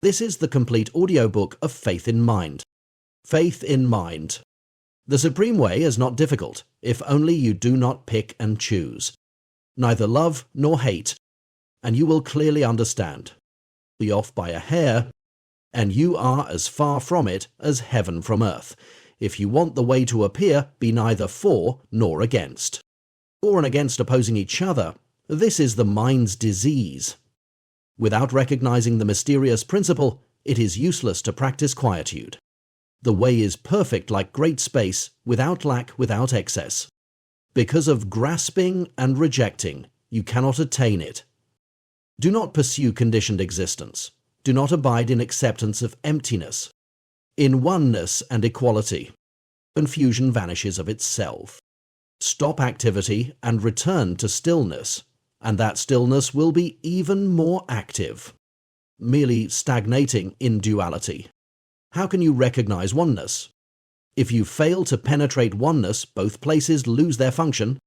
This is the complete audiobook of Faith in Mind. Faith in Mind. The supreme way is not difficult, if only you do not pick and choose. Neither love nor hate, and you will clearly understand. Be off by a hair, and you are as far from it as heaven from earth. If you want the way to appear, be neither for nor against. For and against opposing each other, this is the mind's disease. Without recognizing the mysterious principle, it is useless to practice quietude. The way is perfect like great space, without lack, without excess. Because of grasping and rejecting, you cannot attain it. Do not pursue conditioned existence. Do not abide in acceptance of emptiness. In oneness and equality, confusion vanishes of itself. Stop activity and return to stillness, and that stillness will be even more active. Merely stagnating in duality. How can you recognize oneness? If you fail to penetrate oneness, both places lose their function.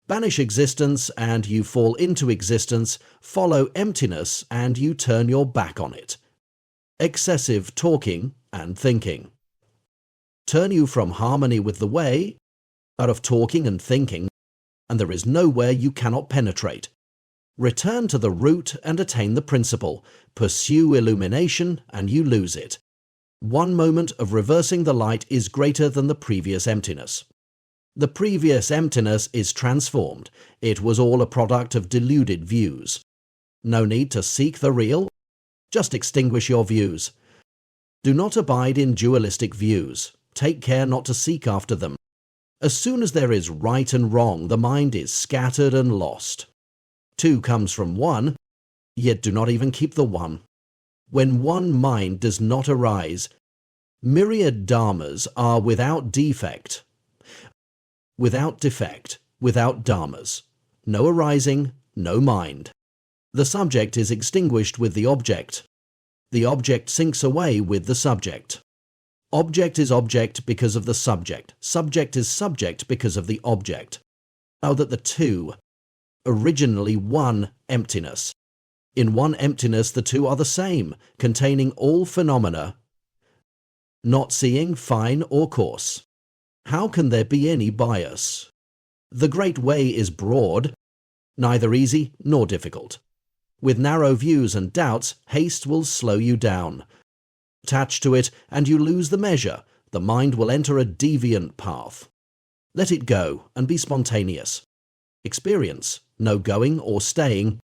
Banish existence and you fall into existence, follow emptiness and you turn your back on it. Excessive talking and thinking. Turn you from harmony with the way, out of talking and thinking, and there is nowhere you cannot penetrate. Return to the root and attain the principle. Pursue illumination and you lose it. One moment of reversing the light is greater than the previous emptiness. The previous emptiness is transformed. It was all a product of deluded views. No need to seek the real. Just extinguish your views. Do not abide in dualistic views. Take care not to seek after them. As soon as there is right and wrong, the mind is scattered and lost. Two comes from one, yet do not even keep the one. When one mind does not arise, myriad dharmas are without defect. Without defect, without dharmas. No arising, no mind. The subject is extinguished with the object. The object sinks away with the subject. Object is object because of the subject. Subject is subject because of the object. Now that the two, originally one emptiness. In one emptiness the two are the same, containing all phenomena, not seeing fine or coarse. How can there be any bias? The great way is broad, neither easy nor difficult. With narrow views and doubts, haste will slow you down. Attach to it and you lose the measure. The mind will enter a deviant path. Let it go and be spontaneous. Experience, no going or staying.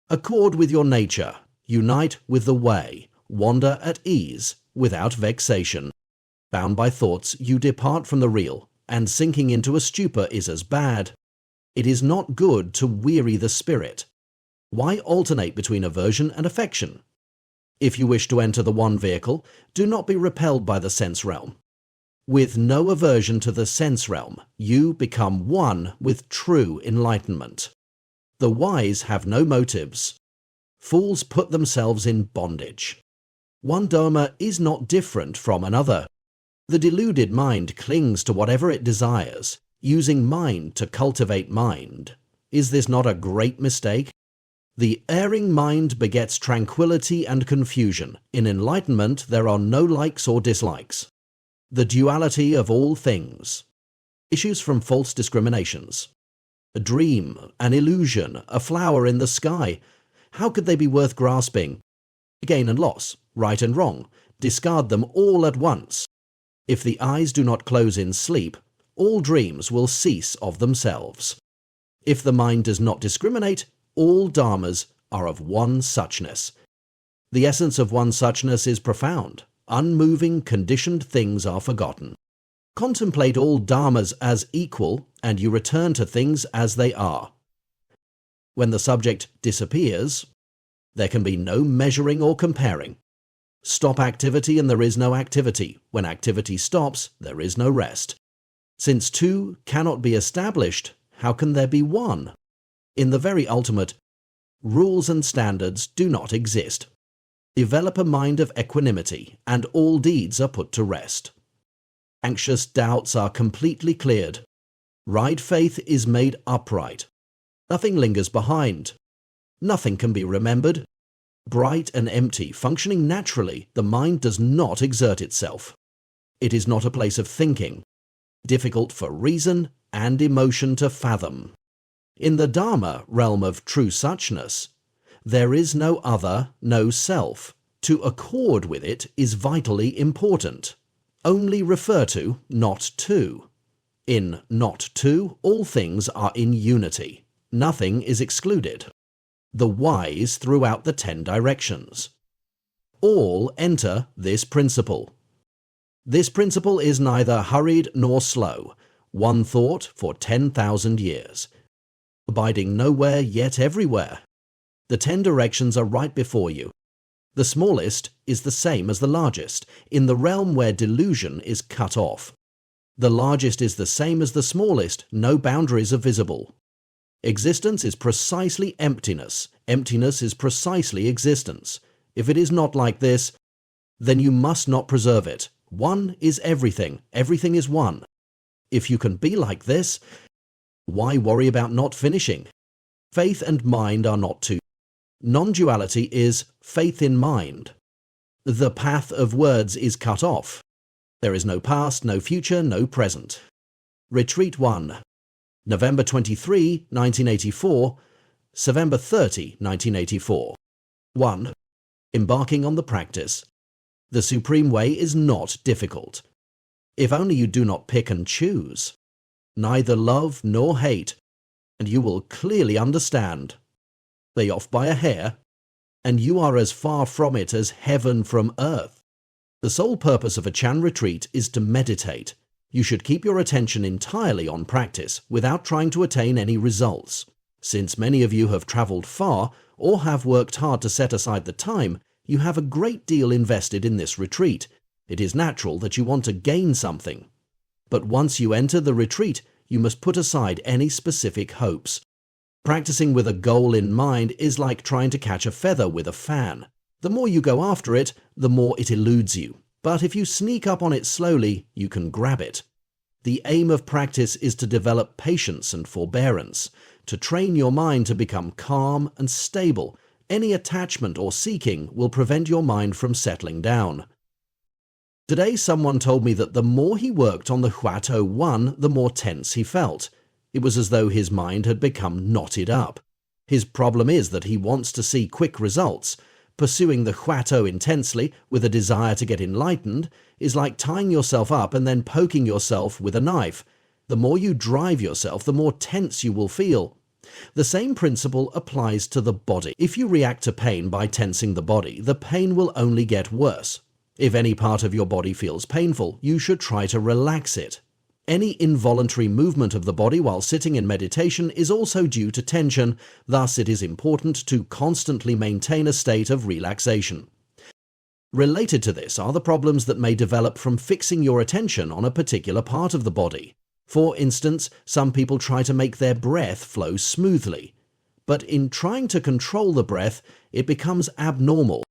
Accord with your nature. Unite with the way. Wander at ease, without vexation. Bound by thoughts, you depart from the real, and sinking into a stupor is as bad. It is not good to weary the spirit. Why alternate between aversion and affection? If you wish to enter the one vehicle, do not be repelled by the sense realm. With no aversion to the sense realm, you become one with true enlightenment. The wise have no motives. Fools put themselves in bondage. One dharma is not different from another. The deluded mind clings to whatever it desires, using mind to cultivate mind. Is this not a great mistake? The erring mind begets tranquility and confusion. In enlightenment there are no likes or dislikes. The duality of all things issues from false discriminations. A dream, an illusion, a flower in the sky. How could they be worth grasping? Gain and loss, right and wrong, discard them all at once. If the eyes do not close in sleep, all dreams will cease of themselves. If the mind does not discriminate, all dharmas are of one suchness. The essence of one suchness is profound. Unmoving, conditioned things are forgotten. Contemplate all dharmas as equal, and you return to things as they are. When the subject disappears, there can be no measuring or comparing. Stop activity and there is no activity. When activity stops, there is no rest. Since two cannot be established, how can there be one? In the very ultimate, rules and standards do not exist. Develop a mind of equanimity, and all deeds are put to rest. Anxious doubts are completely cleared. Right faith is made upright. Nothing lingers behind. Nothing can be remembered. Bright and empty, functioning naturally, the mind does not exert itself. It is not a place of thinking, difficult for reason and emotion to fathom. In the Dharma realm of true suchness, there is no other, no self. To accord with it is vitally important. Only refer to, not to. In not to, all things are in unity. Nothing is excluded. The wise throughout the 10 directions. All enter this principle. This principle is neither hurried nor slow, one thought for 10,000 years. Abiding nowhere yet everywhere. The 10 directions are right before you. The smallest is the same as the largest, in the realm where delusion is cut off. The largest is the same as the smallest, no boundaries are visible. Existence is precisely emptiness. Emptiness is precisely existence. If it is not like this, then you must not preserve it. One is everything. Everything is one. If you can be like this, why worry about not finishing? Faith and mind are not two. Non-duality is faith in mind. The path of words is cut off. There is no past, no future, no present. Retreat 1. November 23, 1984, November 30, 1984. 1. Embarking on the practice. The supreme way is not difficult. If only you do not pick and choose. Neither love nor hate, and you will clearly understand. They off by a hair, and you are as far from it as heaven from earth. The sole purpose of a Chan retreat is to meditate. You should keep your attention entirely on practice without trying to attain any results. Since many of you have traveled far or have worked hard to set aside the time, you have a great deal invested in this retreat. It is natural that you want to gain something. But once you enter the retreat, you must put aside any specific hopes. Practicing with a goal in mind is like trying to catch a feather with a fan. The more you go after it, the more it eludes you. But if you sneak up on it slowly, you can grab it. The aim of practice is to develop patience and forbearance, to train your mind to become calm and stable. Any attachment or seeking will prevent your mind from settling down. Today someone told me that the more he worked on the Huatou 1, the more tense he felt. It was as though his mind had become knotted up. His problem is that he wants to see quick results. Pursuing the Huatou intensely with a desire to get enlightened is like tying yourself up and then poking yourself with a knife. The more you drive yourself, the more tense you will feel. The same principle applies to the body. If you react to pain by tensing the body, the pain will only get worse. If any part of your body feels painful, you should try to relax it. Any involuntary movement of the body while sitting in meditation is also due to tension, thus it is important to constantly maintain a state of relaxation. Related to this are the problems that may develop from fixing your attention on a particular part of the body. For instance, some people try to make their breath flow smoothly. But in trying to control the breath, it becomes abnormal.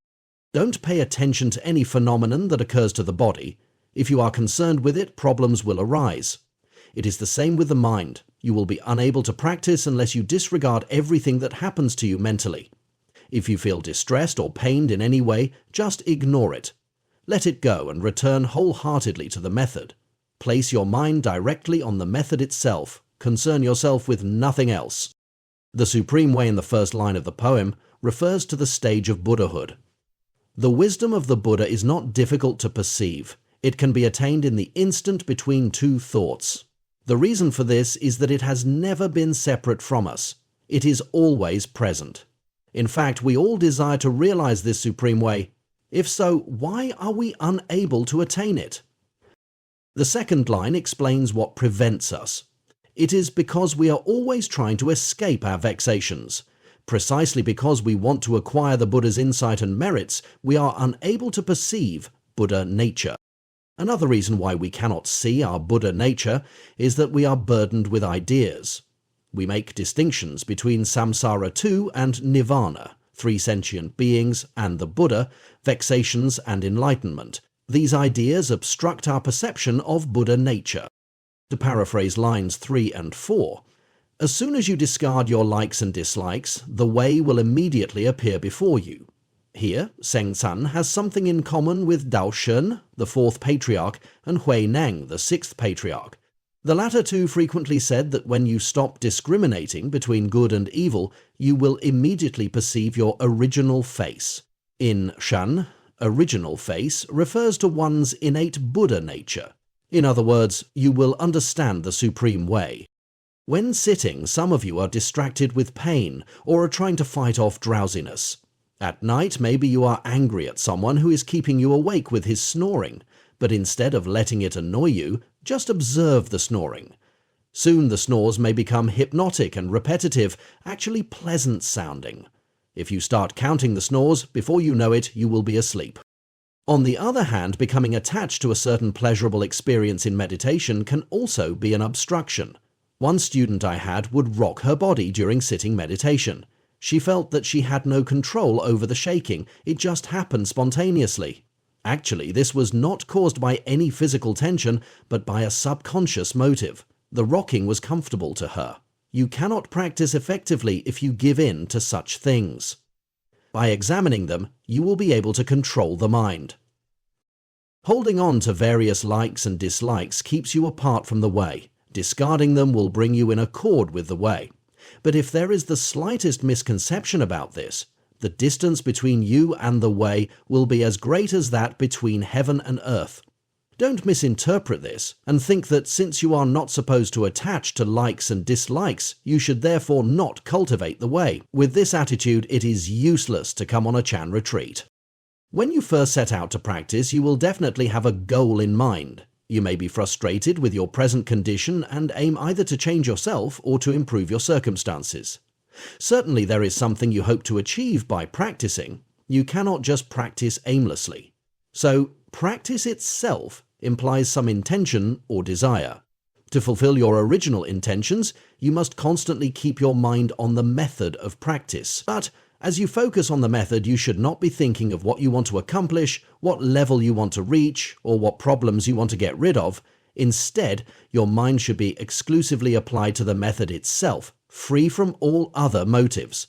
Don't pay attention to any phenomenon that occurs to the body. If you are concerned with it, problems will arise. It is the same with the mind. You will be unable to practice unless you disregard everything that happens to you mentally. If you feel distressed or pained in any way, just ignore it. Let it go and return wholeheartedly to the method. Place your mind directly on the method itself. Concern yourself with nothing else. The supreme way in the first line of the poem refers to the stage of Buddhahood. The wisdom of the Buddha is not difficult to perceive. It can be attained in the instant between two thoughts. The reason for this is that it has never been separate from us. It is always present. In fact, we all desire to realize this supreme way. If so, why are we unable to attain it? The second line explains what prevents us. It is because we are always trying to escape our vexations. Precisely because we want to acquire the Buddha's insight and merits, we are unable to perceive Buddha nature. Another reason why we cannot see our Buddha nature is that we are burdened with ideas. We make distinctions between samsara 2 and nirvana, 3 sentient beings, and the Buddha, vexations and enlightenment. These ideas obstruct our perception of Buddha nature. To paraphrase lines 3 and 4, as soon as you discard your likes and dislikes, the way will immediately appear before you. Here, Xinxin has something in common with Dao Shen, the fourth patriarch, and Hui Neng, the sixth patriarch. The latter two frequently said that when you stop discriminating between good and evil, you will immediately perceive your original face. In Shan, original face refers to one's innate Buddha nature. In other words, you will understand the supreme way. When sitting, some of you are distracted with pain or are trying to fight off drowsiness. At night, maybe you are angry at someone who is keeping you awake with his snoring, but instead of letting it annoy you, just observe the snoring. Soon the snores may become hypnotic and repetitive, actually pleasant sounding. If you start counting the snores, before you know it, you will be asleep. On the other hand, becoming attached to a certain pleasurable experience in meditation can also be an obstruction. One student I had would rock her body during sitting meditation. She felt that she had no control over the shaking, it just happened spontaneously. Actually, this was not caused by any physical tension, but by a subconscious motive. The rocking was comfortable to her. You cannot practice effectively if you give in to such things. By examining them, you will be able to control the mind. Holding on to various likes and dislikes keeps you apart from the way. Discarding them will bring you in accord with the way. But if there is the slightest misconception about this, the distance between you and the way will be as great as that between heaven and earth. Don't misinterpret this and think that since you are not supposed to attach to likes and dislikes, you should therefore not cultivate the way. With this attitude, it is useless to come on a Chan retreat. When you first set out to practice, you will definitely have a goal in mind. You may be frustrated with your present condition and aim either to change yourself or to improve your circumstances. Certainly there is something you hope to achieve by practicing. You cannot just practice aimlessly. So, practice itself implies some intention or desire. To fulfill your original intentions, you must constantly keep your mind on the method of practice. But as you focus on the method, you should not be thinking of what you want to accomplish, what level you want to reach, or what problems you want to get rid of. Instead, your mind should be exclusively applied to the method itself, free from all other motives.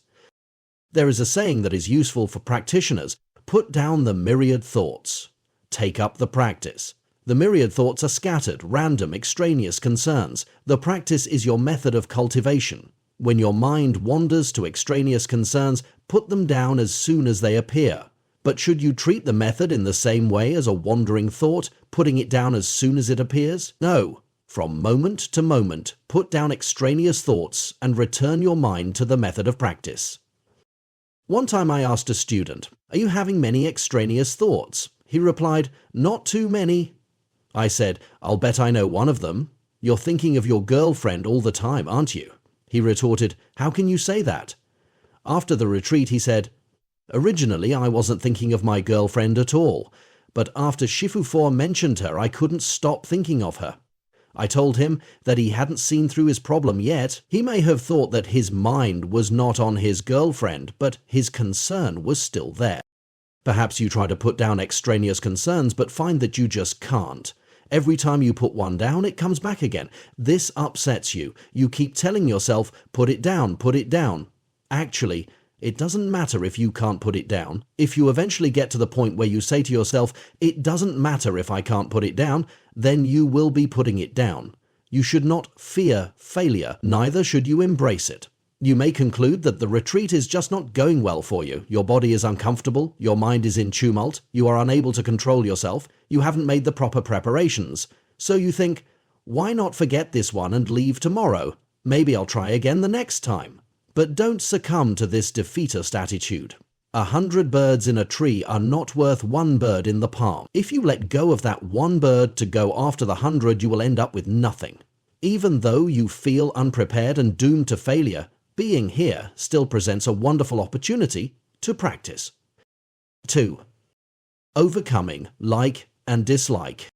There is a saying that is useful for practitioners: put down the myriad thoughts. Take up the practice. The myriad thoughts are scattered, random, extraneous concerns. The practice is your method of cultivation. When your mind wanders to extraneous concerns, put them down as soon as they appear. But should you treat the method in the same way as a wandering thought, putting it down as soon as it appears? No. From moment to moment, put down extraneous thoughts and return your mind to the method of practice. One time I asked a student, "Are you having many extraneous thoughts?" He replied, "Not too many." I said, "I'll bet I know one of them. You're thinking of your girlfriend all the time, aren't you?" He retorted, "How can you say that?" After the retreat, he said, "Originally, I wasn't thinking of my girlfriend at all, but after Shifu Fo mentioned her, I couldn't stop thinking of her." I told him that he hadn't seen through his problem yet. He may have thought that his mind was not on his girlfriend, but his concern was still there. Perhaps you try to put down extraneous concerns, but find that you just can't. Every time you put one down, it comes back again. This upsets you. You keep telling yourself, "Put it down, put it down." Actually, it doesn't matter if you can't put it down. If you eventually get to the point where you say to yourself, "It doesn't matter if I can't put it down," then you will be putting it down. You should not fear failure, neither should you embrace it. You may conclude that the retreat is just not going well for you. Your body is uncomfortable, your mind is in tumult, you are unable to control yourself, you haven't made the proper preparations. So you think, why not forget this one and leave tomorrow? Maybe I'll try again the next time. But don't succumb to this defeatist attitude. 100 birds in a tree are not worth one bird in the palm. If you let go of that one bird to go after the 100, you will end up with nothing. Even though you feel unprepared and doomed to failure, being here still presents a wonderful opportunity to practice. 2. Overcoming like and dislike.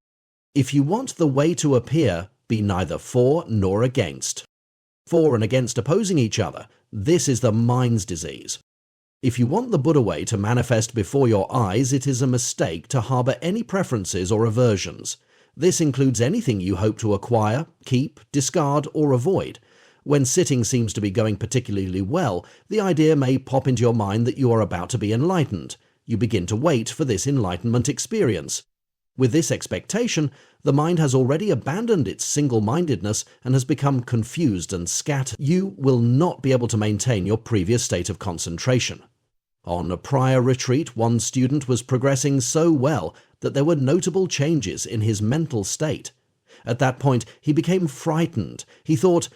If you want the way to appear, be neither for nor against. For and against opposing each other, this is the mind's disease. If you want the Buddha way to manifest before your eyes, it is a mistake to harbor any preferences or aversions. This includes anything you hope to acquire, keep, discard, or avoid. When sitting seems to be going particularly well, the idea may pop into your mind that you are about to be enlightened. You begin to wait for this enlightenment experience. With this expectation, the mind has already abandoned its single-mindedness and has become confused and scattered. You will not be able to maintain your previous state of concentration. On a prior retreat, one student was progressing so well that there were notable changes in his mental state. At that point, he became frightened. He thought,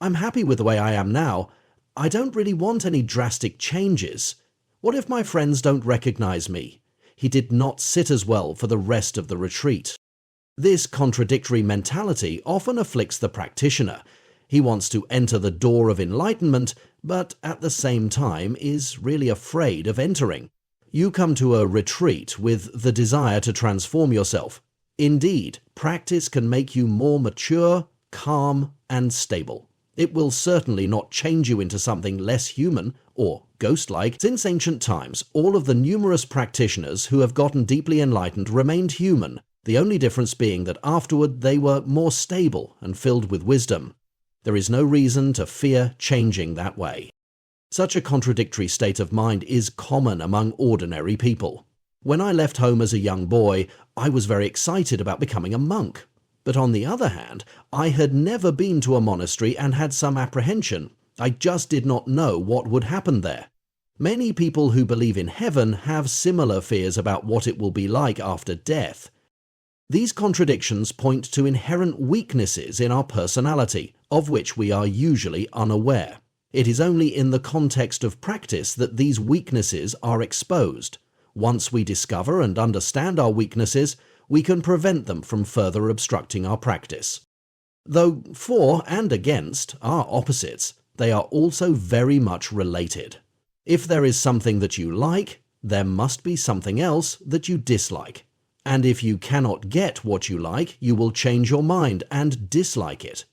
"I'm happy with the way I am now. I don't really want any drastic changes. What if my friends don't recognize me?" He did not sit as well for the rest of the retreat. This contradictory mentality often afflicts the practitioner. He wants to enter the door of enlightenment, but at the same time is really afraid of entering. You come to a retreat with the desire to transform yourself. Indeed, practice can make you more mature, calm, and stable. It will certainly not change you into something less human or ghost-like. Since ancient times, all of the numerous practitioners who have gotten deeply enlightened remained human, the only difference being that afterward they were more stable and filled with wisdom. There is no reason to fear changing that way. Such a contradictory state of mind is common among ordinary people. When I left home as a young boy, I was very excited about becoming a monk. But on the other hand, I had never been to a monastery and had some apprehension. I just did not know what would happen there. Many people who believe in heaven have similar fears about what it will be like after death. These contradictions point to inherent weaknesses in our personality, of which we are usually unaware. It is only in the context of practice that these weaknesses are exposed. Once we discover and understand our weaknesses, we can prevent them from further obstructing our practice. Though for and against are opposites, they are also very much related. If there is something that you like, there must be something else that you dislike. And if you cannot get what you like, you will change your mind and dislike it.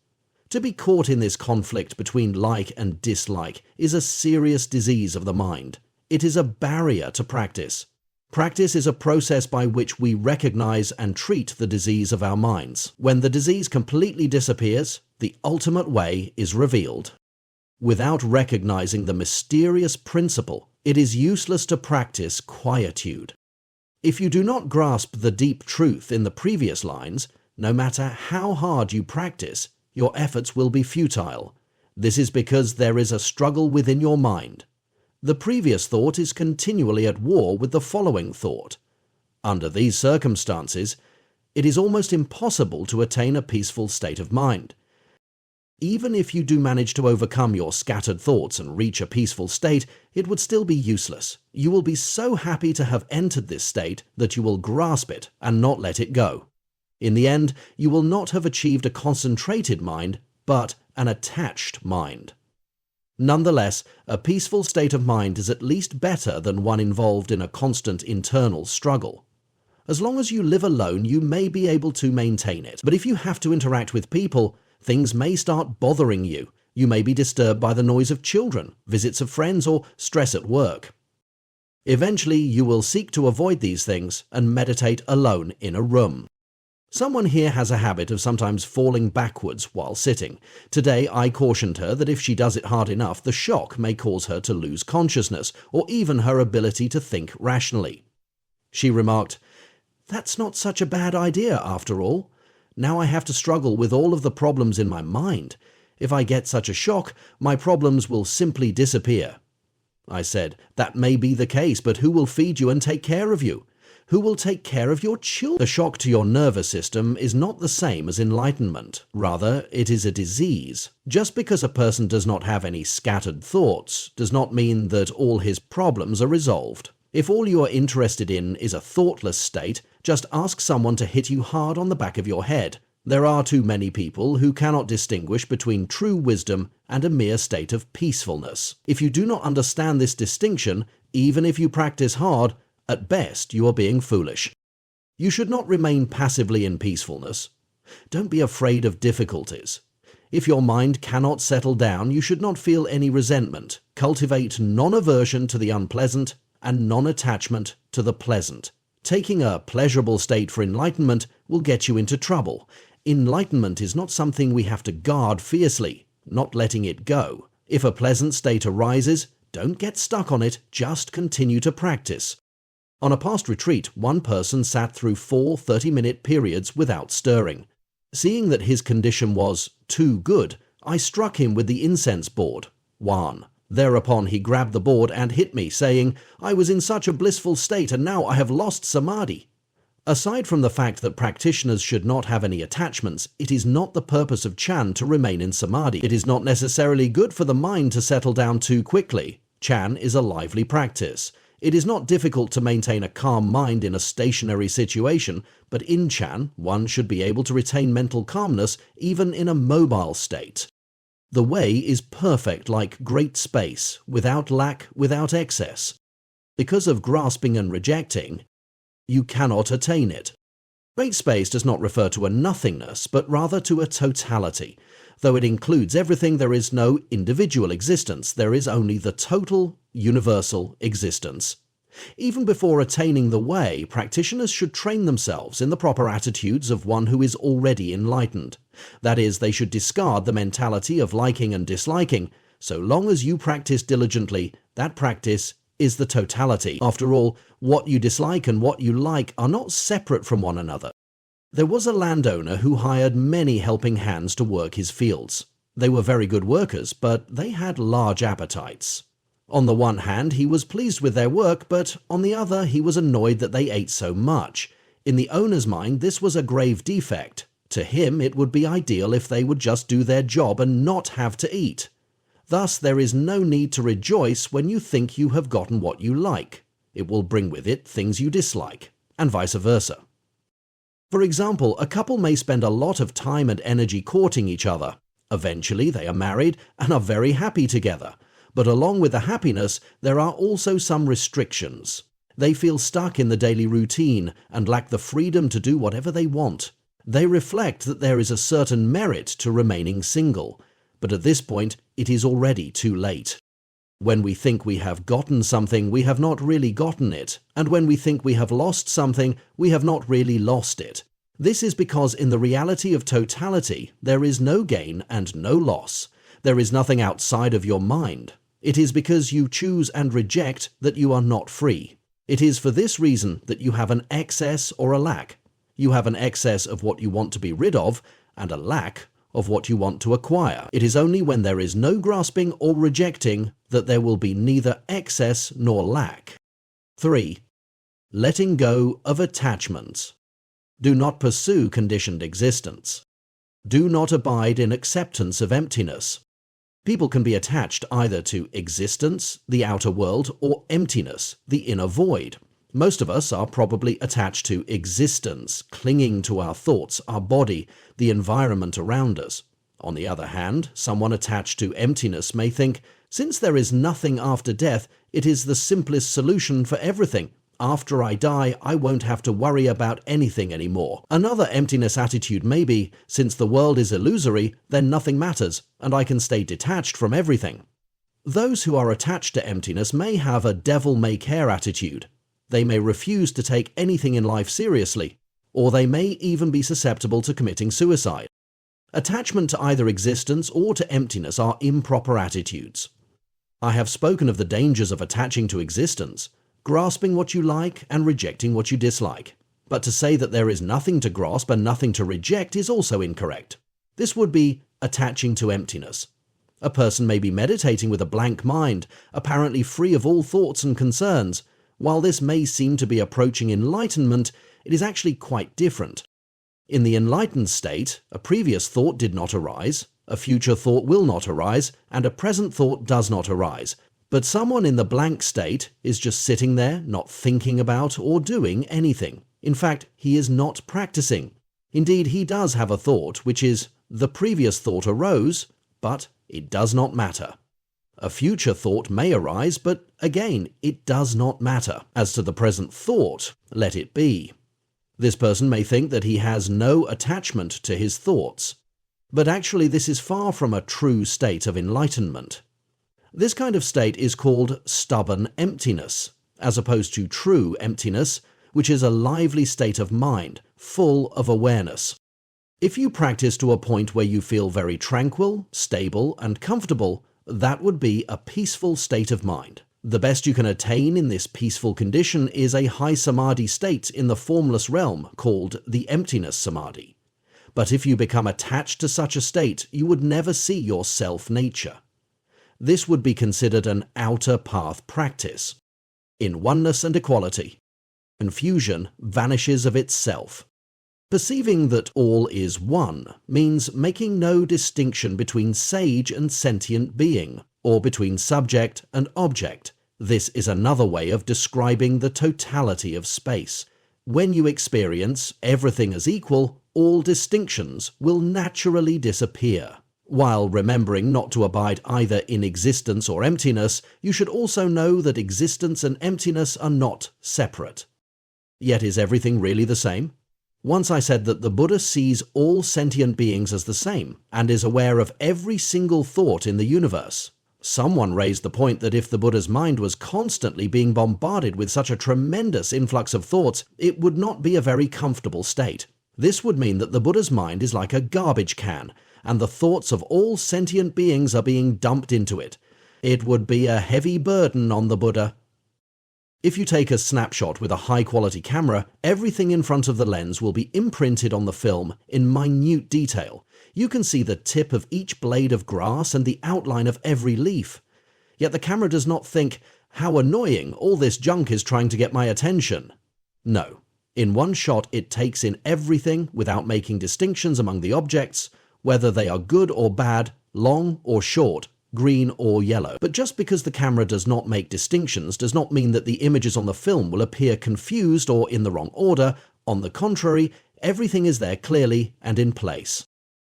To be caught in this conflict between like and dislike is a serious disease of the mind. It is a barrier to practice. Practice is a process by which we recognize and treat the disease of our minds. When the disease completely disappears, the ultimate way is revealed. Without recognizing the mysterious principle, it is useless to practice quietude. If you do not grasp the deep truth in the previous lines, no matter how hard you practice, your efforts will be futile. This is because there is a struggle within your mind. The previous thought is continually at war with the following thought. Under these circumstances, it is almost impossible to attain a peaceful state of mind. Even if you do manage to overcome your scattered thoughts and reach a peaceful state, it would still be useless. You will be so happy to have entered this state that you will grasp it and not let it go. In the end, you will not have achieved a concentrated mind, but an attached mind. Nonetheless, a peaceful state of mind is at least better than one involved in a constant internal struggle. As long as you live alone, you may be able to maintain it. But if you have to interact with people, things may start bothering you. You may be disturbed by the noise of children, visits of friends, or stress at work. Eventually, you will seek to avoid these things and meditate alone in a room. Someone here has a habit of sometimes falling backwards while sitting. Today I cautioned her that if she does it hard enough, the shock may cause her to lose consciousness, or even her ability to think rationally. She remarked, "That's not such a bad idea after all. Now I have to struggle with all of the problems in my mind. If I get such a shock, my problems will simply disappear." I said, "That may be the case, but who will feed you and take care of you? Who will take care of your children?" The shock to your nervous system is not the same as enlightenment. Rather, it is a disease. Just because a person does not have any scattered thoughts does not mean that all his problems are resolved. If all you are interested in is a thoughtless state, just ask someone to hit you hard on the back of your head. There are too many people who cannot distinguish between true wisdom and a mere state of peacefulness. If you do not understand this distinction, even if you practice hard, at best, you are being foolish. You should not remain passively in peacefulness. Don't be afraid of difficulties. If your mind cannot settle down, you should not feel any resentment. Cultivate non-aversion to the unpleasant and non-attachment to the pleasant. Taking a pleasurable state for enlightenment will get you into trouble. Enlightenment is not something we have to guard fiercely, not letting it go. If a pleasant state arises, don't get stuck on it, just continue to practice. On a past retreat, one person sat through 4 30-minute periods without stirring. Seeing that his condition was too good, I struck him with the incense board. 1. Thereupon he grabbed the board and hit me, saying, "I was in such a blissful state and now I have lost samadhi." Aside from the fact that practitioners should not have any attachments, it is not the purpose of Chan to remain in samadhi. It is not necessarily good for the mind to settle down too quickly. Chan is a lively practice. It is not difficult to maintain a calm mind in a stationary situation, but in Chan, one should be able to retain mental calmness even in a mobile state. The way is perfect like great space, without lack, without excess. Because of grasping and rejecting, you cannot attain it. Great space does not refer to a nothingness, but rather to a totality. Though it includes everything, there is no individual existence. There is only the total, universal existence. Even before attaining the way, practitioners should train themselves in the proper attitudes of one who is already enlightened. That is, they should discard the mentality of liking and disliking. So long as you practice diligently, that practice is the totality. After all, what you dislike and what you like are not separate from one another. There was a landowner who hired many helping hands to work his fields. They were very good workers, but they had large appetites. On the one hand, he was pleased with their work, but on the other, he was annoyed that they ate so much. In the owner's mind, this was a grave defect. To him, it would be ideal if they would just do their job and not have to eat. Thus, there is no need to rejoice when you think you have gotten what you like. It will bring with it things you dislike, and vice versa. For example, a couple may spend a lot of time and energy courting each other. Eventually, they are married and are very happy together. But along with the happiness, there are also some restrictions. They feel stuck in the daily routine and lack the freedom to do whatever they want. They reflect that there is a certain merit to remaining single. But at this point, it is already too late. When we think we have gotten something, we have not really gotten it. And when we think we have lost something, we have not really lost it. This is because in the reality of totality, there is no gain and no loss. There is nothing outside of your mind. It is because you choose and reject that you are not free. It is for this reason that you have an excess or a lack. You have an excess of what you want to be rid of, and a lack of what you want to acquire. It is only when there is no grasping or rejecting that there will be neither excess nor lack. 3. Letting go of attachments. Do not pursue conditioned existence. Do not abide in acceptance of emptiness. People can be attached either to existence, the outer world, or emptiness, the inner void. Most of us are probably attached to existence, clinging to our thoughts, our body, the environment around us. On the other hand, someone attached to emptiness may think, since there is nothing after death, it is the simplest solution for everything. After I die, I won't have to worry about anything anymore. Another emptiness attitude may be, since the world is illusory, then nothing matters, and I can stay detached from everything. Those who are attached to emptiness may have a devil-may-care attitude. They may refuse to take anything in life seriously, or they may even be susceptible to committing suicide. Attachment to either existence or to emptiness are improper attitudes. I have spoken of the dangers of attaching to existence, grasping what you like and rejecting what you dislike. But to say that there is nothing to grasp and nothing to reject is also incorrect. This would be attaching to emptiness. A person may be meditating with a blank mind, apparently free of all thoughts and concerns. While this may seem to be approaching enlightenment, it is actually quite different. In the enlightened state, a previous thought did not arise, a future thought will not arise, and a present thought does not arise. But someone in the blank state is just sitting there, not thinking about or doing anything. In fact, he is not practicing. Indeed, he does have a thought, which is, the previous thought arose, but it does not matter. A future thought may arise, but again, it does not matter. As to the present thought, let it be. This person may think that he has no attachment to his thoughts, but actually this is far from a true state of enlightenment. This kind of state is called stubborn emptiness, as opposed to true emptiness, which is a lively state of mind, full of awareness. If you practice to a point where you feel very tranquil, stable, and comfortable, that would be a peaceful state of mind. The best you can attain in this peaceful condition is a high samadhi state in the formless realm called the emptiness samadhi. But if you become attached to such a state, you would never see your self-nature. This would be considered an outer path practice. In oneness and equality, confusion vanishes of itself. Perceiving that all is one means making no distinction between sage and sentient being, or between subject and object. This is another way of describing the totality of space. When you experience everything as equal, all distinctions will naturally disappear. While remembering not to abide either in existence or emptiness, you should also know that existence and emptiness are not separate. Yet is everything really the same? Once I said that the Buddha sees all sentient beings as the same, and is aware of every single thought in the universe. Someone raised the point that if the Buddha's mind was constantly being bombarded with such a tremendous influx of thoughts, it would not be a very comfortable state. This would mean that the Buddha's mind is like a garbage can, and the thoughts of all sentient beings are being dumped into it. It would be a heavy burden on the Buddha. If you take a snapshot with a high-quality camera, everything in front of the lens will be imprinted on the film in minute detail. You can see the tip of each blade of grass and the outline of every leaf. Yet the camera does not think, "How annoying, all this junk is trying to get my attention." No. In one shot it takes in everything without making distinctions among the objects, whether they are good or bad, long or short, green or yellow. But just because the camera does not make distinctions does not mean that the images on the film will appear confused or in the wrong order. On the contrary, everything is there clearly and in place.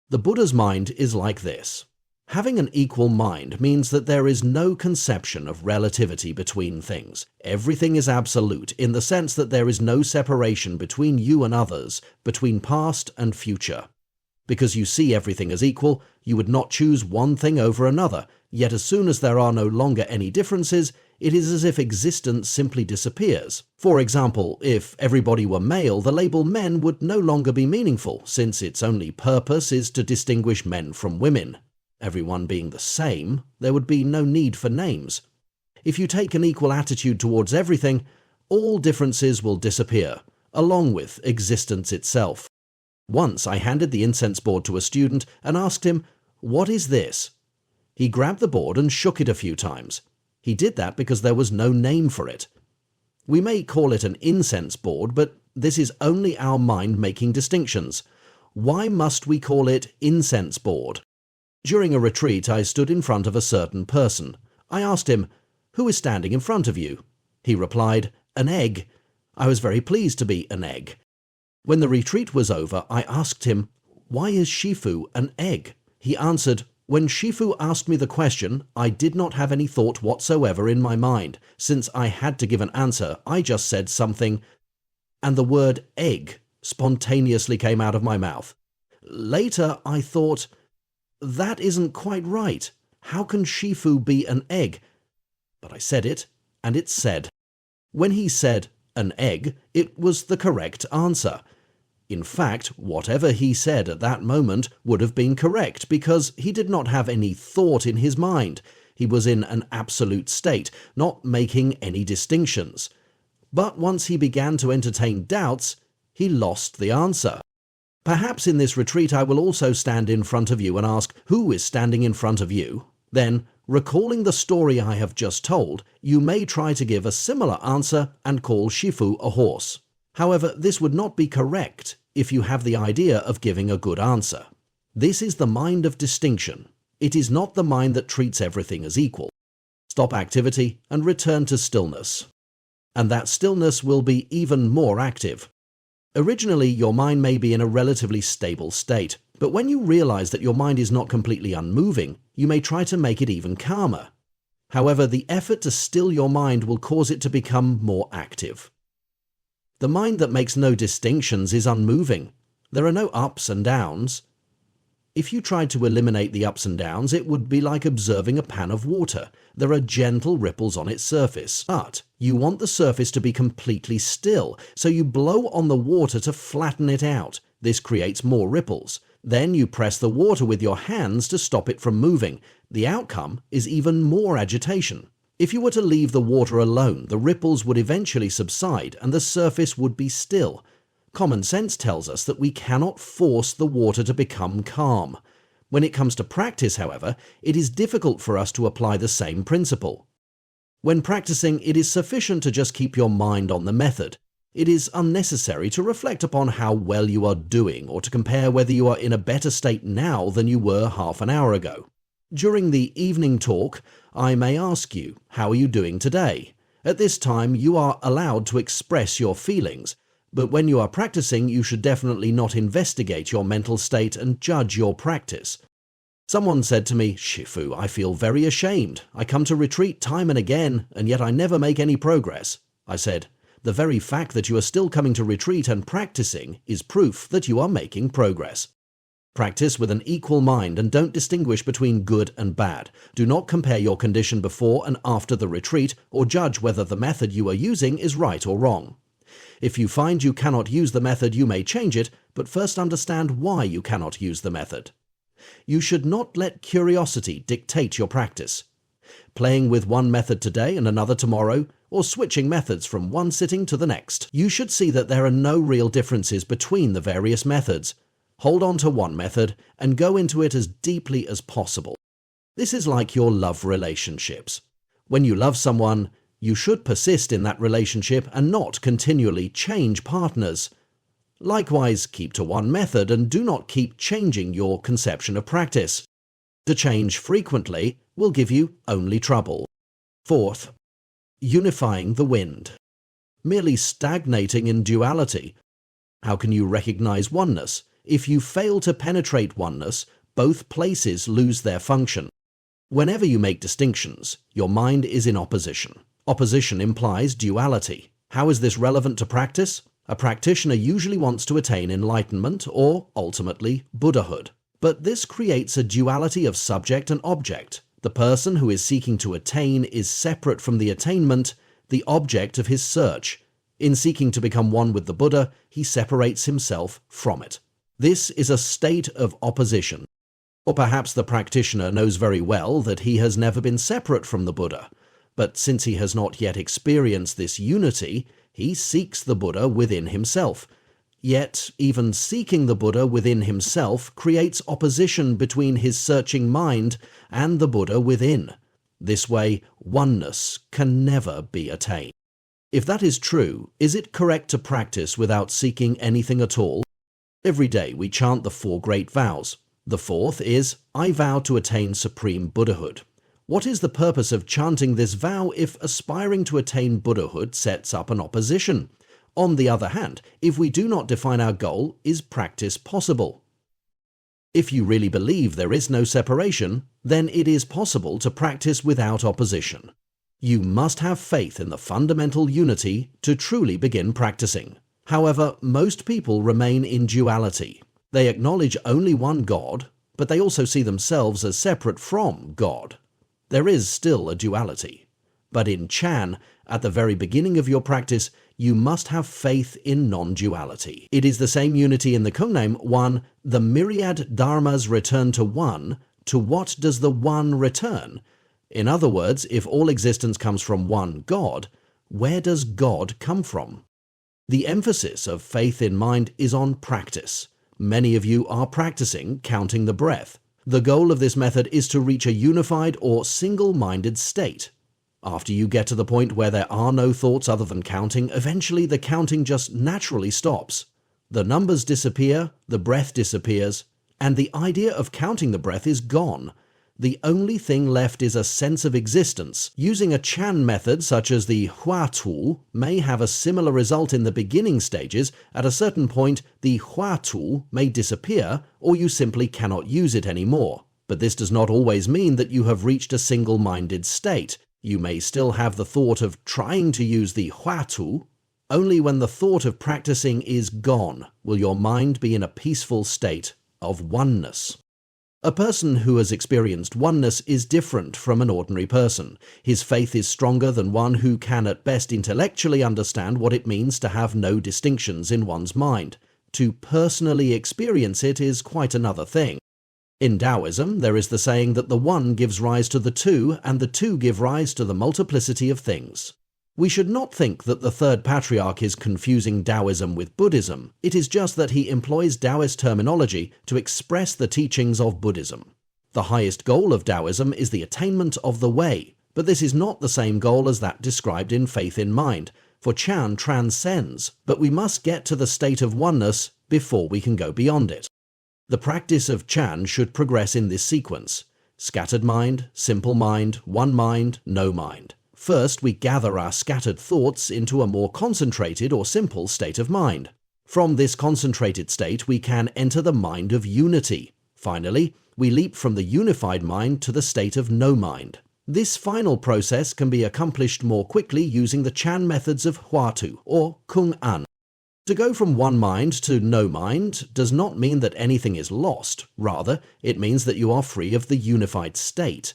The Buddha's mind is like this. Having an equal mind means that there is no conception of relativity between things. Everything is absolute in the sense that there is no separation between you and others, between past and future. Because you see everything as equal, you would not choose one thing over another, yet as soon as there are no longer any differences, it is as if existence simply disappears. For example, if everybody were male, the label men would no longer be meaningful, since its only purpose is to distinguish men from women. Everyone being the same, there would be no need for names. If you take an equal attitude towards everything, all differences will disappear, along with existence itself. Once I handed the incense board to a student and asked him, "What is this?" He grabbed the board and shook it a few times. He did that because there was no name for it. We may call it an incense board, but this is only our mind making distinctions. Why must we call it incense board? During a retreat, I stood in front of a certain person. I asked him, "Who is standing in front of you?" He replied, "An egg." I was very pleased to be an egg. When the retreat was over, I asked him, "Why is Shifu an egg?" He answered, "When Shifu asked me the question, I did not have any thought whatsoever in my mind. Since I had to give an answer, I just said something, and the word egg spontaneously came out of my mouth. Later, I thought, that isn't quite right. How can Shifu be an egg?" But I said it, and it's said. When he said an egg, it was the correct answer. In fact, whatever he said at that moment would have been correct because he did not have any thought in his mind. He was in an absolute state, not making any distinctions. But once he began to entertain doubts, he lost the answer. Perhaps in this retreat I will also stand in front of you and ask, "Who is standing in front of you?" Then, recalling the story I have just told, you may try to give a similar answer and call Shifu a horse. However, this would not be correct if you have the idea of giving a good answer. This is the mind of distinction. It is not the mind that treats everything as equal. Stop activity and return to stillness. And that stillness will be even more active. Originally, your mind may be in a relatively stable state, but when you realize that your mind is not completely unmoving, you may try to make it even calmer. However, the effort to still your mind will cause it to become more active. The mind that makes no distinctions is unmoving. There are no ups and downs. If you tried to eliminate the ups and downs, it would be like observing a pan of water. There are gentle ripples on its surface, but you want the surface to be completely still, so you blow on the water to flatten it out. This creates more ripples. Then you press the water with your hands to stop it from moving. The outcome is even more agitation. If you were to leave the water alone, the ripples would eventually subside and the surface would be still. Common sense tells us that we cannot force the water to become calm. When it comes to practice, however, it is difficult for us to apply the same principle. When practicing, it is sufficient to just keep your mind on the method. It is unnecessary to reflect upon how well you are doing or to compare whether you are in a better state now than you were half an hour ago. During the evening talk, I may ask you, how are you doing today? At this time, you are allowed to express your feelings, but when you are practicing, you should definitely not investigate your mental state and judge your practice. Someone said to me, "Shifu, I feel very ashamed. I come to retreat time and again, and yet I never make any progress." I said, "The very fact that you are still coming to retreat and practicing is proof that you are making progress." Practice with an equal mind and don't distinguish between good and bad. Do not compare your condition before and after the retreat or judge whether the method you are using is right or wrong. If you find you cannot use the method, you may change it, but first understand why you cannot use the method. You should not let curiosity dictate your practice. Playing with one method today and another tomorrow, or switching methods from one sitting to the next, you should see that there are no real differences between the various methods. Hold on to one method and go into it as deeply as possible. This is like your love relationships. When you love someone, you should persist in that relationship and not continually change partners. Likewise, keep to one method and do not keep changing your conception of practice. To change frequently will give you only trouble. Fourth, unifying the wind. Merely stagnating in duality. How can you recognize oneness? If you fail to penetrate oneness, both places lose their function. Whenever you make distinctions, your mind is in opposition. Opposition implies duality. How is this relevant to practice? A practitioner usually wants to attain enlightenment or, ultimately, Buddhahood. But this creates a duality of subject and object. The person who is seeking to attain is separate from the attainment, the object of his search. In seeking to become one with the Buddha, he separates himself from it. This is a state of opposition. Or perhaps the practitioner knows very well that he has never been separate from the Buddha, but since he has not yet experienced this unity, he seeks the Buddha within himself. Yet, even seeking the Buddha within himself creates opposition between his searching mind and the Buddha within. This way, oneness can never be attained. If that is true, is it correct to practice without seeking anything at all? Every day we chant the 4 great vows. The 4th is, I vow to attain supreme Buddhahood. What is the purpose of chanting this vow if aspiring to attain Buddhahood sets up an opposition? On the other hand, if we do not define our goal, is practice possible? If you really believe there is no separation, then it is possible to practice without opposition. You must have faith in the fundamental unity to truly begin practicing. However, most people remain in duality. They acknowledge only one God, but they also see themselves as separate from God. There is still a duality. But in Chan, at the very beginning of your practice, you must have faith in non-duality. It is the same unity in the Kungname, one, the myriad dharmas return to one, to what does the one return? In other words, if all existence comes from one God, where does God come from? The emphasis of faith in mind is on practice. Many of you are practicing counting the breath. The goal of this method is to reach a unified or single-minded state. After you get to the point where there are no thoughts other than counting, eventually the counting just naturally stops. The numbers disappear, the breath disappears, and the idea of counting the breath is gone. The only thing left is a sense of existence. Using a Chan method such as the Hua tool may have a similar result in the beginning stages. At a certain point, the Hua tool may disappear or you simply cannot use it anymore. But this does not always mean that you have reached a single-minded state. You may still have the thought of trying to use the Hua tool. Only when the thought of practicing is gone will your mind be in a peaceful state of oneness. A person who has experienced oneness is different from an ordinary person. His faith is stronger than one who can at best intellectually understand what it means to have no distinctions in one's mind. To personally experience it is quite another thing. In Taoism, there is the saying that the one gives rise to the two, and the two give rise to the multiplicity of things. We should not think that the third patriarch is confusing Taoism with Buddhism. It is just that he employs Taoist terminology to express the teachings of Buddhism. The highest goal of Taoism is the attainment of the way, but this is not the same goal as that described in Faith in Mind, for Chan transcends, but we must get to the state of oneness before we can go beyond it. The practice of Chan should progress in this sequence: scattered mind, simple mind, one mind, no mind. First, we gather our scattered thoughts into a more concentrated or simple state of mind. From this concentrated state, we can enter the mind of unity. Finally, we leap from the unified mind to the state of no mind. This final process can be accomplished more quickly using the Chan methods of Huatu or Kung An. To go from one mind to no mind does not mean that anything is lost. Rather, it means that you are free of the unified state.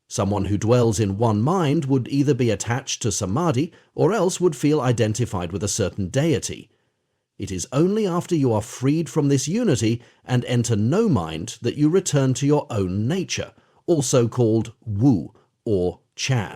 Someone who dwells in one mind would either be attached to samadhi or else would feel identified with a certain deity. It is only after you are freed from this unity and enter no mind that you return to your own nature, also called Wu or Chan.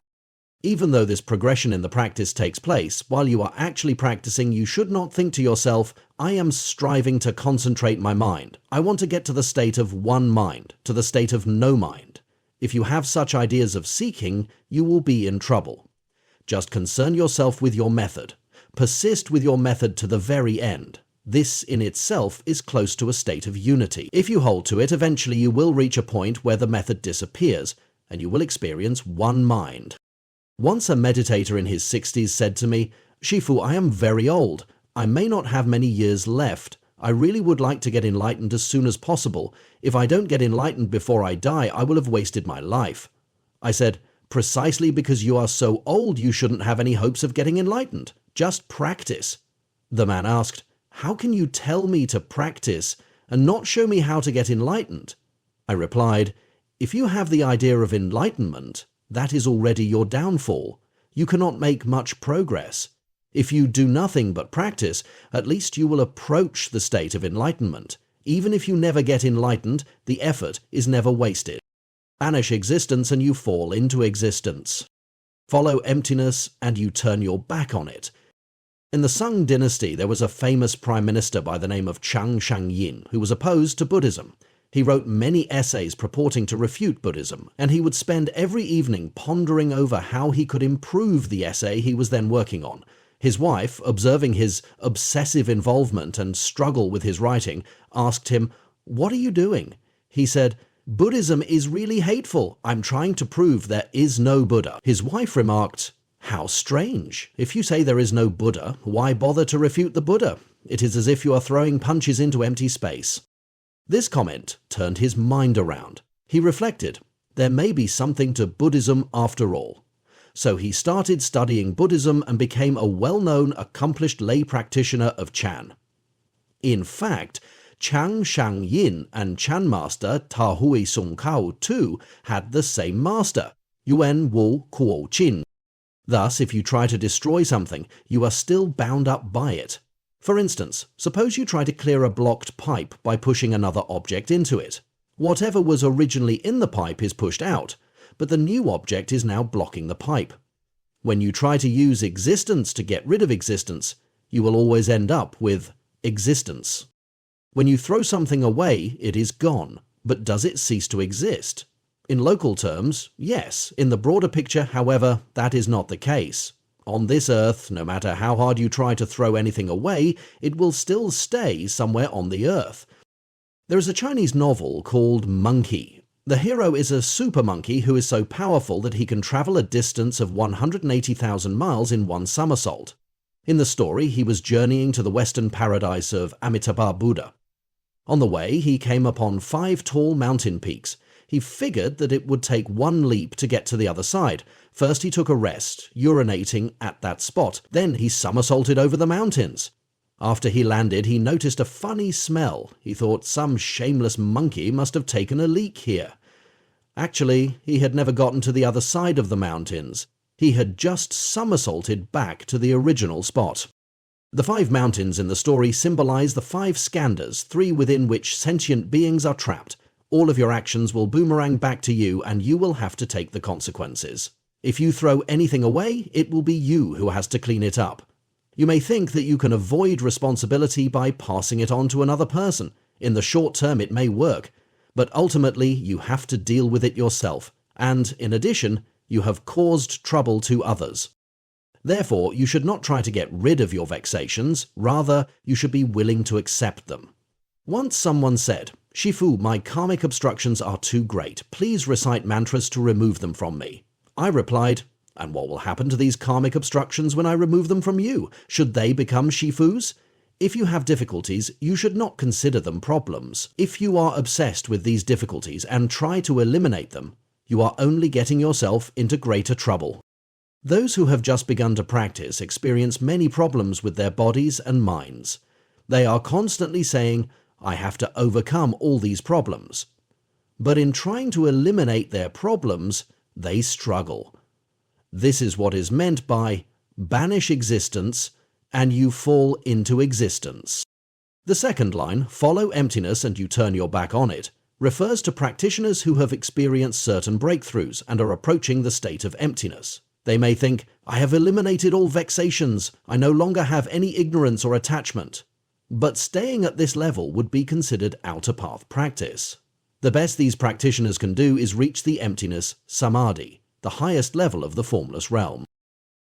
Even though this progression in the practice takes place, while you are actually practicing, you should not think to yourself, I am striving to concentrate my mind. I want to get to the state of one mind, to the state of no mind. If you have such ideas of seeking, you will be in trouble. Just concern yourself with your method. Persist with your method to the very end. This in itself is close to a state of unity. If you hold to it, eventually you will reach a point where the method disappears, and you will experience one mind. Once a meditator in his 60s said to me, Shifu, I am very old. I may not have many years left. I really would like to get enlightened as soon as possible. If I don't get enlightened before I die, I will have wasted my life. I said, precisely because you are so old, you shouldn't have any hopes of getting enlightened. Just practice. The man asked, how can you tell me to practice and not show me how to get enlightened? I replied, if you have the idea of enlightenment, that is already your downfall. You cannot make much progress. If you do nothing but practice, at least you will approach the state of enlightenment. Even if you never get enlightened, the effort is never wasted. Banish existence and you fall into existence. Follow emptiness and you turn your back on it. In the Sung dynasty, there was a famous prime minister by the name of Chan Master Sheng Yen who was opposed to Buddhism. He wrote many essays purporting to refute Buddhism, and he would spend every evening pondering over how he could improve the essay he was then working on. His wife, observing his obsessive involvement and struggle with his writing, asked him, "What are you doing?" He said, "Buddhism is really hateful. I'm trying to prove there is no Buddha." His wife remarked, "How strange. If you say there is no Buddha, why bother to refute the Buddha? It is as if you are throwing punches into empty space." This comment turned his mind around. He reflected, there may be something to Buddhism after all. So he started studying Buddhism and became a well-known, accomplished lay practitioner of Chan. In fact, Chan Sheng Yen and Chan Master Ta Hui Sung Kao too had the same master, Yuan Wu Kuo Qin. Thus, if you try to destroy something, you are still bound up by it. For instance, suppose you try to clear a blocked pipe by pushing another object into it. Whatever was originally in the pipe is pushed out, but the new object is now blocking the pipe. When you try to use existence to get rid of existence, you will always end up with existence. When you throw something away, it is gone, but does it cease to exist? In local terms, yes. In the broader picture, however, that is not the case. On this earth, no matter how hard you try to throw anything away, it will still stay somewhere on the earth. There is a Chinese novel called Monkey. The hero is a super monkey who is so powerful that he can travel a distance of 180,000 miles in one somersault. In the story, he was journeying to the western paradise of Amitabha Buddha. On the way, he came upon 5 tall mountain peaks. He figured that it would take one leap to get to the other side. First he took a rest, urinating at that spot. Then he somersaulted over the mountains. After he landed, he noticed a funny smell. He thought some shameless monkey must have taken a leak here. Actually, he had never gotten to the other side of the mountains. He had just somersaulted back to the original spot. The 5 mountains in the story symbolize the 5 skandhas, 3 within which sentient beings are trapped. All of your actions will boomerang back to you and you will have to take the consequences. If you throw anything away, it will be you who has to clean it up. You may think that you can avoid responsibility by passing it on to another person. In the short term it may work, but ultimately you have to deal with it yourself, and in addition, you have caused trouble to others. Therefore, you should not try to get rid of your vexations, rather you should be willing to accept them. Once someone said, "Shifu, my karmic obstructions are too great. Please recite mantras to remove them from me." I replied, "And what will happen to these karmic obstructions when I remove them from you? Should they become Shifus? If you have difficulties, you should not consider them problems. If you are obsessed with these difficulties and try to eliminate them, you are only getting yourself into greater trouble." Those who have just begun to practice experience many problems with their bodies and minds. They are constantly saying, "I have to overcome all these problems." But in trying to eliminate their problems, they struggle. This is what is meant by banish existence and you fall into existence. The second line, follow emptiness and you turn your back on it, refers to practitioners who have experienced certain breakthroughs and are approaching the state of emptiness. They may think, "I have eliminated all vexations, I no longer have any ignorance or attachment." But staying at this level would be considered outer path practice. The best these practitioners can do is reach the emptiness samadhi, the highest level of the formless realm.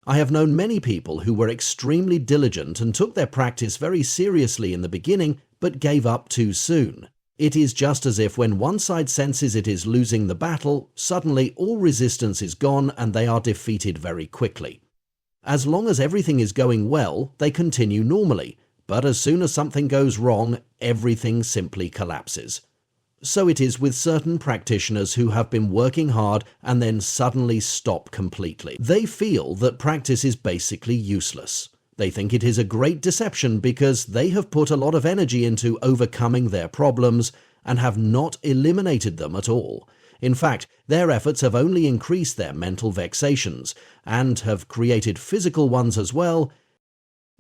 I have known many people who were extremely diligent and took their practice very seriously in the beginning, but gave up too soon. It is just as if when one side senses it is losing the battle, suddenly all resistance is gone and they are defeated very quickly. As long as everything is going well, they continue normally, but as soon as something goes wrong, everything simply collapses. So it is with certain practitioners who have been working hard and then suddenly stop completely. They feel that practice is basically useless. They think it is a great deception because they have put a lot of energy into overcoming their problems and have not eliminated them at all. In fact, their efforts have only increased their mental vexations and have created physical ones as well.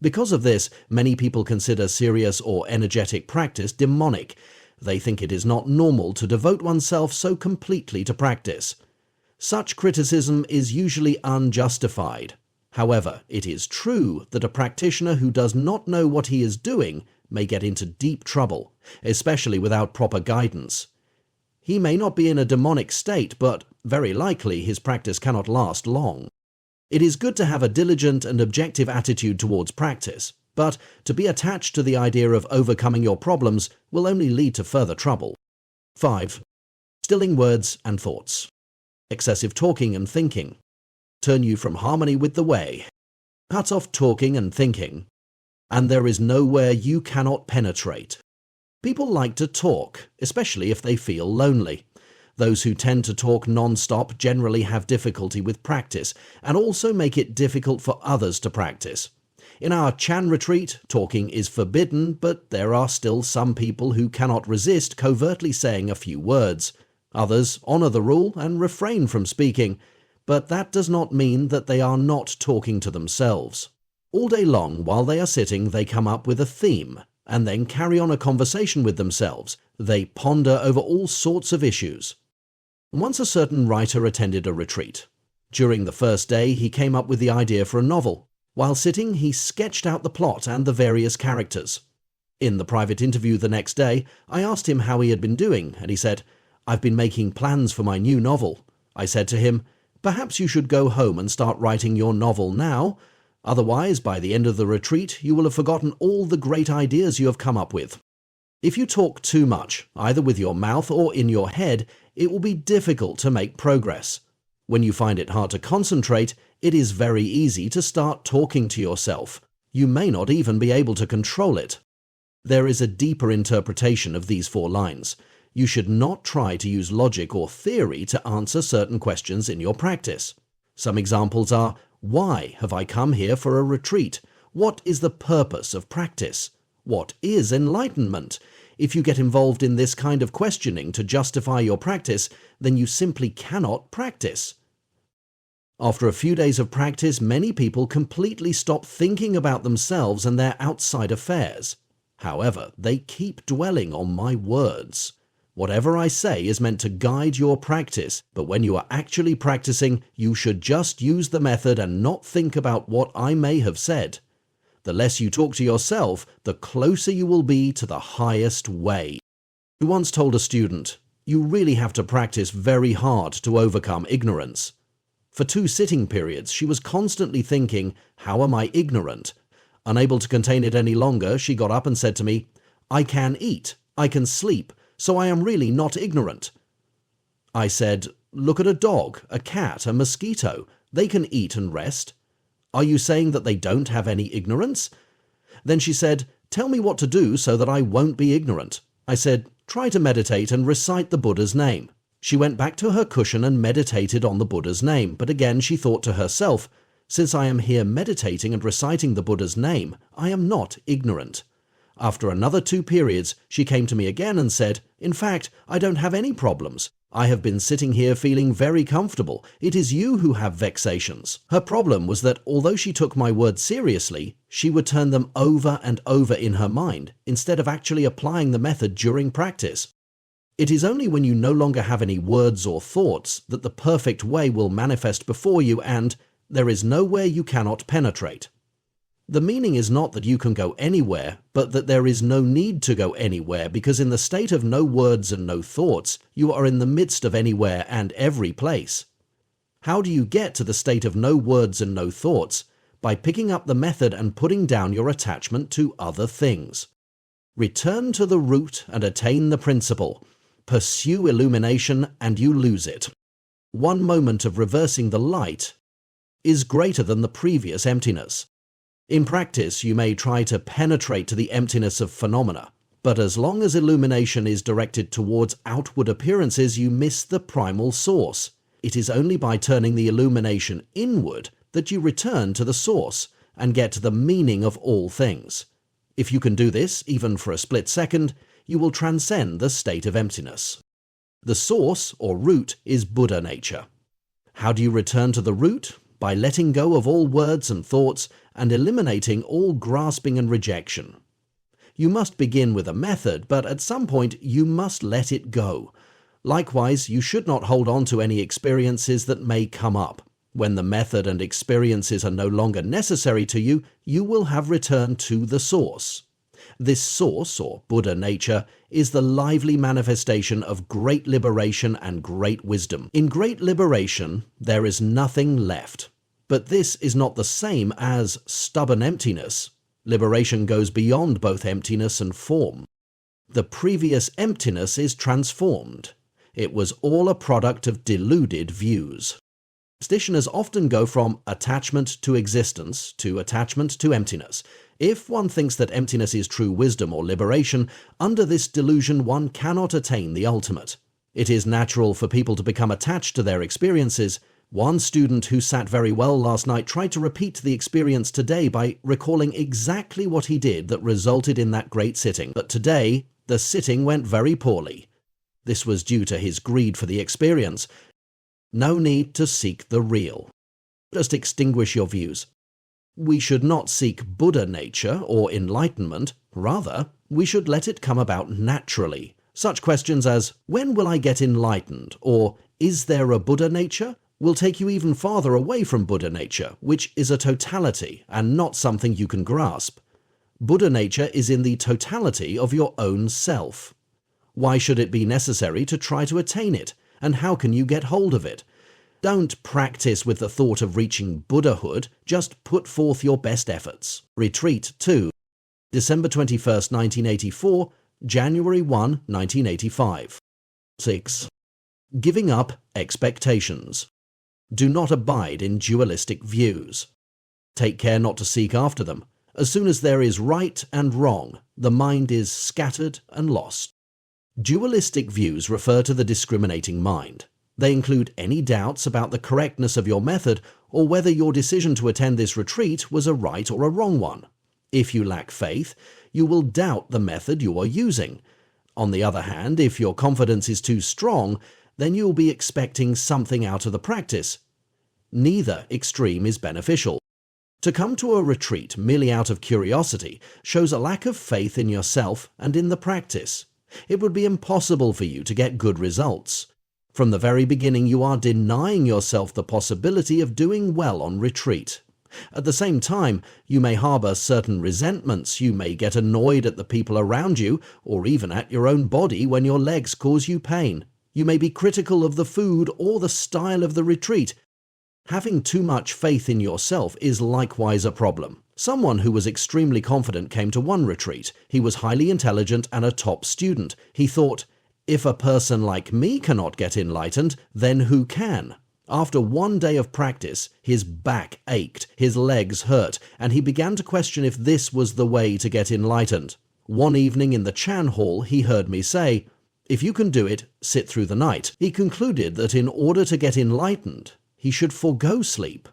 Because of this, many people consider serious or energetic practice demonic. They think it is not normal to devote oneself so completely to practice. Such criticism is usually unjustified. However, it is true that a practitioner who does not know what he is doing may get into deep trouble, especially without proper guidance. He may not be in a demonic state, but very likely his practice cannot last long. It is good to have a diligent and objective attitude towards practice, but to be attached to the idea of overcoming your problems will only lead to further trouble. 5. Stilling words and thoughts. Excessive talking and thinking turn you from harmony with the way. Cut off talking and thinking, and there is nowhere you cannot penetrate. People like to talk, especially if they feel lonely. Those who tend to talk non-stop generally have difficulty with practice, and also make it difficult for others to practice. In our Chan retreat, talking is forbidden, but there are still some people who cannot resist covertly saying a few words. Others honor the rule and refrain from speaking, but that does not mean that they are not talking to themselves. All day long, while they are sitting, they come up with a theme, and then carry on a conversation with themselves. They ponder over all sorts of issues. Once a certain writer attended a retreat. During the first day, he came up with the idea for a novel. While sitting, he sketched out the plot and the various characters. In the private interview the next day, I asked him how he had been doing, and he said, "I've been making plans for my new novel." I said to him, "Perhaps you should go home and start writing your novel now. Otherwise, by the end of the retreat, you will have forgotten all the great ideas you have come up with." If you talk too much, either with your mouth or in your head, it will be difficult to make progress. When you find it hard to concentrate, it is very easy to start talking to yourself. You may not even be able to control it. There is a deeper interpretation of these 4 lines. You should not try to use logic or theory to answer certain questions in your practice. Some examples are, why have I come here for a retreat? What is the purpose of practice? What is enlightenment? If you get involved in this kind of questioning to justify your practice, then you simply cannot practice. After a few days of practice, many people completely stop thinking about themselves and their outside affairs. However, they keep dwelling on my words. Whatever I say is meant to guide your practice, but when you are actually practicing, you should just use the method and not think about what I may have said. The less you talk to yourself, the closer you will be to the highest way. Who once told a student, "You really have to practice very hard to overcome ignorance." For 2 sitting periods, she was constantly thinking, "How am I ignorant?" Unable to contain it any longer, she got up and said to me, "I can eat, I can sleep, so I am really not ignorant." I said, "Look at a dog, a cat, a mosquito. They can eat and rest. Are you saying that they don't have any ignorance?" Then she said, "Tell me what to do so that I won't be ignorant." I said, "Try to meditate and recite the Buddha's name." She went back to her cushion and meditated on the Buddha's name, but again she thought to herself, "Since I am here meditating and reciting the Buddha's name, I am not ignorant." After another 2 periods, she came to me again and said, "In fact, I don't have any problems. I have been sitting here feeling very comfortable. It is you who have vexations." Her problem was that although she took my words seriously, she would turn them over and over in her mind, instead of actually applying the method during practice. It is only when you no longer have any words or thoughts that the perfect way will manifest before you, and there is nowhere you cannot penetrate. The meaning is not that you can go anywhere, but that there is no need to go anywhere, because in the state of no words and no thoughts, you are in the midst of anywhere and every place. How do you get to the state of no words and no thoughts? By picking up the method and putting down your attachment to other things. Return to the root and attain the principle. Pursue illumination and you lose it. One moment of reversing the light is greater than the previous emptiness. In practice, you may try to penetrate to the emptiness of phenomena, but as long as illumination is directed towards outward appearances, you miss the primal source. It is only by turning the illumination inward that you return to the source and get to the meaning of all things. If you can do this, even for a split second, you will transcend the state of emptiness. The source, or root, is Buddha nature. How do you return to the root? By letting go of all words and thoughts and eliminating all grasping and rejection. You must begin with a method, but at some point you must let it go. Likewise, you should not hold on to any experiences that may come up. When the method and experiences are no longer necessary to you, you will have returned to the source. This source, or Buddha nature, is the lively manifestation of great liberation and great wisdom. In great liberation, there is nothing left. But this is not the same as stubborn emptiness. Liberation goes beyond both emptiness and form. The previous emptiness is transformed. It was all a product of deluded views. Practitioners often go from attachment to existence to attachment to emptiness. If one thinks that emptiness is true wisdom or liberation, under this delusion one cannot attain the ultimate. It is natural for people to become attached to their experiences. One student who sat very well last night tried to repeat the experience today by recalling exactly what he did that resulted in that great sitting. But today, the sitting went very poorly. This was due to his greed for the experience. No need to seek the real. Just extinguish your views. We should not seek Buddha nature or enlightenment. Rather, we should let it come about naturally. Such questions as, "When will I get enlightened?" or "Is there a Buddha nature?" will take you even farther away from Buddha nature, which is a totality and not something you can grasp. Buddha nature is in the totality of your own self. Why should it be necessary to try to attain it? And how can you get hold of it? Don't practice with the thought of reaching Buddhahood, just put forth your best efforts. Retreat 2, December 21st, 1984, January 1, 1985. 6. Giving up expectations. Do not abide in dualistic views. Take care not to seek after them. As soon as there is right and wrong, the mind is scattered and lost. Dualistic views refer to the discriminating mind. They include any doubts about the correctness of your method or whether your decision to attend this retreat was a right or a wrong one. If you lack faith, you will doubt the method you are using. On the other hand, if your confidence is too strong, then you will be expecting something out of the practice. Neither extreme is beneficial. To come to a retreat merely out of curiosity shows a lack of faith in yourself and in the practice. It would be impossible for you to get good results. From the very beginning, you are denying yourself the possibility of doing well on retreat. At the same time, you may harbor certain resentments, you may get annoyed at the people around you, or even at your own body when your legs cause you pain. You may be critical of the food or the style of the retreat. Having too much faith in yourself is likewise a problem. Someone who was extremely confident came to one retreat. He was highly intelligent and a top student. He thought, if a person like me cannot get enlightened, then who can? After one day of practice, his back ached, his legs hurt, and he began to question if this was the way to get enlightened. One evening in the Chan hall, he heard me say, "If you can do it, sit through the night." He concluded that in order to get enlightened, he should forego sleep.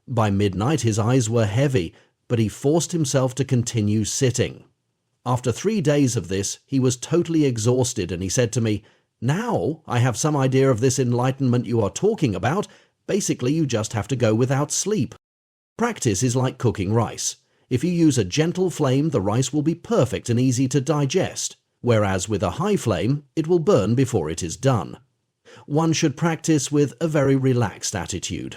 By midnight, his eyes were heavy, but he forced himself to continue sitting. After 3 days of this, he was totally exhausted, and he said to me, "Now I have some idea of this enlightenment you are talking about. Basically, you just have to go without sleep." Practice is like cooking rice. If you use a gentle flame, the rice will be perfect and easy to digest, whereas with a high flame, it will burn before it is done. One should practice with a very relaxed attitude.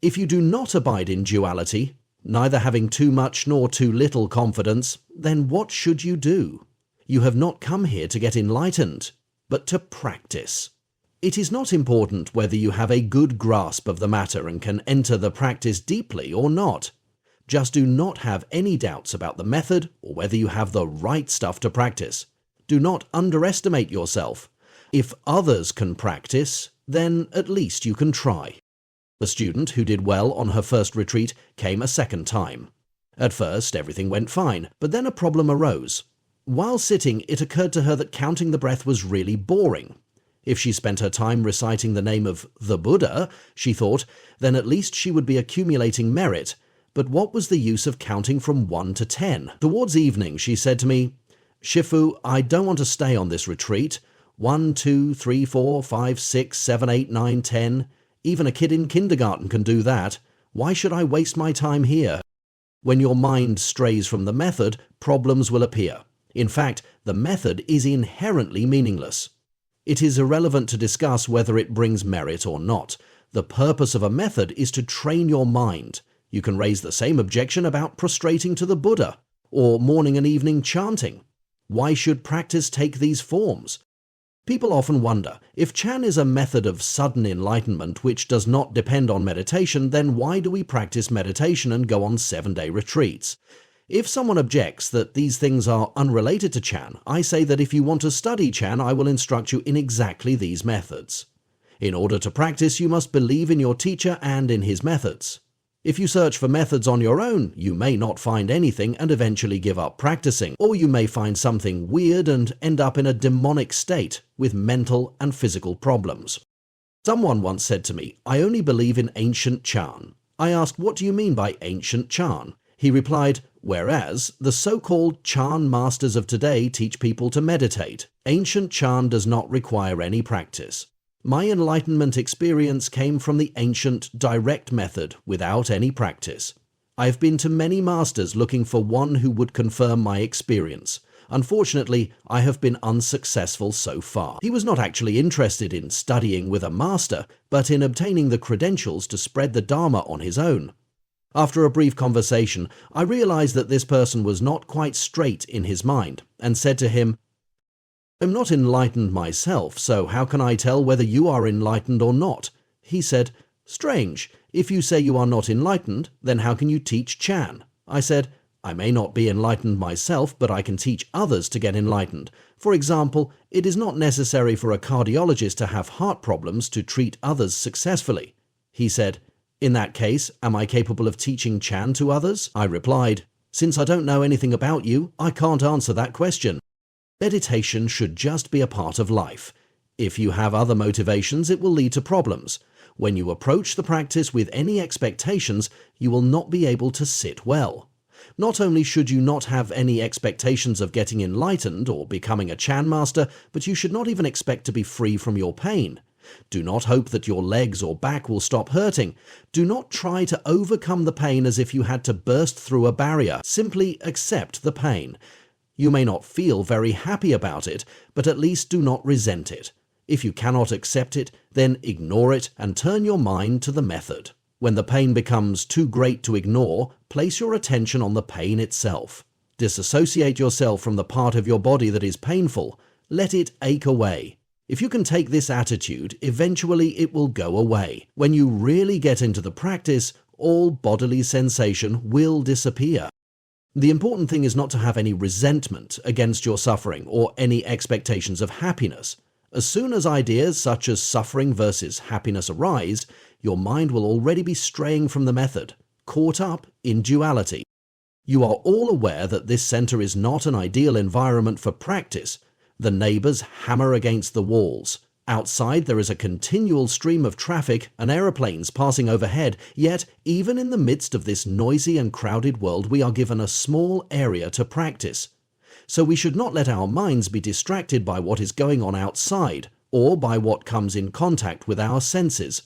If you do not abide in duality, neither having too much nor too little confidence, then what should you do? You have not come here to get enlightened, but to practice. It is not important whether you have a good grasp of the matter and can enter the practice deeply or not. Just do not have any doubts about the method or whether you have the right stuff to practice. Do not underestimate yourself. If others can practice, then at least you can try. The student who did well on her first retreat came a second time. At first, everything went fine, but then a problem arose. While sitting, it occurred to her that counting the breath was really boring. If she spent her time reciting the name of the Buddha, she thought, then at least she would be accumulating merit. But what was the use of counting from 1 to 10? Towards evening, she said to me, "Shifu, I don't want to stay on this retreat. 1, 2, 3, 4, 5, 6, 7, 8, 9, 10. Even a kid in kindergarten can do that. Why should I waste my time here?" When your mind strays from the method, problems will appear. In fact, the method is inherently meaningless. It is irrelevant to discuss whether it brings merit or not. The purpose of a method is to train your mind. You can raise the same objection about prostrating to the Buddha, or morning and evening chanting. Why should practice take these forms? People often wonder, if Chan is a method of sudden enlightenment which does not depend on meditation, then why do we practice meditation and go on 7-day retreats? If someone objects that these things are unrelated to Chan, I say that if you want to study Chan, I will instruct you in exactly these methods. In order to practice, you must believe in your teacher and in his methods. If you search for methods on your own, you may not find anything and eventually give up practicing, or you may find something weird and end up in a demonic state with mental and physical problems. Someone once said to me, "I only believe in ancient Chan." I asked, "What do you mean by ancient Chan?" He replied, "Whereas the so-called Chan masters of today teach people to meditate, ancient Chan does not require any practice. My enlightenment experience came from the ancient direct method without any practice. I've been to many masters looking for one who would confirm my experience. Unfortunately, I have been unsuccessful so far." He was not actually interested in studying with a master, but in obtaining the credentials to spread the Dharma on his own. After a brief conversation, I realized that this person was not quite straight in his mind, and said to him, "I'm not enlightened myself, so how can I tell whether you are enlightened or not?" He said, "Strange. If you say you are not enlightened, then how can you teach Chan?" I said, "I may not be enlightened myself, but I can teach others to get enlightened. For example, it is not necessary for a cardiologist to have heart problems to treat others successfully." He said, "In that case, am I capable of teaching Chan to others?" I replied, "Since I don't know anything about you, I can't answer that question. Meditation should just be a part of life. If you have other motivations, it will lead to problems. When you approach the practice with any expectations, you will not be able to sit well. Not only should you not have any expectations of getting enlightened or becoming a Chan master, but you should not even expect to be free from your pain. Do not hope that your legs or back will stop hurting. Do not try to overcome the pain as if you had to burst through a barrier. Simply accept the pain. You may not feel very happy about it, but at least do not resent it. If you cannot accept it, then ignore it and turn your mind to the method. When the pain becomes too great to ignore, place your attention on the pain itself. Disassociate yourself from the part of your body that is painful. Let it ache away. If you can take this attitude, eventually it will go away. When you really get into the practice, all bodily sensation will disappear. The important thing is not to have any resentment against your suffering or any expectations of happiness. As soon as ideas such as suffering versus happiness arise, your mind will already be straying from the method, caught up in duality. You are all aware that this center is not an ideal environment for practice. The neighbors hammer against the walls. Outside there is a continual stream of traffic and aeroplanes passing overhead, yet even in the midst of this noisy and crowded world we are given a small area to practice. So we should not let our minds be distracted by what is going on outside, or by what comes in contact with our senses.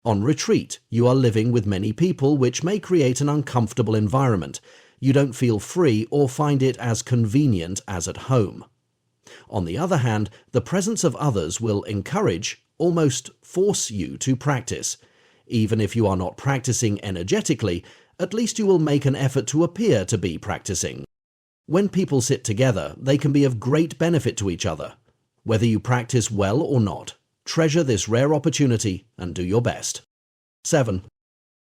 On retreat, you are living with many people, which may create an uncomfortable environment. You don't feel free or find it as convenient as at home. On the other hand, the presence of others will encourage, almost force you to practice. Even if you are not practicing energetically, at least you will make an effort to appear to be practicing. When people sit together, they can be of great benefit to each other. Whether you practice well or not, treasure this rare opportunity and do your best. 7.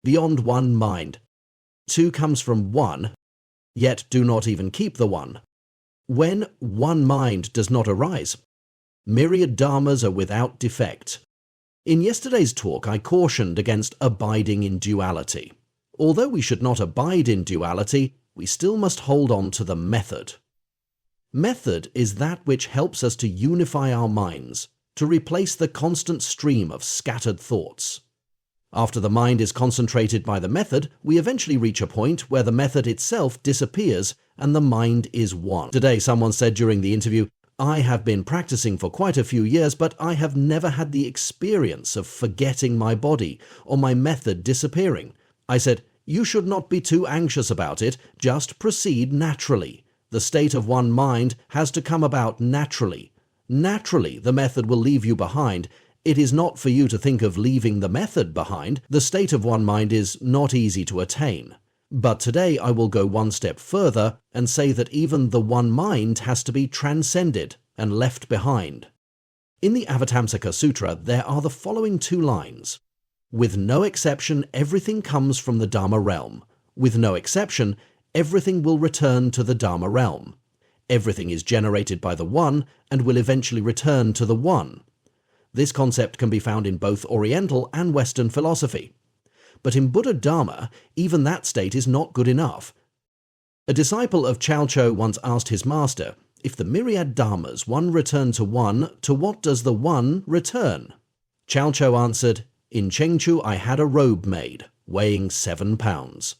Beyond one mind. 2 comes from one, yet do not even keep the one. When one mind does not arise, myriad dharmas are without defect. In yesterday's talk, I cautioned against abiding in duality. Although we should not abide in duality, we still must hold on to the method. Method is that which helps us to unify our minds, to replace the constant stream of scattered thoughts. After the mind is concentrated by the method, we eventually reach a point where the method itself disappears and the mind is one. Today, someone said during the interview, "I have been practicing for quite a few years, but I have never had the experience of forgetting my body or my method disappearing." I said, "You should not be too anxious about it, just proceed naturally. The state of one mind has to come about naturally. Naturally, the method will leave you behind. It is not for you to think of leaving the method behind. The state of one mind is not easy to attain. But today I will go one step further and say that even the one mind has to be transcended and left behind. In the Avatamsaka Sutra, there are the following 2 lines. With no exception, everything comes from the Dharma realm. With no exception, everything will return to the Dharma realm. Everything is generated by the One and will eventually return to the One. This concept can be found in both Oriental and Western philosophy. But in Buddha Dharma, even that state is not good enough. A disciple of Chalcho once asked his master, "If the myriad dharmas one return to one, to what does the one return?" Chalcho answered, "In Chengchu I had a robe made, weighing 7 pounds.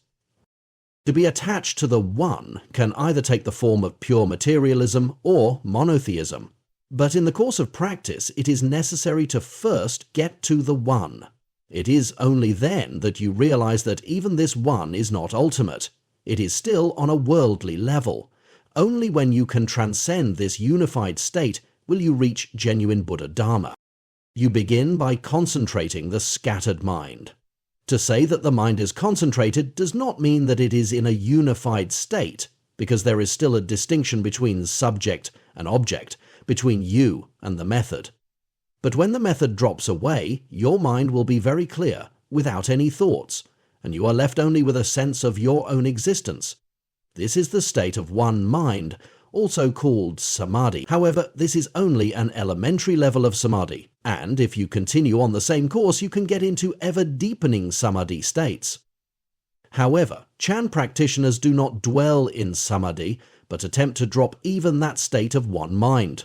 To be attached to the one can either take the form of pure materialism or monotheism. But in the course of practice, it is necessary to first get to the one. It is only then that you realize that even this one is not ultimate. It is still on a worldly level. Only when you can transcend this unified state will you reach genuine Buddha Dharma. You begin by concentrating the scattered mind. To say that the mind is concentrated does not mean that it is in a unified state, because there is still a distinction between subject and object, between you and the method. But when the method drops away, your mind will be very clear, without any thoughts, and you are left only with a sense of your own existence. This is the state of one mind, also called samadhi. However, this is only an elementary level of samadhi, and if you continue on the same course, you can get into ever-deepening samadhi states. However, Chan practitioners do not dwell in samadhi, but attempt to drop even that state of one mind.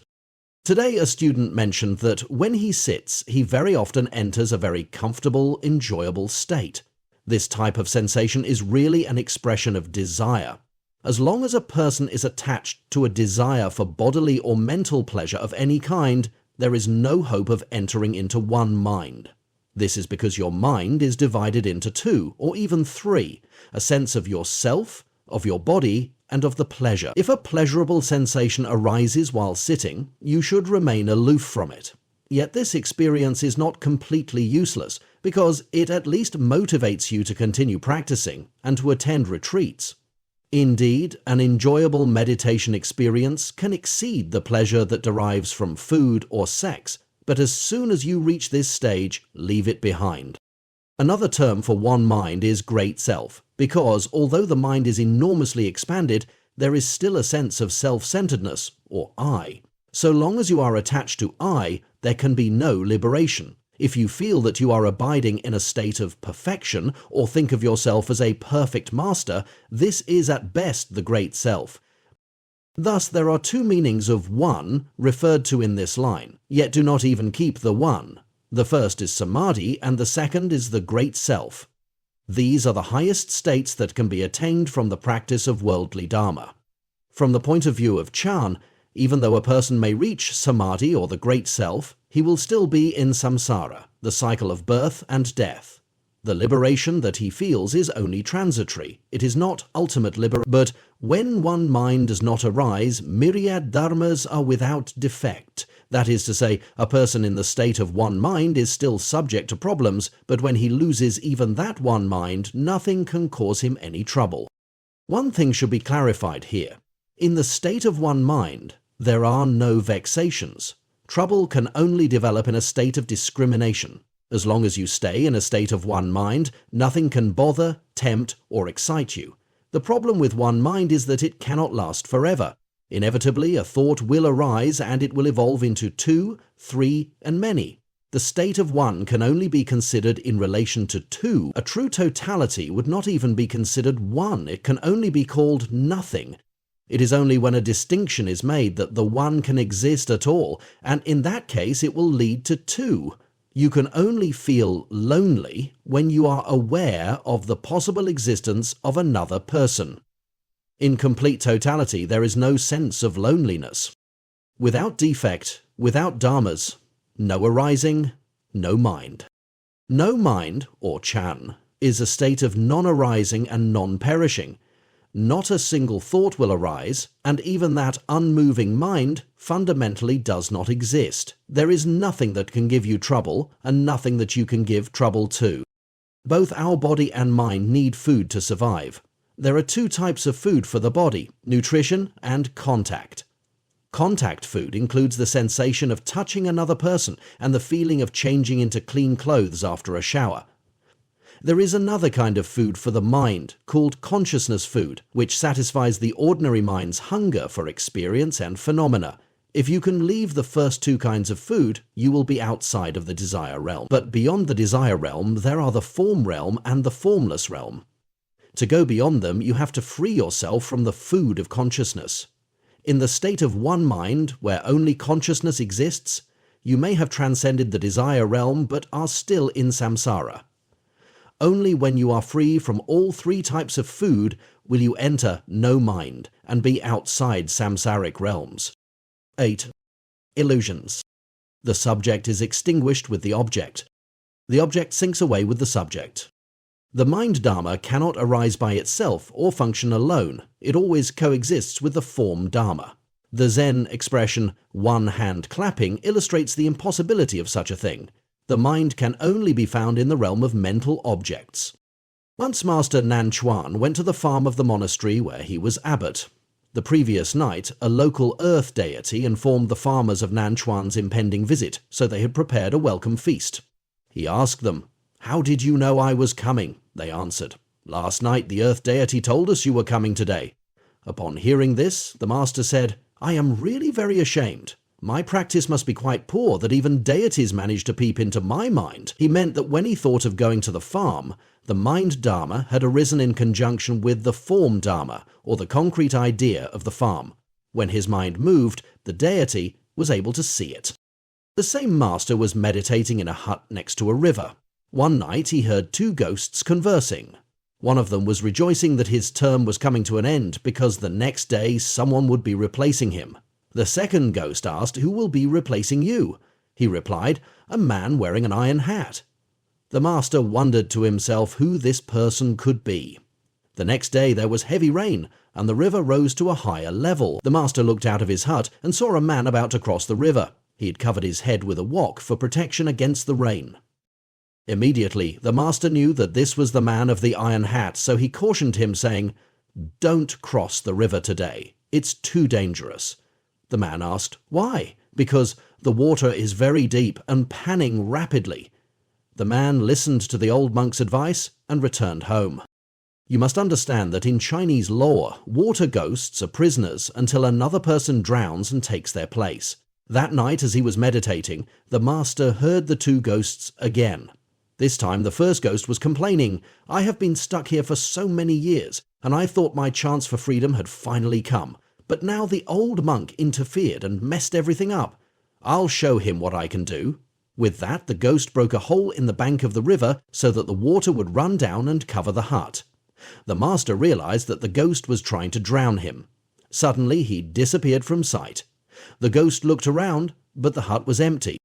Today a student mentioned that when he sits, he very often enters a very comfortable, enjoyable state. This type of sensation is really an expression of desire. As long as a person is attached to a desire for bodily or mental pleasure of any kind, there is no hope of entering into one mind. This is because your mind is divided into 2 or even 3, a sense of yourself, of your body, and of the pleasure. If a pleasurable sensation arises while sitting, you should remain aloof from it. Yet this experience is not completely useless, because it at least motivates you to continue practicing and to attend retreats. Indeed, an enjoyable meditation experience can exceed the pleasure that derives from food or sex, but as soon as you reach this stage, leave it behind. Another term for one mind is great self, because although the mind is enormously expanded, there is still a sense of self-centeredness, or I. So long as you are attached to I, there can be no liberation. If you feel that you are abiding in a state of perfection, or think of yourself as a perfect master, this is at best the great self. Thus there are two meanings of one referred to in this line, yet do not even keep the one. The first is samadhi, and the second is the great self. These are the highest states that can be attained from the practice of worldly dharma. From the point of view of Chan, even though a person may reach samadhi or the great self, he will still be in samsara, the cycle of birth and death. The liberation that he feels is only transitory. It is not ultimate liberation. But when one mind does not arise, myriad dharmas are without defect. That is to say, a person in the state of one mind is still subject to problems, but when he loses even that one mind, nothing can cause him any trouble. One thing should be clarified here. In the state of one mind, there are no vexations. Trouble can only develop in a state of discrimination. As long as you stay in a state of one mind, nothing can bother, tempt, or excite you. The problem with one mind is that it cannot last forever. Inevitably, a thought will arise and it will evolve into two, three, and many. The state of one can only be considered in relation to two. A true totality would not even be considered one. It can only be called nothing. It is only when a distinction is made that the one can exist at all, and in that case it will lead to two. You can only feel lonely when you are aware of the possible existence of another person. In complete totality, there is no sense of loneliness. Without defect, without dharmas, no arising, no mind. No mind, or Chan, is a state of non-arising and non-perishing. Not a single thought will arise, and even that unmoving mind fundamentally does not exist. There is nothing that can give you trouble, and nothing that you can give trouble to. Both our body and mind need food to survive. There are two types of food for the body, nutrition and contact. Contact food includes the sensation of touching another person and the feeling of changing into clean clothes after a shower. There is another kind of food for the mind, called consciousness food, which satisfies the ordinary mind's hunger for experience and phenomena. If you can leave the first two kinds of food, you will be outside of the desire realm. But beyond the desire realm, there are the form realm and the formless realm. To go beyond them, you have to free yourself from the food of consciousness. In the state of one mind, where only consciousness exists, you may have transcended the desire realm but are still in samsara. Only when you are free from all three types of food will you enter no mind and be outside samsaric realms. 8. Illusions. The subject is extinguished with the object. The object sinks away with the subject. The mind dharma cannot arise by itself or function alone. It always coexists with the form dharma. The Zen expression, one hand clapping, illustrates the impossibility of such a thing. The mind can only be found in the realm of mental objects. Once Master Nanchuan went to the farm of the monastery where he was abbot. The previous night, a local earth deity informed the farmers of Nanchuan's impending visit, so they had prepared a welcome feast. He asked them, "How did you know I was coming?" They answered, "Last night the earth deity told us you were coming today." Upon hearing this, the master said, "I am really very ashamed. My practice must be quite poor that even deities manage to peep into my mind." He meant that when he thought of going to the farm, the mind dharma had arisen in conjunction with the form dharma, or the concrete idea of the farm. When his mind moved, the deity was able to see it. The same master was meditating in a hut next to a river. One night he heard two ghosts conversing. One of them was rejoicing that his term was coming to an end because the next day someone would be replacing him. The second ghost asked, "Who will be replacing you?" He replied, "A man wearing an iron hat." The master wondered to himself who this person could be. The next day there was heavy rain, and the river rose to a higher level. The master looked out of his hut and saw a man about to cross the river. He had covered his head with a wok for protection against the rain. Immediately, the master knew that this was the man of the iron hat, so he cautioned him, saying, "Don't cross the river today. It's too dangerous." The man asked, "Why?" "Because the water is very deep and panning rapidly." The man listened to the old monk's advice and returned home. You must understand that in Chinese lore, water ghosts are prisoners until another person drowns and takes their place. That night, as he was meditating, the master heard the two ghosts again. This time the first ghost was complaining, "I have been stuck here for so many years, and I thought my chance for freedom had finally come. But now the old monk interfered and messed everything up. I'll show him what I can do." With that, the ghost broke a hole in the bank of the river so that the water would run down and cover the hut. The master realized that the ghost was trying to drown him. Suddenly he disappeared from sight. The ghost looked around, but the hut was empty.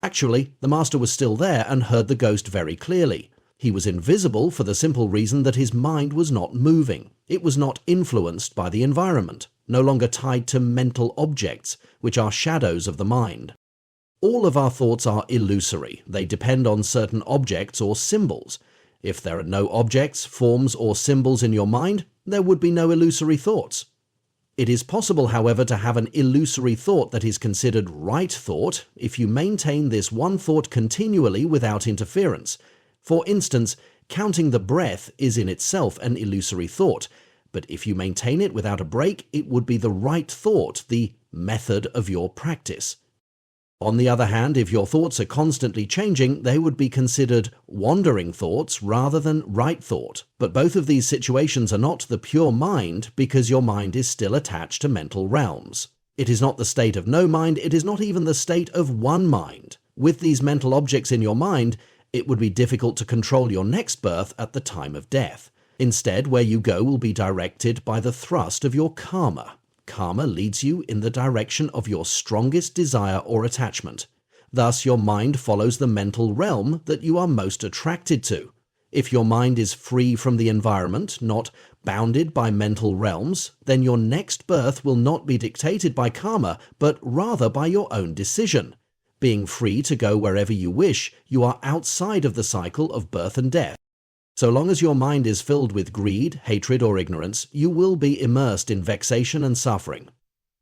Actually, the master was still there and heard the ghost very clearly. He was invisible for the simple reason that his mind was not moving. It was not influenced by the environment, no longer tied to mental objects, which are shadows of the mind. All of our thoughts are illusory. They depend on certain objects or symbols. If there are no objects, forms, or symbols in your mind, there would be no illusory thoughts. It is possible, however, to have an illusory thought that is considered right thought if you maintain this one thought continually without interference. For instance, counting the breath is in itself an illusory thought, but if you maintain it without a break, it would be the right thought, the method of your practice. On the other hand, if your thoughts are constantly changing, they would be considered wandering thoughts rather than right thought. But both of these situations are not the pure mind because your mind is still attached to mental realms. It is not the state of no mind, it is not even the state of one mind. With these mental objects in your mind, it would be difficult to control your next birth at the time of death. Instead, where you go will be directed by the thrust of your karma. Karma leads you in the direction of your strongest desire or attachment. Thus, your mind follows the mental realm that you are most attracted to. If your mind is free from the environment, not bounded by mental realms, then your next birth will not be dictated by karma, but rather by your own decision. Being free to go wherever you wish, you are outside of the cycle of birth and death. So long as your mind is filled with greed, hatred, or ignorance, you will be immersed in vexation and suffering.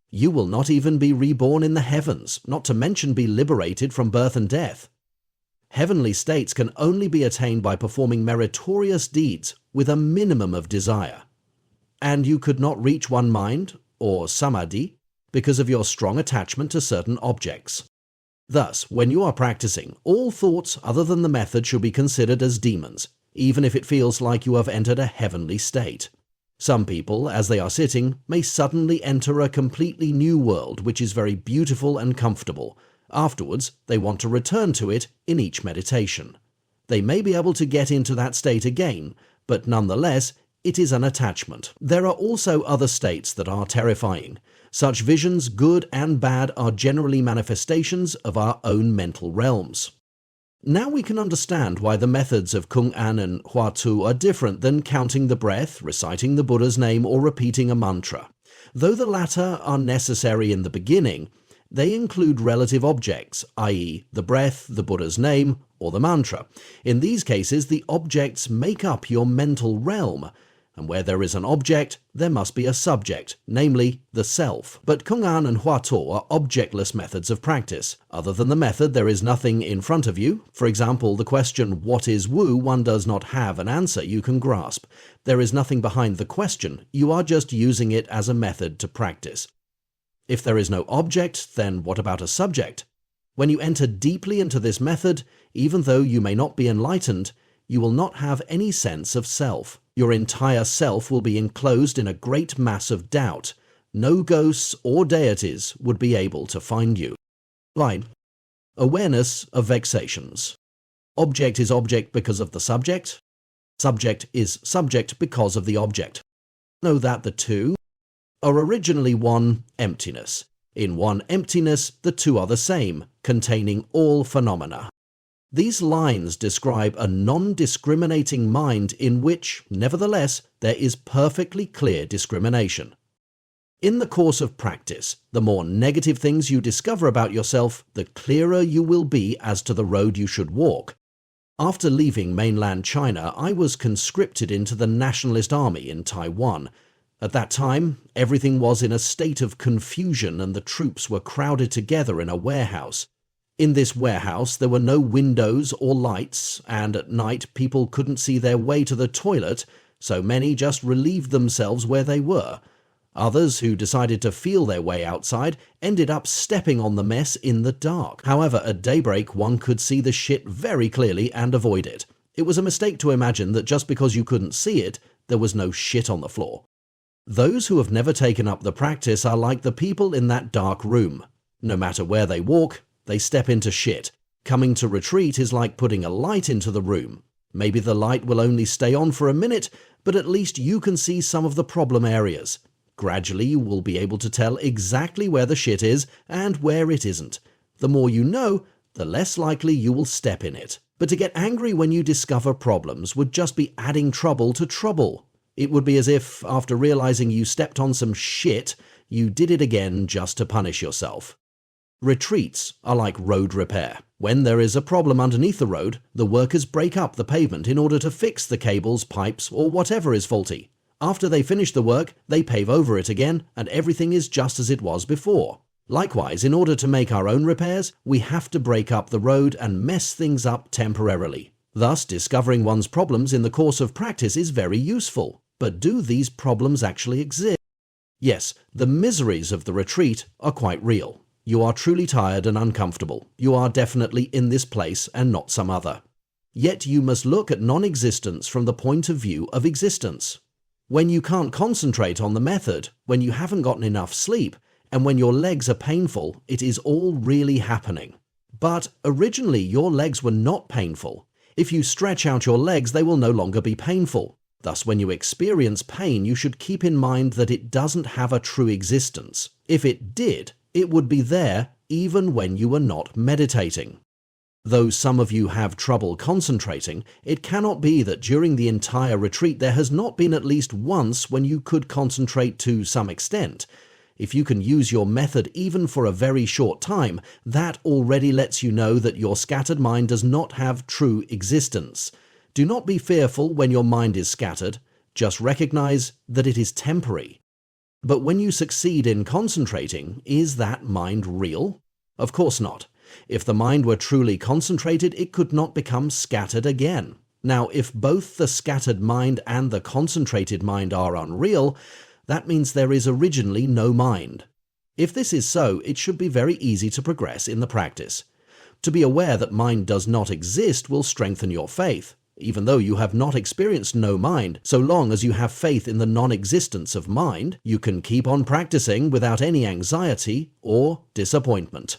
You will not even be reborn in the heavens, not to mention be liberated from birth and death. Heavenly states can only be attained by performing meritorious deeds with a minimum of desire. And you could not reach one mind, or samadhi, because of your strong attachment to certain objects. Thus, when you are practicing, all thoughts other than the method should be considered as demons, even if it feels like you have entered a heavenly state. Some people, as they are sitting, may suddenly enter a completely new world which is very beautiful and comfortable. Afterwards, they want to return to it in each meditation. They may be able to get into that state again, but nonetheless, it is an attachment. There are also other states that are terrifying. Such visions, good and bad, are generally manifestations of our own mental realms. Now we can understand why the methods of Kung An and Hua Tu are different than counting the breath, reciting the Buddha's name, or repeating a mantra. Though the latter are necessary in the beginning, they include relative objects, i.e., the breath, the Buddha's name, or the mantra. In these cases, the objects make up your mental realm, and where there is an object, there must be a subject, namely the self. But Kung An and Hua Tu are objectless methods of practice. Other than the method, there is nothing in front of you. For example, the question, "What is Wu?" one does not have an answer you can grasp. There is nothing behind the question. You are just using it as a method to practice. If there is no object, then what about a subject? When you enter deeply into this method, even though you may not be enlightened, you will not have any sense of self. Your entire self will be enclosed in a great mass of doubt. No ghosts or deities would be able to find you. Line. Awareness of vexations. Object is object because of the subject. Subject is subject because of the object. Know that the two are originally one emptiness. In one emptiness, the two are the same, containing all phenomena. These lines describe a non-discriminating mind in which, nevertheless, there is perfectly clear discrimination. In the course of practice, the more negative things you discover about yourself, the clearer you will be as to the road you should walk. After leaving mainland China, I was conscripted into the Nationalist Army in Taiwan. At that time, everything was in a state of confusion and the troops were crowded together in a warehouse. In this warehouse, there were no windows or lights, and at night people couldn't see their way to the toilet, so many just relieved themselves where they were. Others, who decided to feel their way outside, ended up stepping on the mess in the dark. However, at daybreak one could see the shit very clearly and avoid it. It was a mistake to imagine that just because you couldn't see it, there was no shit on the floor. Those who have never taken up the practice are like the people in that dark room. No matter where they walk, they step into shit. Coming to retreat is like putting a light into the room. Maybe the light will only stay on for a minute, but at least you can see some of the problem areas. Gradually you will be able to tell exactly where the shit is and where it isn't. The more you know, the less likely you will step in it. But to get angry when you discover problems would just be adding trouble to trouble. It would be as if, after realizing you stepped on some shit, you did it again just to punish yourself. Retreats are like road repair. When there is a problem underneath the road, the workers break up the pavement in order to fix the cables, pipes, or whatever is faulty. After they finish the work, they pave over it again, and everything is just as it was before. Likewise, in order to make our own repairs, we have to break up the road and mess things up temporarily. Thus, discovering one's problems in the course of practice is very useful. But do these problems actually exist? Yes, the miseries of the retreat are quite real. You are truly tired and uncomfortable. You are definitely in this place and not some other. Yet you must look at non-existence from the point of view of existence. When you can't concentrate on the method, when you haven't gotten enough sleep, and when your legs are painful, it is all really happening. But originally your legs were not painful. If you stretch out your legs, they will no longer be painful. Thus, when you experience pain, you should keep in mind that it doesn't have a true existence. If it did, it would be there even when you were not meditating. Though some of you have trouble concentrating, it cannot be that during the entire retreat there has not been at least once when you could concentrate to some extent. If you can use your method even for a very short time, that already lets you know that your scattered mind does not have true existence. Do not be fearful when your mind is scattered, just recognize that it is temporary. But when you succeed in concentrating, is that mind real? Of course not. If the mind were truly concentrated, it could not become scattered again. Now, if both the scattered mind and the concentrated mind are unreal, that means there is originally no mind. If this is so, it should be very easy to progress in the practice. To be aware that mind does not exist will strengthen your faith. Even though you have not experienced no mind, so long as you have faith in the non-existence of mind, you can keep on practicing without any anxiety or disappointment.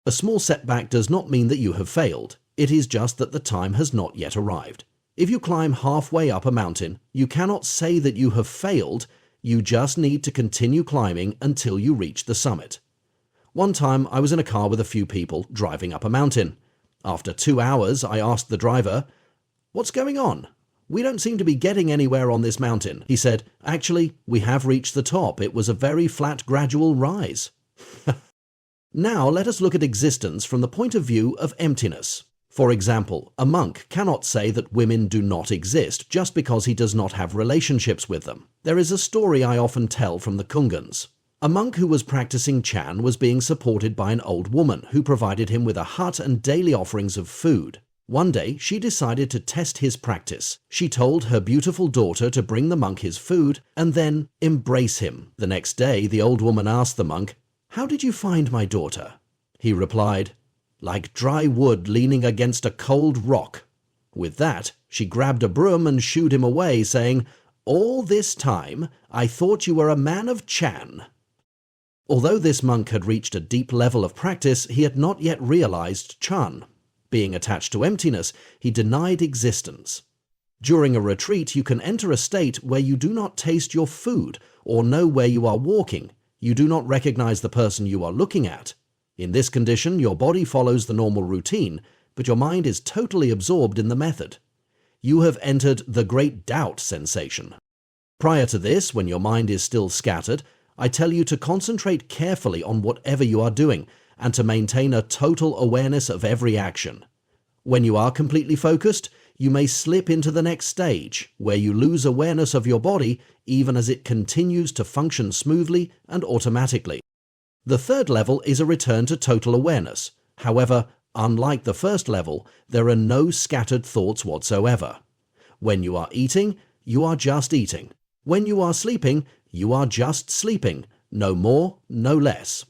A small setback does not mean that you have failed. It is just that the time has not yet arrived. If you climb halfway up a mountain, you cannot say that you have failed. You just need to continue climbing until you reach the summit. One time I was in a car with a few people driving up a mountain. After 2 hours, I asked the driver, "What's going on? We don't seem to be getting anywhere on this mountain." He said, "Actually, we have reached the top. It was a very flat, gradual rise." Now let us look at existence from the point of view of emptiness. For example, a monk cannot say that women do not exist just because he does not have relationships with them. There is a story I often tell from the Kungans. A monk who was practicing Chan was being supported by an old woman who provided him with a hut and daily offerings of food. One day, she decided to test his practice. She told her beautiful daughter to bring the monk his food and then embrace him. The next day, the old woman asked the monk, "How did you find my daughter?" He replied, "Like dry wood leaning against a cold rock." With that, she grabbed a broom and shooed him away, saying, "All this time, I thought you were a man of Chan." Although this monk had reached a deep level of practice, he had not yet realized Chan. Being attached to emptiness, he denied existence. During a retreat, you can enter a state where you do not taste your food or know where you are walking. You do not recognize the person you are looking at. In this condition, your body follows the normal routine, but your mind is totally absorbed in the method. You have entered the great doubt sensation. Prior to this, when your mind is still scattered, I tell you to concentrate carefully on whatever you are doing and to maintain a total awareness of every action. When you are completely focused, you may slip into the next stage, where you lose awareness of your body even as it continues to function smoothly and automatically. The third level is a return to total awareness. However, unlike the first level, there are no scattered thoughts whatsoever. When you are eating, you are just eating. When you are sleeping, you are just sleeping. No more, no less.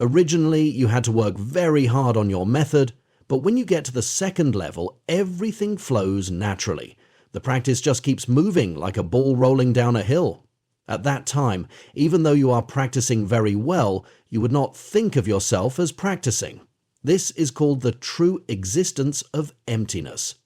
Originally, you had to work very hard on your method, but when you get to the second level, everything flows naturally. The practice just keeps moving like a ball rolling down a hill. At that time, even though you are practicing very well, you would not think of yourself as practicing. This is called the true existence of emptiness.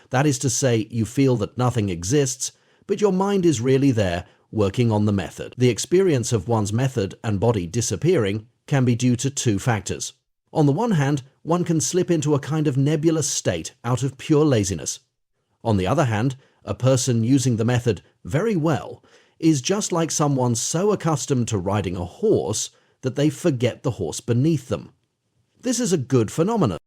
That is to say, you feel that nothing exists, but your mind is really there, working on the method. The experience of one's method and body disappearing can be due to two factors. On the one hand, one can slip into a kind of nebulous state out of pure laziness. On the other hand, a person using the method very well is just like someone so accustomed to riding a horse that they forget the horse beneath them. This is a good phenomenon.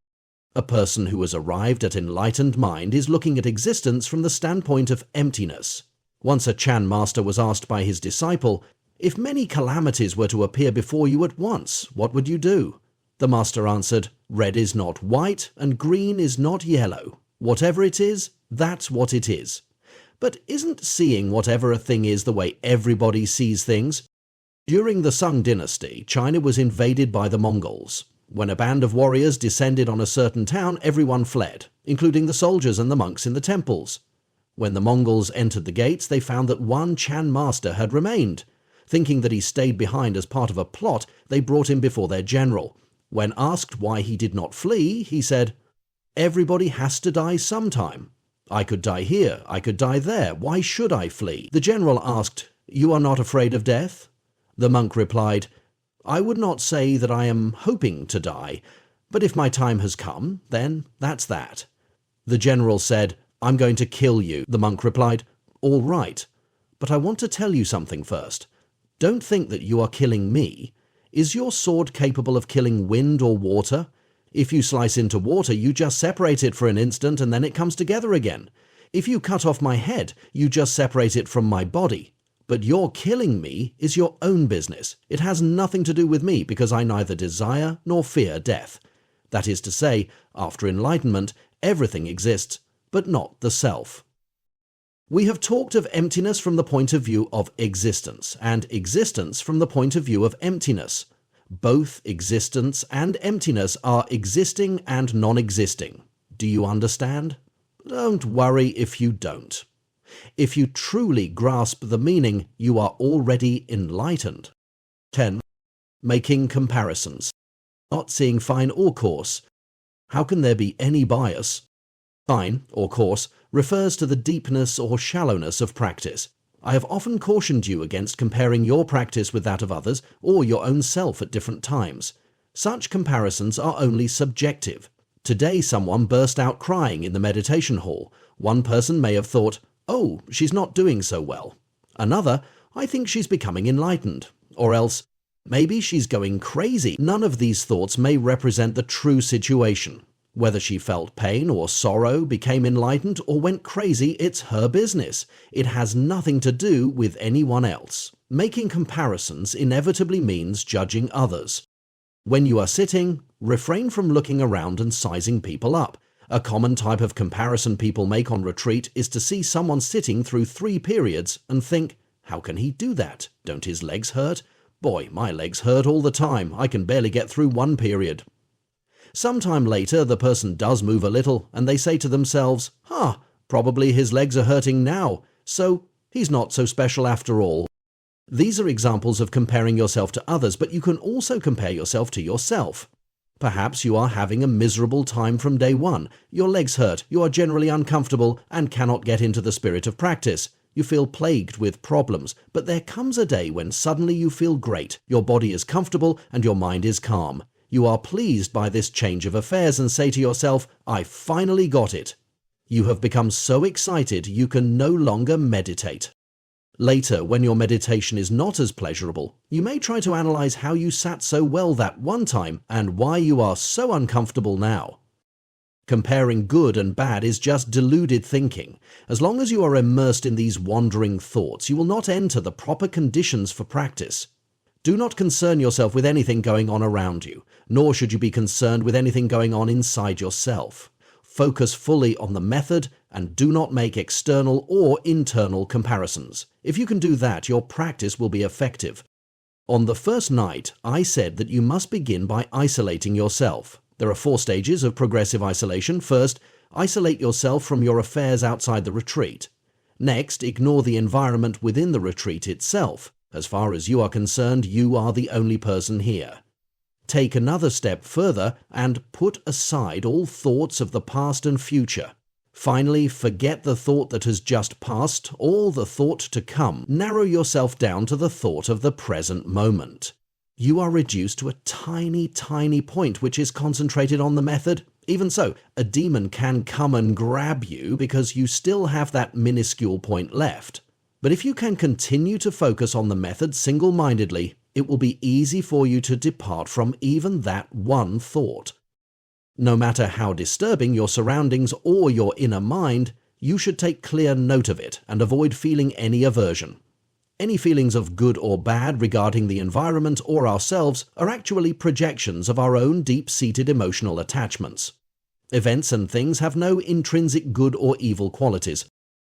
A person who has arrived at enlightened mind is looking at existence from the standpoint of emptiness. Once a Chan Master was asked by his disciple, "If many calamities were to appear before you at once, what would you do?" The Master answered, "Red is not white and green is not yellow. Whatever it is, that's what it is." But isn't seeing whatever a thing is the way everybody sees things? During the Sung dynasty, China was invaded by the Mongols. When a band of warriors descended on a certain town, everyone fled, including the soldiers and the monks in the temples. When the Mongols entered the gates, they found that one Chan Master had remained. Thinking that he stayed behind as part of a plot, they brought him before their general. When asked why he did not flee, he said, "Everybody has to die sometime. I could die here, I could die there. Why should I flee?" The general asked, "You are not afraid of death?" The monk replied, "I would not say that I am hoping to die, but if my time has come, then that's that." The general said, "I'm going to kill you." The monk replied, "All right, but I want to tell you something first. Don't think that you are killing me. Is your sword capable of killing wind or water? If you slice into water, you just separate it for an instant and then it comes together again. If you cut off my head, you just separate it from my body. But your killing me is your own business. It has nothing to do with me because I neither desire nor fear death. That is to say, after enlightenment, everything exists, but not the self. We have talked of emptiness from the point of view of existence, and existence from the point of view of emptiness. Both existence and emptiness are existing and non-existing. Do you understand? Don't worry if you don't. If you truly grasp the meaning, you are already enlightened. 10. Making comparisons. Not seeing fine or coarse. How can there be any bias? Fine or coarse refers to the deepness or shallowness of practice. I have often cautioned you against comparing your practice with that of others or your own self at different times. Such comparisons are only subjective. Today someone burst out crying in the meditation hall. One person may have thought, "Oh, she's not doing so well." Another, "I think she's becoming enlightened." Or else, "Maybe she's going crazy." None of these thoughts may represent the true situation. Whether she felt pain or sorrow, became enlightened, or went crazy, it's her business. It has nothing to do with anyone else. Making comparisons inevitably means judging others. When you are sitting, refrain from looking around and sizing people up. A common type of comparison people make on retreat is to see someone sitting through 3 periods and think, "How can he do that? Don't his legs hurt? Boy, my legs hurt all the time. I can barely get through 1 period." Sometime later, the person does move a little, and they say to themselves, probably his legs are hurting now, so he's not so special after all. These are examples of comparing yourself to others, but you can also compare yourself to yourself. Perhaps you are having a miserable time from day one. Your legs hurt, you are generally uncomfortable, and cannot get into the spirit of practice. You feel plagued with problems, but there comes a day when suddenly you feel great. Your body is comfortable and your mind is calm. You are pleased by this change of affairs and say to yourself, "I finally got it." You have become so excited you can no longer meditate. Later, when your meditation is not as pleasurable, you may try to analyze how you sat so well that one time and why you are so uncomfortable now. Comparing good and bad is just deluded thinking. As long as you are immersed in these wandering thoughts, you will not enter the proper conditions for practice. Do not concern yourself with anything going on around you, nor should you be concerned with anything going on inside yourself. Focus fully on the method and do not make external or internal comparisons. If you can do that, your practice will be effective. On the first night, I said that you must begin by isolating yourself. There are 4 stages of progressive isolation. First, isolate yourself from your affairs outside the retreat. Next, ignore the environment within the retreat itself. As far as you are concerned, you are the only person here. Take another step further and put aside all thoughts of the past and future. Finally, forget the thought that has just passed, all the thought to come. Narrow yourself down to the thought of the present moment. You are reduced to a tiny, tiny point which is concentrated on the method. Even so, a demon can come and grab you because you still have that minuscule point left. But if you can continue to focus on the method single-mindedly, it will be easy for you to depart from even that one thought. No matter how disturbing your surroundings or your inner mind, you should take clear note of it and avoid feeling any aversion. Any feelings of good or bad regarding the environment or ourselves are actually projections of our own deep-seated emotional attachments. Events and things have no intrinsic good or evil qualities.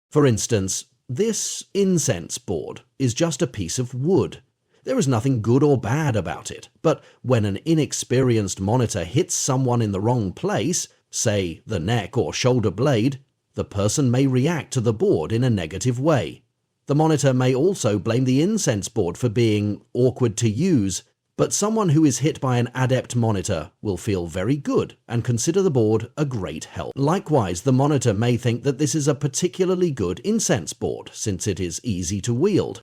For instance, this incense board is just a piece of wood. There is nothing good or bad about it, but when an inexperienced monitor hits someone in the wrong place, say the neck or shoulder blade, the person may react to the board in a negative way. The monitor may also blame the incense board for being awkward to use, but someone who is hit by an adept monitor will feel very good and consider the board a great help. Likewise, the monitor may think that this is a particularly good incense board, since it is easy to wield.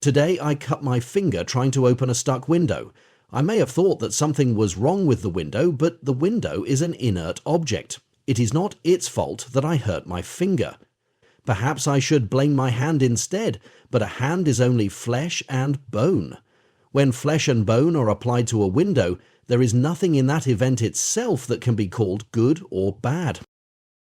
Today I cut my finger trying to open a stuck window. I may have thought that something was wrong with the window, but the window is an inert object. It is not its fault that I hurt my finger. Perhaps I should blame my hand instead, but a hand is only flesh and bone. When flesh and bone are applied to a window, there is nothing in that event itself that can be called good or bad.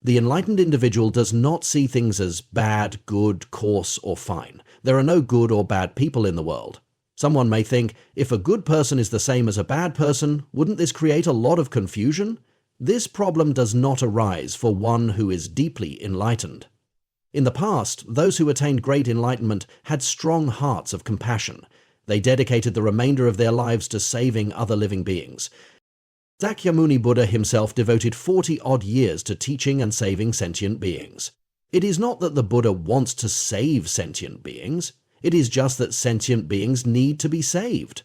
The enlightened individual does not see things as bad, good, coarse, or fine. There are no good or bad people in the world. Someone may think, if a good person is the same as a bad person, wouldn't this create a lot of confusion? This problem does not arise for one who is deeply enlightened. In the past, those who attained great enlightenment had strong hearts of compassion. They dedicated the remainder of their lives to saving other living beings. Sakyamuni Buddha himself devoted 40-odd years to teaching and saving sentient beings. It is not that the Buddha wants to save sentient beings. It is just that sentient beings need to be saved.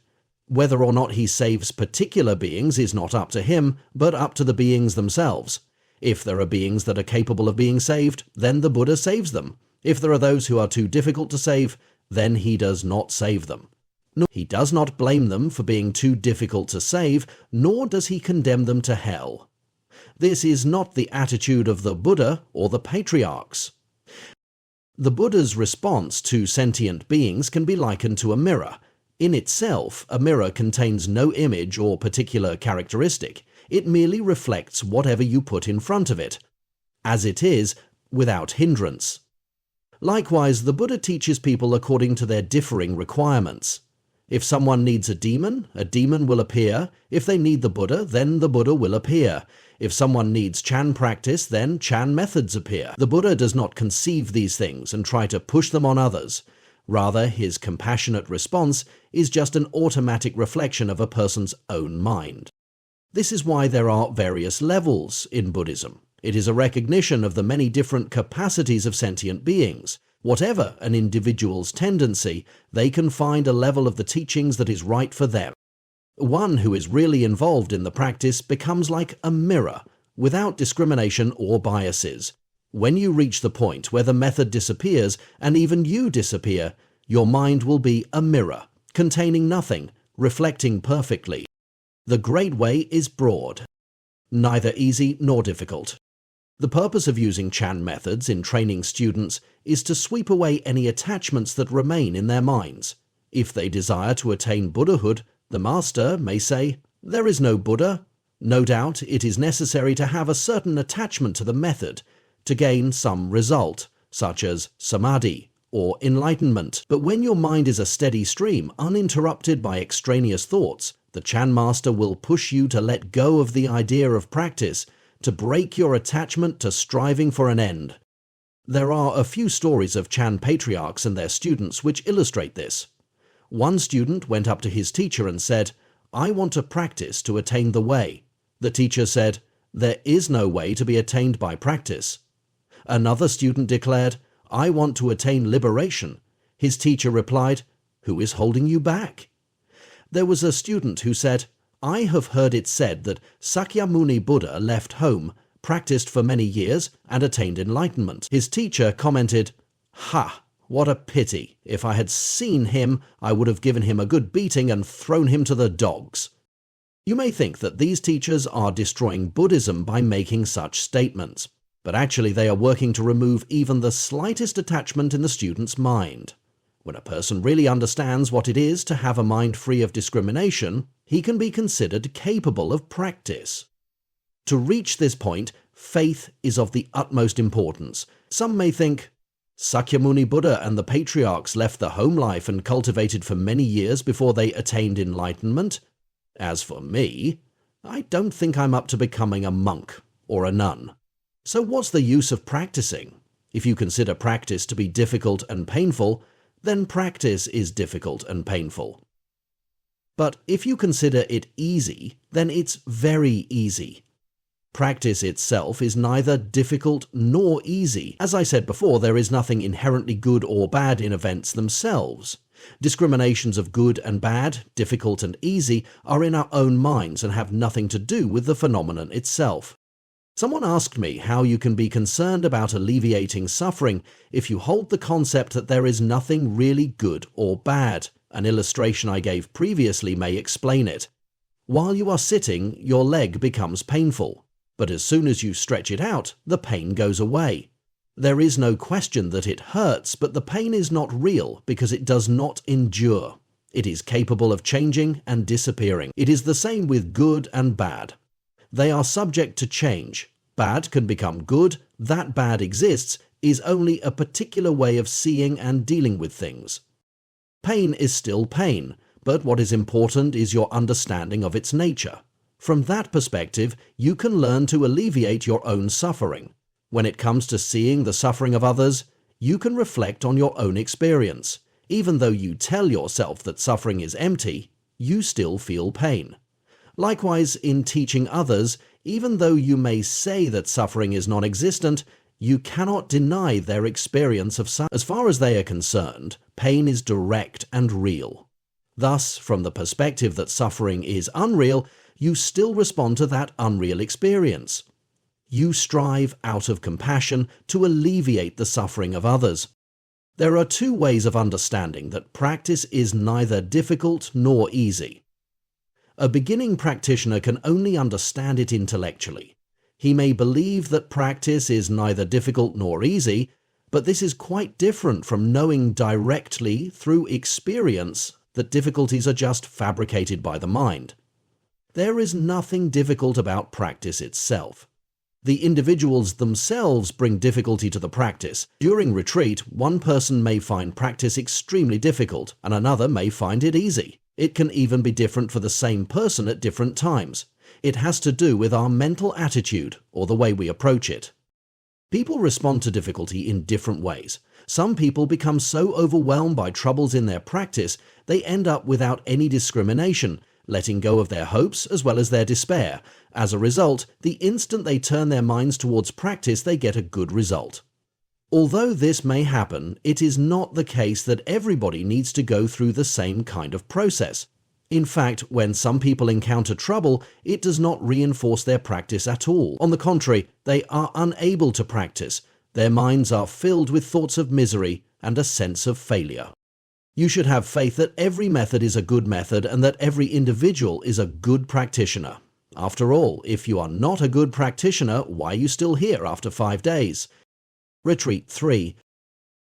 Whether or not he saves particular beings is not up to him, but up to the beings themselves. If there are beings that are capable of being saved, then the Buddha saves them. If there are those who are too difficult to save, then he does not save them. He does not blame them for being too difficult to save, nor does he condemn them to hell. This is not the attitude of the Buddha or the patriarchs. The Buddha's response to sentient beings can be likened to a mirror. In itself, a mirror contains no image or particular characteristic. It merely reflects whatever you put in front of it, as it is, without hindrance. Likewise, the Buddha teaches people according to their differing requirements. If someone needs a demon will appear. If they need the Buddha, then the Buddha will appear. If someone needs Chan practice, then Chan methods appear. The Buddha does not conceive these things and try to push them on others. Rather, his compassionate response is just an automatic reflection of a person's own mind. This is why there are various levels in Buddhism. It is a recognition of the many different capacities of sentient beings. Whatever an individual's tendency, they can find a level of the teachings that is right for them. One who is really involved in the practice becomes like a mirror, without discrimination or biases. When you reach the point where the method disappears, and even you disappear, your mind will be a mirror, containing nothing, reflecting perfectly. The Great Way is broad, neither easy nor difficult. The purpose of using Chan methods in training students is to sweep away any attachments that remain in their minds. If they desire to attain Buddhahood, the Master may say, "There is no Buddha." No doubt it is necessary to have a certain attachment to the method to gain some result, such as samadhi or enlightenment. But when your mind is a steady stream, uninterrupted by extraneous thoughts, the Chan Master will push you to let go of the idea of practice, to break your attachment to striving for an end. There are a few stories of Chan patriarchs and their students which illustrate this. One student went up to his teacher and said, "I want to practice to attain the way." The teacher said, "There is no way to be attained by practice." Another student declared, "I want to attain liberation." His teacher replied, "Who is holding you back?" There was a student who said, "I have heard it said that Sakyamuni Buddha left home, practiced for many years, and attained enlightenment." His teacher commented, "Ha! What a pity! If I had seen him, I would have given him a good beating and thrown him to the dogs." You may think that these teachers are destroying Buddhism by making such statements, but actually they are working to remove even the slightest attachment in the student's mind. When a person really understands what it is to have a mind free of discrimination, he can be considered capable of practice. To reach this point, faith is of the utmost importance. Some may think, Sakyamuni Buddha and the patriarchs left the home life and cultivated for many years before they attained enlightenment. As for me, I don't think I'm up to becoming a monk or a nun. So what's the use of practicing? If you consider practice to be difficult and painful, then practice is difficult and painful. But if you consider it easy, then it's very easy. Practice itself is neither difficult nor easy. As I said before, there is nothing inherently good or bad in events themselves. Discriminations of good and bad, difficult and easy, are in our own minds and have nothing to do with the phenomenon itself. Someone asked me how you can be concerned about alleviating suffering if you hold the concept that there is nothing really good or bad. An illustration I gave previously may explain it. While you are sitting, your leg becomes painful, but as soon as you stretch it out, the pain goes away. There is no question that it hurts, but the pain is not real because it does not endure. It is capable of changing and disappearing. It is the same with good and bad. They are subject to change. Bad can become good. That bad exists is only a particular way of seeing and dealing with things. Pain is still pain, but what is important is your understanding of its nature. From that perspective, you can learn to alleviate your own suffering. When it comes to seeing the suffering of others, you can reflect on your own experience. Even though you tell yourself that suffering is empty, you still feel pain. Likewise, in teaching others, even though you may say that suffering is non-existent, you cannot deny their experience of suffering. As far as they are concerned, pain is direct and real. Thus, from the perspective that suffering is unreal, you still respond to that unreal experience. You strive out of compassion to alleviate the suffering of others. There are two ways of understanding that practice is neither difficult nor easy. A beginning practitioner can only understand it intellectually. He may believe that practice is neither difficult nor easy, but this is quite different from knowing directly through experience that difficulties are just fabricated by the mind. There is nothing difficult about practice itself. The individuals themselves bring difficulty to the practice. During retreat, one person may find practice extremely difficult, and another may find it easy. It can even be different for the same person at different times. It has to do with our mental attitude, or the way we approach it. People respond to difficulty in different ways. Some people become so overwhelmed by troubles in their practice, they end up without any discrimination, letting go of their hopes as well as their despair. As a result, the instant they turn their minds towards practice, they get a good result. Although this may happen, it is not the case that everybody needs to go through the same kind of process. In fact, when some people encounter trouble, it does not reinforce their practice at all. On the contrary, they are unable to practice. Their minds are filled with thoughts of misery and a sense of failure. You should have faith that every method is a good method and that every individual is a good practitioner. After all, if you are not a good practitioner, why are you still here after 5 days? Retreat 3,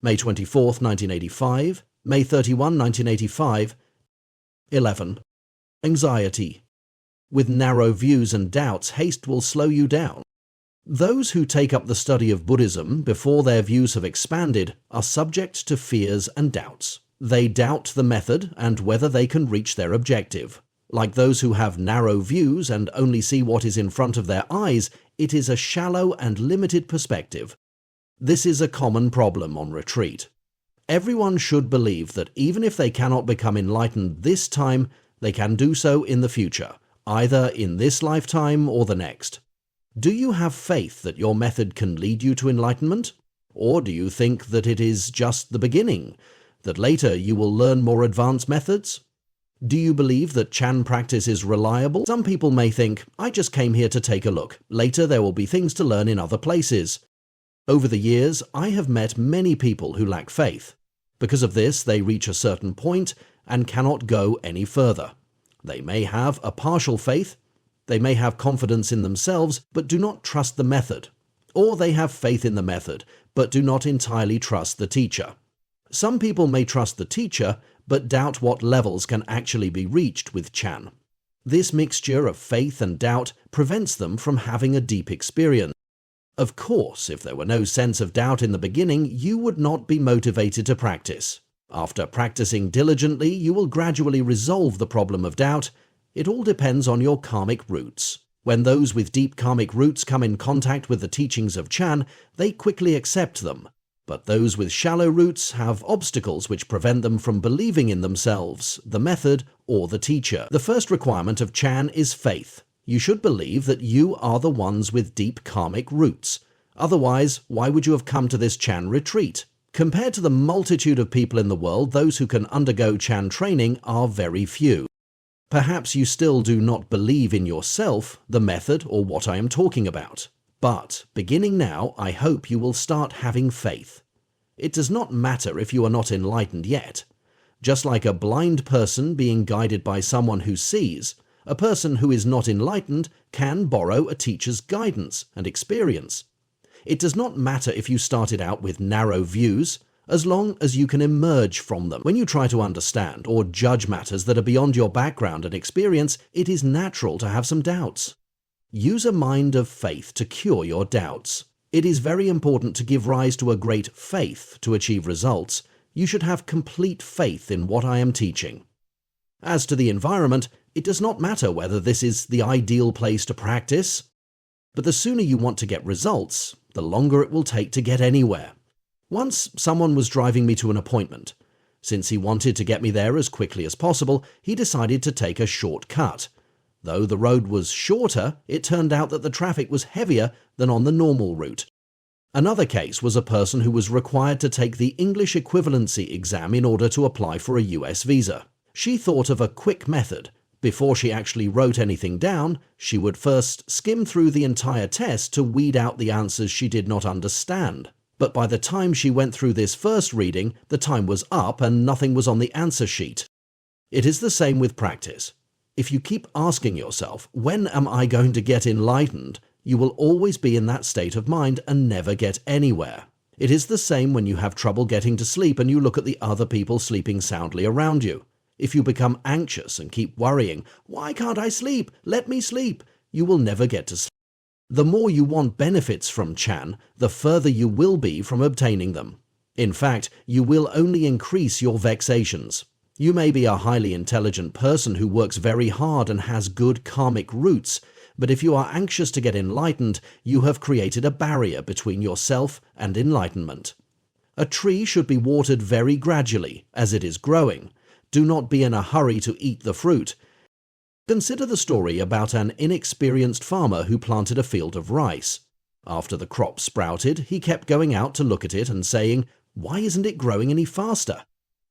May 24, 1985, May 31, 1985. 11. Anxiety. With narrow views and doubts, haste will slow you down. Those who take up the study of Buddhism before their views have expanded are subject to fears and doubts. They doubt the method and whether they can reach their objective. Like those who have narrow views and only see what is in front of their eyes, it is a shallow and limited perspective. This is a common problem on retreat. Everyone should believe that even if they cannot become enlightened this time, they can do so in the future, either in this lifetime or the next. Do you have faith that your method can lead you to enlightenment? Or do you think that it is just the beginning, that later you will learn more advanced methods? Do you believe that Chan practice is reliable? Some people may think, I just came here to take a look. Later there will be things to learn in other places. Over the years, I have met many people who lack faith. Because of this, they reach a certain point and cannot go any further. They may have a partial faith, they may have confidence in themselves, but do not trust the method. Or they have faith in the method, but do not entirely trust the teacher. Some people may trust the teacher, but doubt what levels can actually be reached with Chan. This mixture of faith and doubt prevents them from having a deep experience. Of course, if there were no sense of doubt in the beginning, you would not be motivated to practice. After practicing diligently, you will gradually resolve the problem of doubt. It all depends on your karmic roots. When those with deep karmic roots come in contact with the teachings of Chan, they quickly accept them. But those with shallow roots have obstacles which prevent them from believing in themselves, the method, or the teacher. The first requirement of Chan is faith. You should believe that you are the ones with deep karmic roots. Otherwise, why would you have come to this Chan retreat? Compared to the multitude of people in the world, those who can undergo Chan training are very few. Perhaps you still do not believe in yourself, the method, or what I am talking about. But, beginning now, I hope you will start having faith. It does not matter if you are not enlightened yet. Just like a blind person being guided by someone who sees, a person who is not enlightened can borrow a teacher's guidance and experience. It does not matter if you started out with narrow views, as long as you can emerge from them. When you try to understand or judge matters that are beyond your background and experience, it is natural to have some doubts. Use a mind of faith to cure your doubts. It is very important to give rise to a great faith to achieve results. You should have complete faith in what I am teaching. As to the environment, it does not matter whether this is the ideal place to practice. But the sooner you want to get results, the longer it will take to get anywhere. Once someone was driving me to an appointment. Since he wanted to get me there as quickly as possible, he decided to take a shortcut. Though the road was shorter, it turned out that the traffic was heavier than on the normal route. Another case was a person who was required to take the English equivalency exam in order to apply for a US visa. She thought of a quick method. Before she actually wrote anything down, she would first skim through the entire test to weed out the answers she did not understand. But by the time she went through this first reading, the time was up and nothing was on the answer sheet. It is the same with practice. If you keep asking yourself, when am I going to get enlightened, you will always be in that state of mind and never get anywhere. It is the same when you have trouble getting to sleep and you look at the other people sleeping soundly around you. If you become anxious and keep worrying, why can't I sleep? Let me sleep, you will never get to sleep. The more you want benefits from Chan, the further you will be from obtaining them. In fact, you will only increase your vexations. You may be a highly intelligent person who works very hard and has good karmic roots, but if you are anxious to get enlightened, you have created a barrier between yourself and enlightenment. A tree should be watered very gradually as it is growing. Do not be in a hurry to eat the fruit. Consider the story about an inexperienced farmer who planted a field of rice. After the crop sprouted, he kept going out to look at it and saying, "Why isn't it growing any faster?"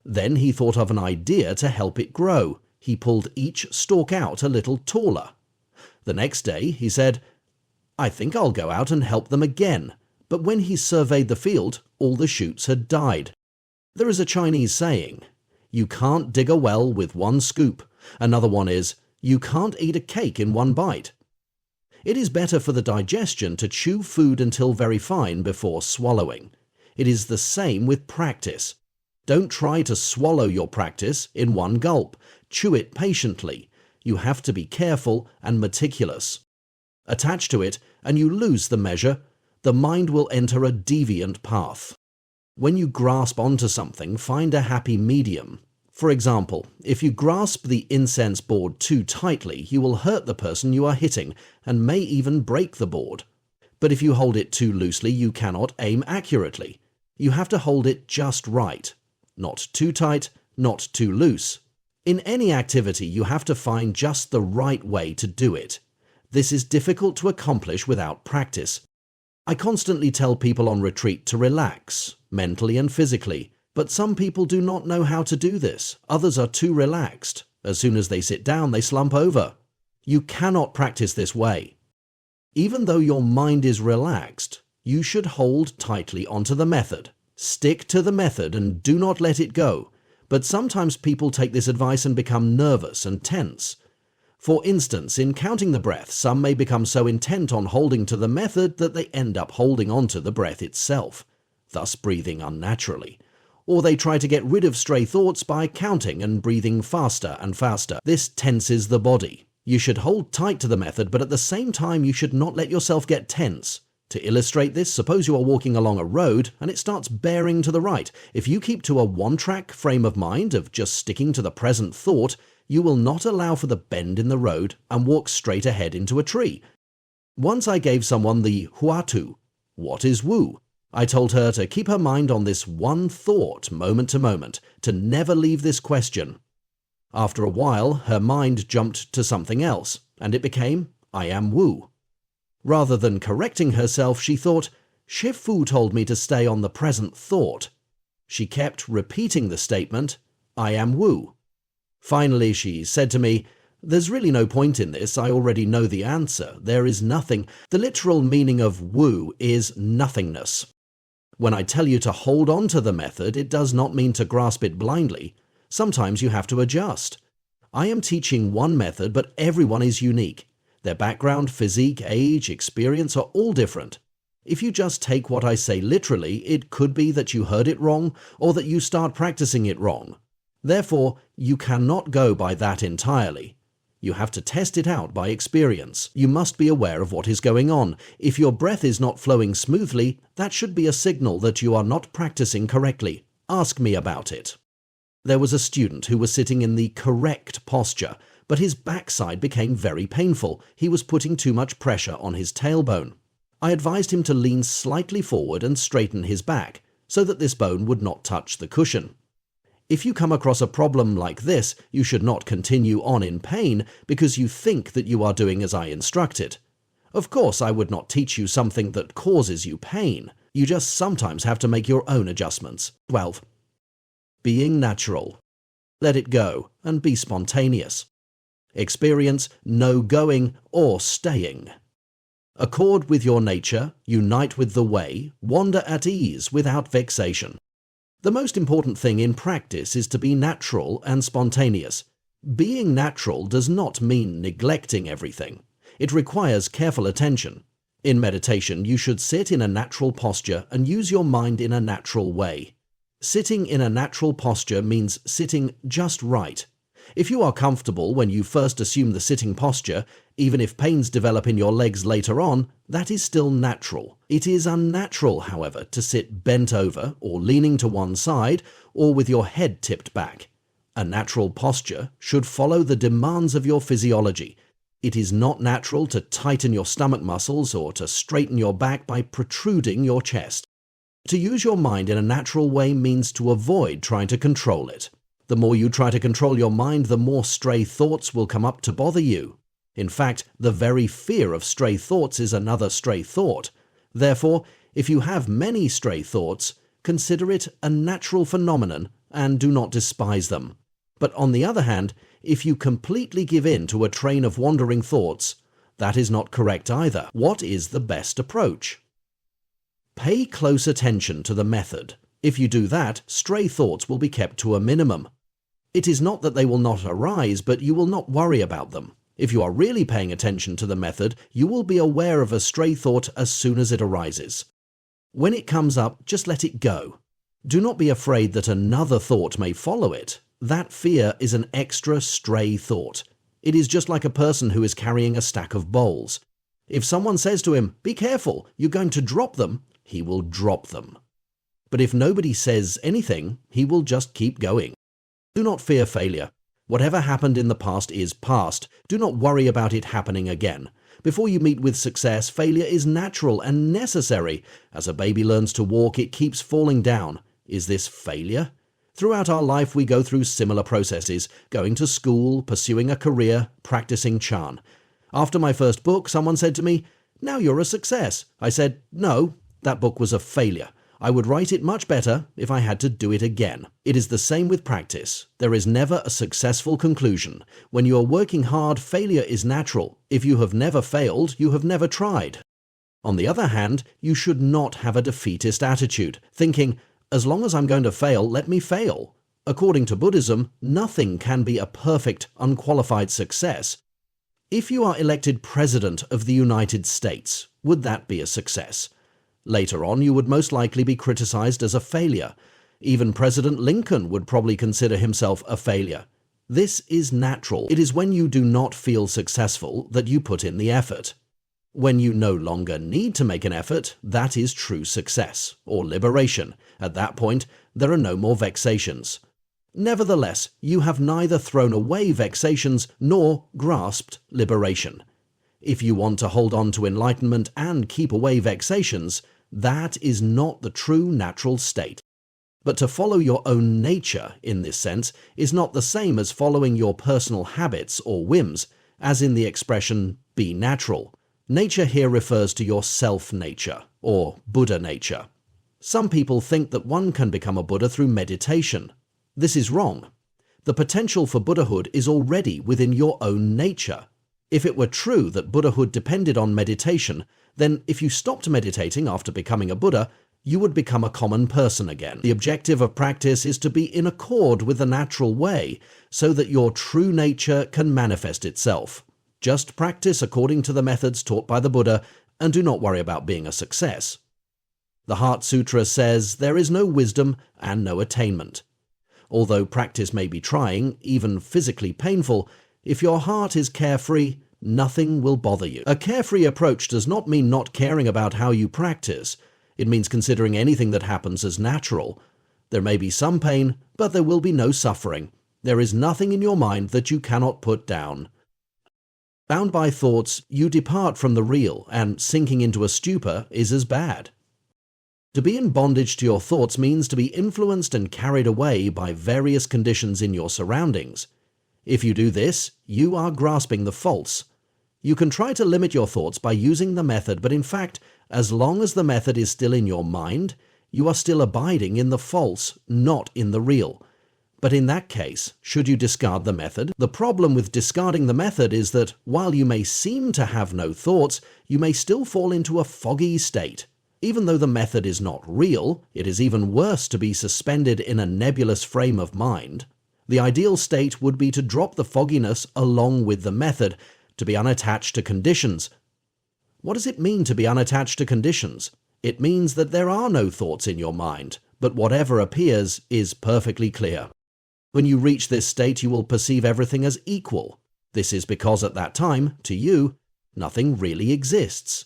Then he thought of an idea to help it grow. He pulled each stalk out a little taller. The next day he said, "I think I'll go out and help them again." But when he surveyed the field, all the shoots had died. There is a Chinese saying, you can't dig a well with one scoop. Another one is, you can't eat a cake in one bite. It is better for the digestion to chew food until very fine before swallowing. It is the same with practice. Don't try to swallow your practice in one gulp. Chew it patiently. You have to be careful and meticulous. Attach to it, and you lose the measure. The mind will enter a deviant path. When you grasp onto something, find a happy medium. For example, if you grasp the incense board too tightly, you will hurt the person you are hitting and may even break the board. But if you hold it too loosely, you cannot aim accurately. You have to hold it just right. Not too tight, not too loose. In any activity, you have to find just the right way to do it. This is difficult to accomplish without practice. I constantly tell people on retreat to relax, mentally and physically, but some people do not know how to do this. Others are too relaxed. As soon as they sit down, they slump over. You cannot practice this way. Even though your mind is relaxed, you should hold tightly onto the method. Stick to the method and do not let it go. But sometimes people take this advice and become nervous and tense. For instance, in counting the breath, some may become so intent on holding to the method that they end up holding onto the breath itself, thus breathing unnaturally. Or they try to get rid of stray thoughts by counting and breathing faster and faster. This tenses the body. You should hold tight to the method, but at the same time you should not let yourself get tense. To illustrate this, suppose you are walking along a road and it starts bearing to the right. If you keep to a one-track frame of mind of just sticking to the present thought, you will not allow for the bend in the road and walk straight ahead into a tree. Once I gave someone the huatu, what is wu? I told her to keep her mind on this one thought moment to moment, to never leave this question. After a while, her mind jumped to something else, and it became, I am wu. Rather than correcting herself, she thought, Shifu told me to stay on the present thought. She kept repeating the statement, I am wu. Finally, she said to me, there's really no point in this, I already know the answer, there is nothing. The literal meaning of wu is nothingness. When I tell you to hold on to the method, it does not mean to grasp it blindly. Sometimes you have to adjust. I am teaching one method, but everyone is unique. Their background, physique, age, experience are all different. If you just take what I say literally, it could be that you heard it wrong or that you start practicing it wrong. Therefore, you cannot go by that entirely. You have to test it out by experience. You must be aware of what is going on. If your breath is not flowing smoothly, that should be a signal that you are not practicing correctly. Ask me about it. There was a student who was sitting in the correct posture, but his backside became very painful. He was putting too much pressure on his tailbone. I advised him to lean slightly forward and straighten his back, so that this bone would not touch the cushion. If you come across a problem like this, you should not continue on in pain because you think that you are doing as I instructed. Of course, I would not teach you something that causes you pain. You just sometimes have to make your own adjustments. 12. Being natural. Let it go and be spontaneous. Experience no going or staying. Accord with your nature, unite with the way, wander at ease without vexation. The most important thing in practice is to be natural and spontaneous. Being natural does not mean neglecting everything. It requires careful attention. In meditation, you should sit in a natural posture and use your mind in a natural way. Sitting in a natural posture means sitting just right. If you are comfortable when you first assume the sitting posture, even if pains develop in your legs later on, that is still natural. It is unnatural, however, to sit bent over or leaning to one side or with your head tipped back. A natural posture should follow the demands of your physiology. It is not natural to tighten your stomach muscles or to straighten your back by protruding your chest. To use your mind in a natural way means to avoid trying to control it. The more you try to control your mind, the more stray thoughts will come up to bother you. In fact, the very fear of stray thoughts is another stray thought. Therefore, if you have many stray thoughts, consider it a natural phenomenon and do not despise them. But on the other hand, if you completely give in to a train of wandering thoughts, that is not correct either. What is the best approach? Pay close attention to the method. If you do that, stray thoughts will be kept to a minimum. It is not that they will not arise, but you will not worry about them. If you are really paying attention to the method, you will be aware of a stray thought as soon as it arises. When it comes up, just let it go. Do not be afraid that another thought may follow it. That fear is an extra stray thought. It is just like a person who is carrying a stack of bowls. If someone says to him, "Be careful, you're going to drop them," he will drop them. But if nobody says anything, he will just keep going. Do not fear failure. Whatever happened in the past is past. Do not worry about it happening again. Before you meet with success, failure is natural and necessary. As a baby learns to walk, it keeps falling down. Is this failure? Throughout our life, we go through similar processes, going to school, pursuing a career, practicing Chan. After my first book, someone said to me, "Now you're a success." I said, "No, that book was a failure. I would write it much better if I had to do it again." It is the same with practice. There is never a successful conclusion. When you are working hard, failure is natural. If you have never failed, you have never tried. On the other hand, you should not have a defeatist attitude, thinking, "As long as I'm going to fail, let me fail." According to Buddhism, nothing can be a perfect, unqualified success. If you are elected President of the United States, would that be a success? Later on, you would most likely be criticized as a failure. Even President Lincoln would probably consider himself a failure. This is natural. It is when you do not feel successful that you put in the effort. When you no longer need to make an effort, that is true success, or liberation. At that point, there are no more vexations. Nevertheless, you have neither thrown away vexations nor grasped liberation. If you want to hold on to enlightenment and keep away vexations, that is not the true natural state. But to follow your own nature, in this sense, is not the same as following your personal habits or whims, as in the expression, "be natural." Nature here refers to your self-nature, or Buddha nature. Some people think that one can become a Buddha through meditation. This is wrong. The potential for Buddhahood is already within your own nature. If it were true that Buddhahood depended on meditation, then if you stopped meditating after becoming a Buddha, you would become a common person again. The objective of practice is to be in accord with the natural way, so that your true nature can manifest itself. Just practice according to the methods taught by the Buddha, and do not worry about being a success. The Heart Sutra says there is no wisdom and no attainment. Although practice may be trying, even physically painful, if your heart is carefree, nothing will bother you. A carefree approach does not mean not caring about how you practice. It means considering anything that happens as natural. There may be some pain, but there will be no suffering. There is nothing in your mind that you cannot put down. Bound by thoughts, you depart from the real, and sinking into a stupor is as bad. To be in bondage to your thoughts means to be influenced and carried away by various conditions in your surroundings. If you do this, you are grasping the false. You can try to limit your thoughts by using the method, but in fact, as long as the method is still in your mind, you are still abiding in the false, not in the real. But in that case, should you discard the method? The problem with discarding the method is that, while you may seem to have no thoughts, you may still fall into a foggy state. Even though the method is not real, it is even worse to be suspended in a nebulous frame of mind. The ideal state would be to drop the fogginess along with the method, to be unattached to conditions. What does it mean to be unattached to conditions? It means that there are no thoughts in your mind, but whatever appears is perfectly clear. When you reach this state, you will perceive everything as equal. This is because at that time, to you, nothing really exists.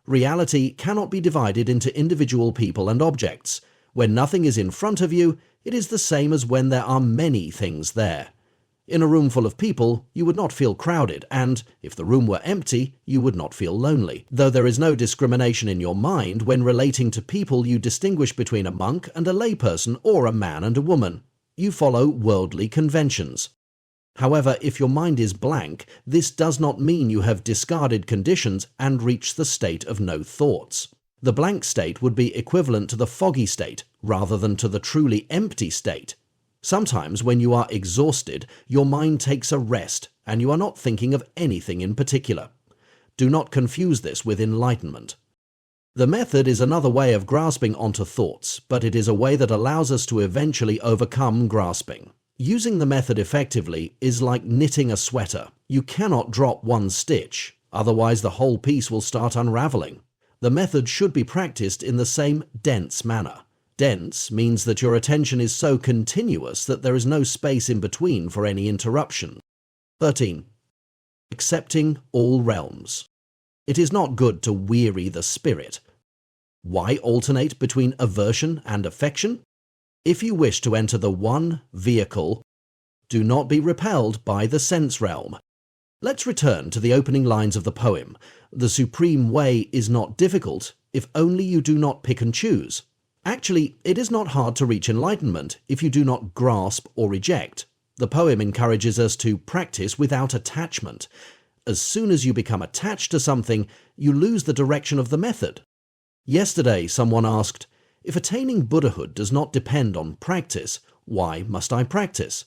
Reality cannot be divided into individual people and objects. When nothing is in front of you, it is the same as when there are many things there. In a room full of people, you would not feel crowded, and if the room were empty, you would not feel lonely. Though there is no discrimination in your mind, when relating to people you distinguish between a monk and a layperson or a man and a woman. You follow worldly conventions. However, if your mind is blank, this does not mean you have discarded conditions and reached the state of no thoughts. The blank state would be equivalent to the foggy state, rather than to the truly empty state. Sometimes when you are exhausted, your mind takes a rest, and you are not thinking of anything in particular. Do not confuse this with enlightenment. The method is another way of grasping onto thoughts, but it is a way that allows us to eventually overcome grasping. Using the method effectively is like knitting a sweater. You cannot drop one stitch, otherwise the whole piece will start unraveling. The method should be practiced in the same dense manner. Dense means that your attention is so continuous that there is no space in between for any interruption. 13. Accepting all realms. It is not good to weary the spirit. Why alternate between aversion and affection? If you wish to enter the one vehicle, do not be repelled by the sense realm. Let's return to the opening lines of the poem. The supreme way is not difficult if only you do not pick and choose. Actually, it is not hard to reach enlightenment if you do not grasp or reject. The poem encourages us to practice without attachment. As soon as you become attached to something, you lose the direction of the method. Yesterday, someone asked, if attaining Buddhahood does not depend on practice, why must I practice?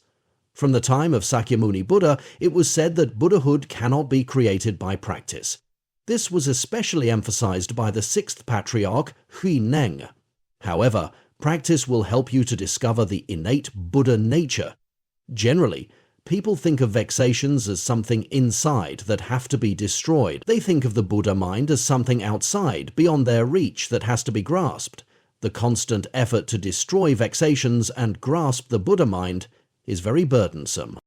From the time of Sakyamuni Buddha, it was said that Buddhahood cannot be created by practice. This was especially emphasized by the sixth patriarch, Huineng. However, practice will help you to discover the innate Buddha nature. Generally, people think of vexations as something inside that have to be destroyed. They think of the Buddha mind as something outside, beyond their reach, that has to be grasped. The constant effort to destroy vexations and grasp the Buddha mind is very burdensome.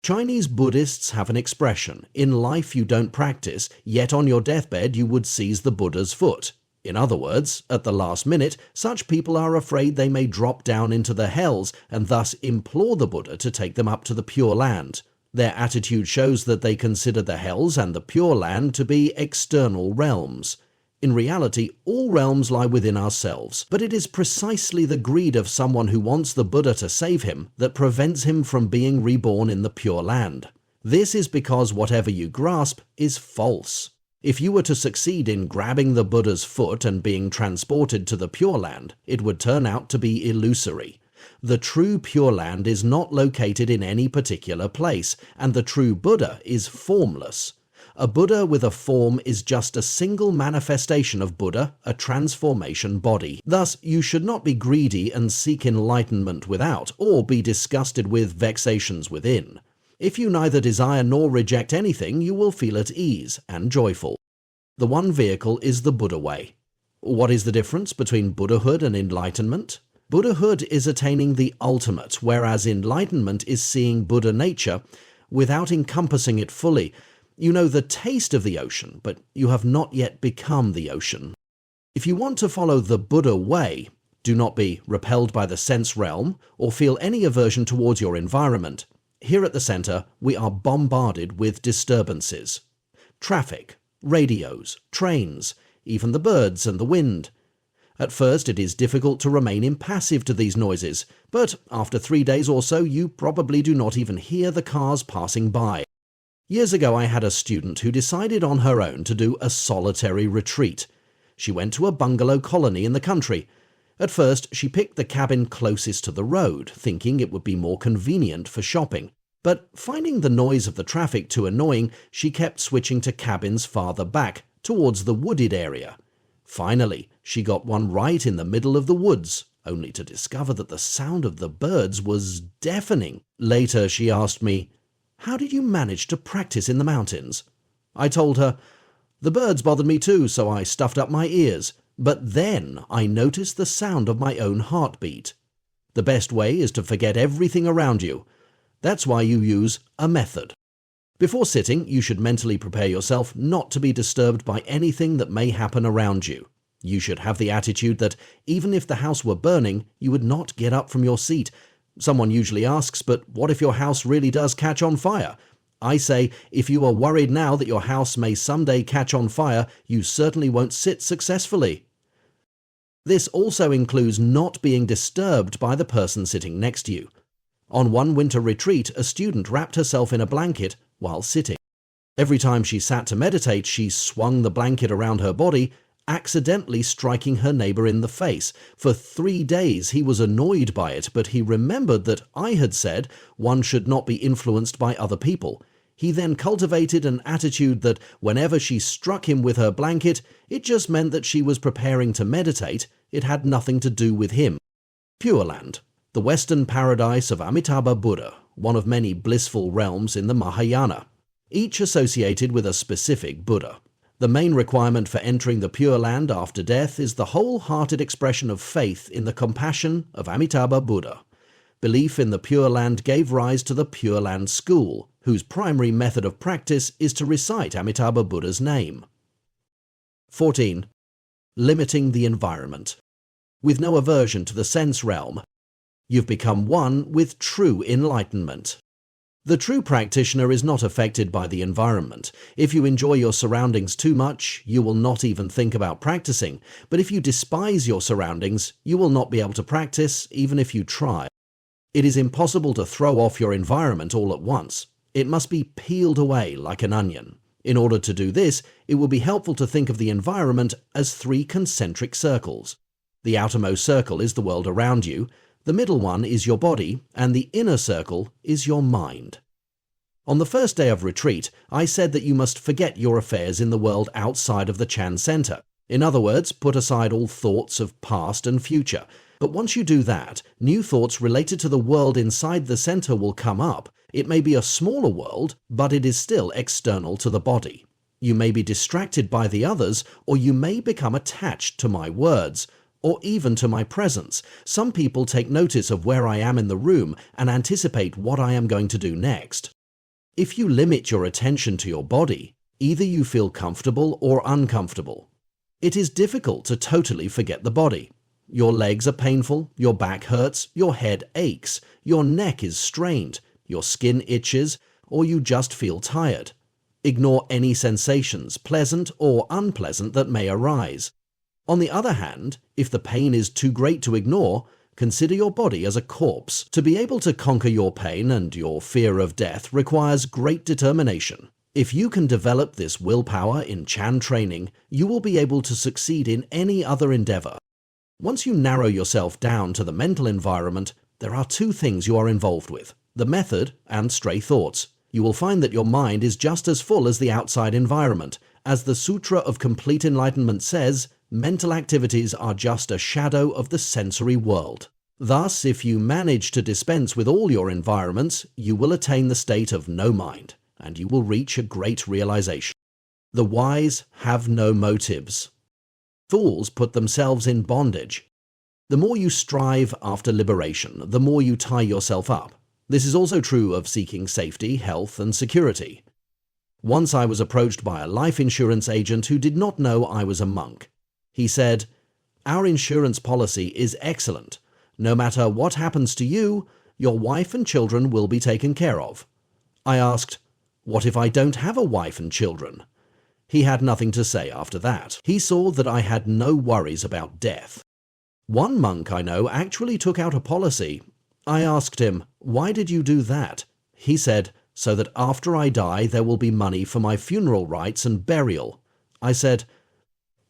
Chinese Buddhists have an expression, in life you don't practice, yet on your deathbed you would seize the Buddha's foot. In other words, at the last minute, such people are afraid they may drop down into the hells and thus implore the Buddha to take them up to the Pure Land. Their attitude shows that they consider the hells and the Pure Land to be external realms. In reality, all realms lie within ourselves, but it is precisely the greed of someone who wants the Buddha to save him that prevents him from being reborn in the Pure Land. This is because whatever you grasp is false. If you were to succeed in grabbing the Buddha's foot and being transported to the Pure Land, it would turn out to be illusory. The true Pure Land is not located in any particular place, and the true Buddha is formless. A Buddha with a form is just a single manifestation of Buddha, a transformation body. Thus, you should not be greedy and seek enlightenment without, or be disgusted with vexations within. If you neither desire nor reject anything, you will feel at ease and joyful. The one vehicle is the Buddha way. What is the difference between Buddhahood and enlightenment? Buddhahood is attaining the ultimate, whereas enlightenment is seeing Buddha nature without encompassing it fully. You know the taste of the ocean, but you have not yet become the ocean. If you want to follow the Buddha way, do not be repelled by the sense realm or feel any aversion towards your environment. Here at the center, we are bombarded with disturbances. Traffic, radios, trains, even the birds and the wind. At first, it is difficult to remain impassive to these noises, but after 3 days or so, you probably do not even hear the cars passing by. Years ago, I had a student who decided on her own to do a solitary retreat. She went to a bungalow colony in the country. At first, she picked the cabin closest to the road, thinking it would be more convenient for shopping. But finding the noise of the traffic too annoying, she kept switching to cabins farther back, towards the wooded area. Finally, she got one right in the middle of the woods, only to discover that the sound of the birds was deafening. Later, she asked me, "How did you manage to practice in the mountains?" I told her, "The birds bothered me too, so I stuffed up my ears. But then I noticed the sound of my own heartbeat." The best way is to forget everything around you. That's why you use a method. Before sitting, you should mentally prepare yourself not to be disturbed by anything that may happen around you. You should have the attitude that even if the house were burning, you would not get up from your seat. Someone usually asks, but what if your house really does catch on fire? I say, if you are worried now that your house may someday catch on fire, you certainly won't sit successfully. This also includes not being disturbed by the person sitting next to you. On one winter retreat, a student wrapped herself in a blanket while sitting. Every time she sat to meditate, she swung the blanket around her body, accidentally striking her neighbor in the face. For 3 days he was annoyed by it, but he remembered that I had said one should not be influenced by other people. He then cultivated an attitude that whenever she struck him with her blanket, it just meant that she was preparing to meditate. It had nothing to do with him. Pure Land. the Western paradise of Amitabha Buddha, one of many blissful realms in the Mahayana, each associated with a specific Buddha. The main requirement for entering the Pure Land after death is the wholehearted expression of faith in the compassion of Amitabha Buddha. Belief in the Pure Land gave rise to the Pure Land School, whose primary method of practice is to recite Amitabha Buddha's name. 14. Limiting the environment. With no aversion to the sense realm, you've become one with true enlightenment. The true practitioner is not affected by the environment. If you enjoy your surroundings too much, you will not even think about practicing. But if you despise your surroundings, you will not be able to practice, even if you try. It is impossible to throw off your environment all at once. It must be peeled away like an onion. In order to do this, it will be helpful to think of the environment as 3 concentric circles. The outermost circle is the world around you, the middle one is your body, and the inner circle is your mind. On the first day of retreat, I said that you must forget your affairs in the world outside of the Chan Center. In other words, put aside all thoughts of past and future. But once you do that, new thoughts related to the world inside the center will come up. It may be a smaller world, but it is still external to the body. You may be distracted by the others, or you may become attached to my words, or even to my presence. Some people take notice of where I am in the room and anticipate what I am going to do next. If you limit your attention to your body, either you feel comfortable or uncomfortable. It is difficult to totally forget the body. Your legs are painful, your back hurts, your head aches, your neck is strained, your skin itches, or you just feel tired. Ignore any sensations, pleasant or unpleasant, that may arise. On the other hand, if the pain is too great to ignore, consider your body as a corpse. To be able to conquer your pain and your fear of death requires great determination. If you can develop this willpower in Chan training, you will be able to succeed in any other endeavor. Once you narrow yourself down to the mental environment, there are 2 things you are involved with: the method and stray thoughts. You will find that your mind is just as full as the outside environment. As the Sutra of Complete Enlightenment says, mental activities are just a shadow of the sensory world. Thus, if you manage to dispense with all your environments, you will attain the state of no mind, and you will reach a great realization. The wise have no motives. Fools put themselves in bondage. The more you strive after liberation, the more you tie yourself up. This is also true of seeking safety, health, and security. Once I was approached by a life insurance agent who did not know I was a monk. He said, "Our insurance policy is excellent. No matter what happens to you, your wife and children will be taken care of." I asked, "What if I don't have a wife and children?" He had nothing to say after that. He saw that I had no worries about death. One monk I know actually took out a policy. I asked him, "Why did you do that?" He said, "So that after I die there will be money for my funeral rites and burial." I said,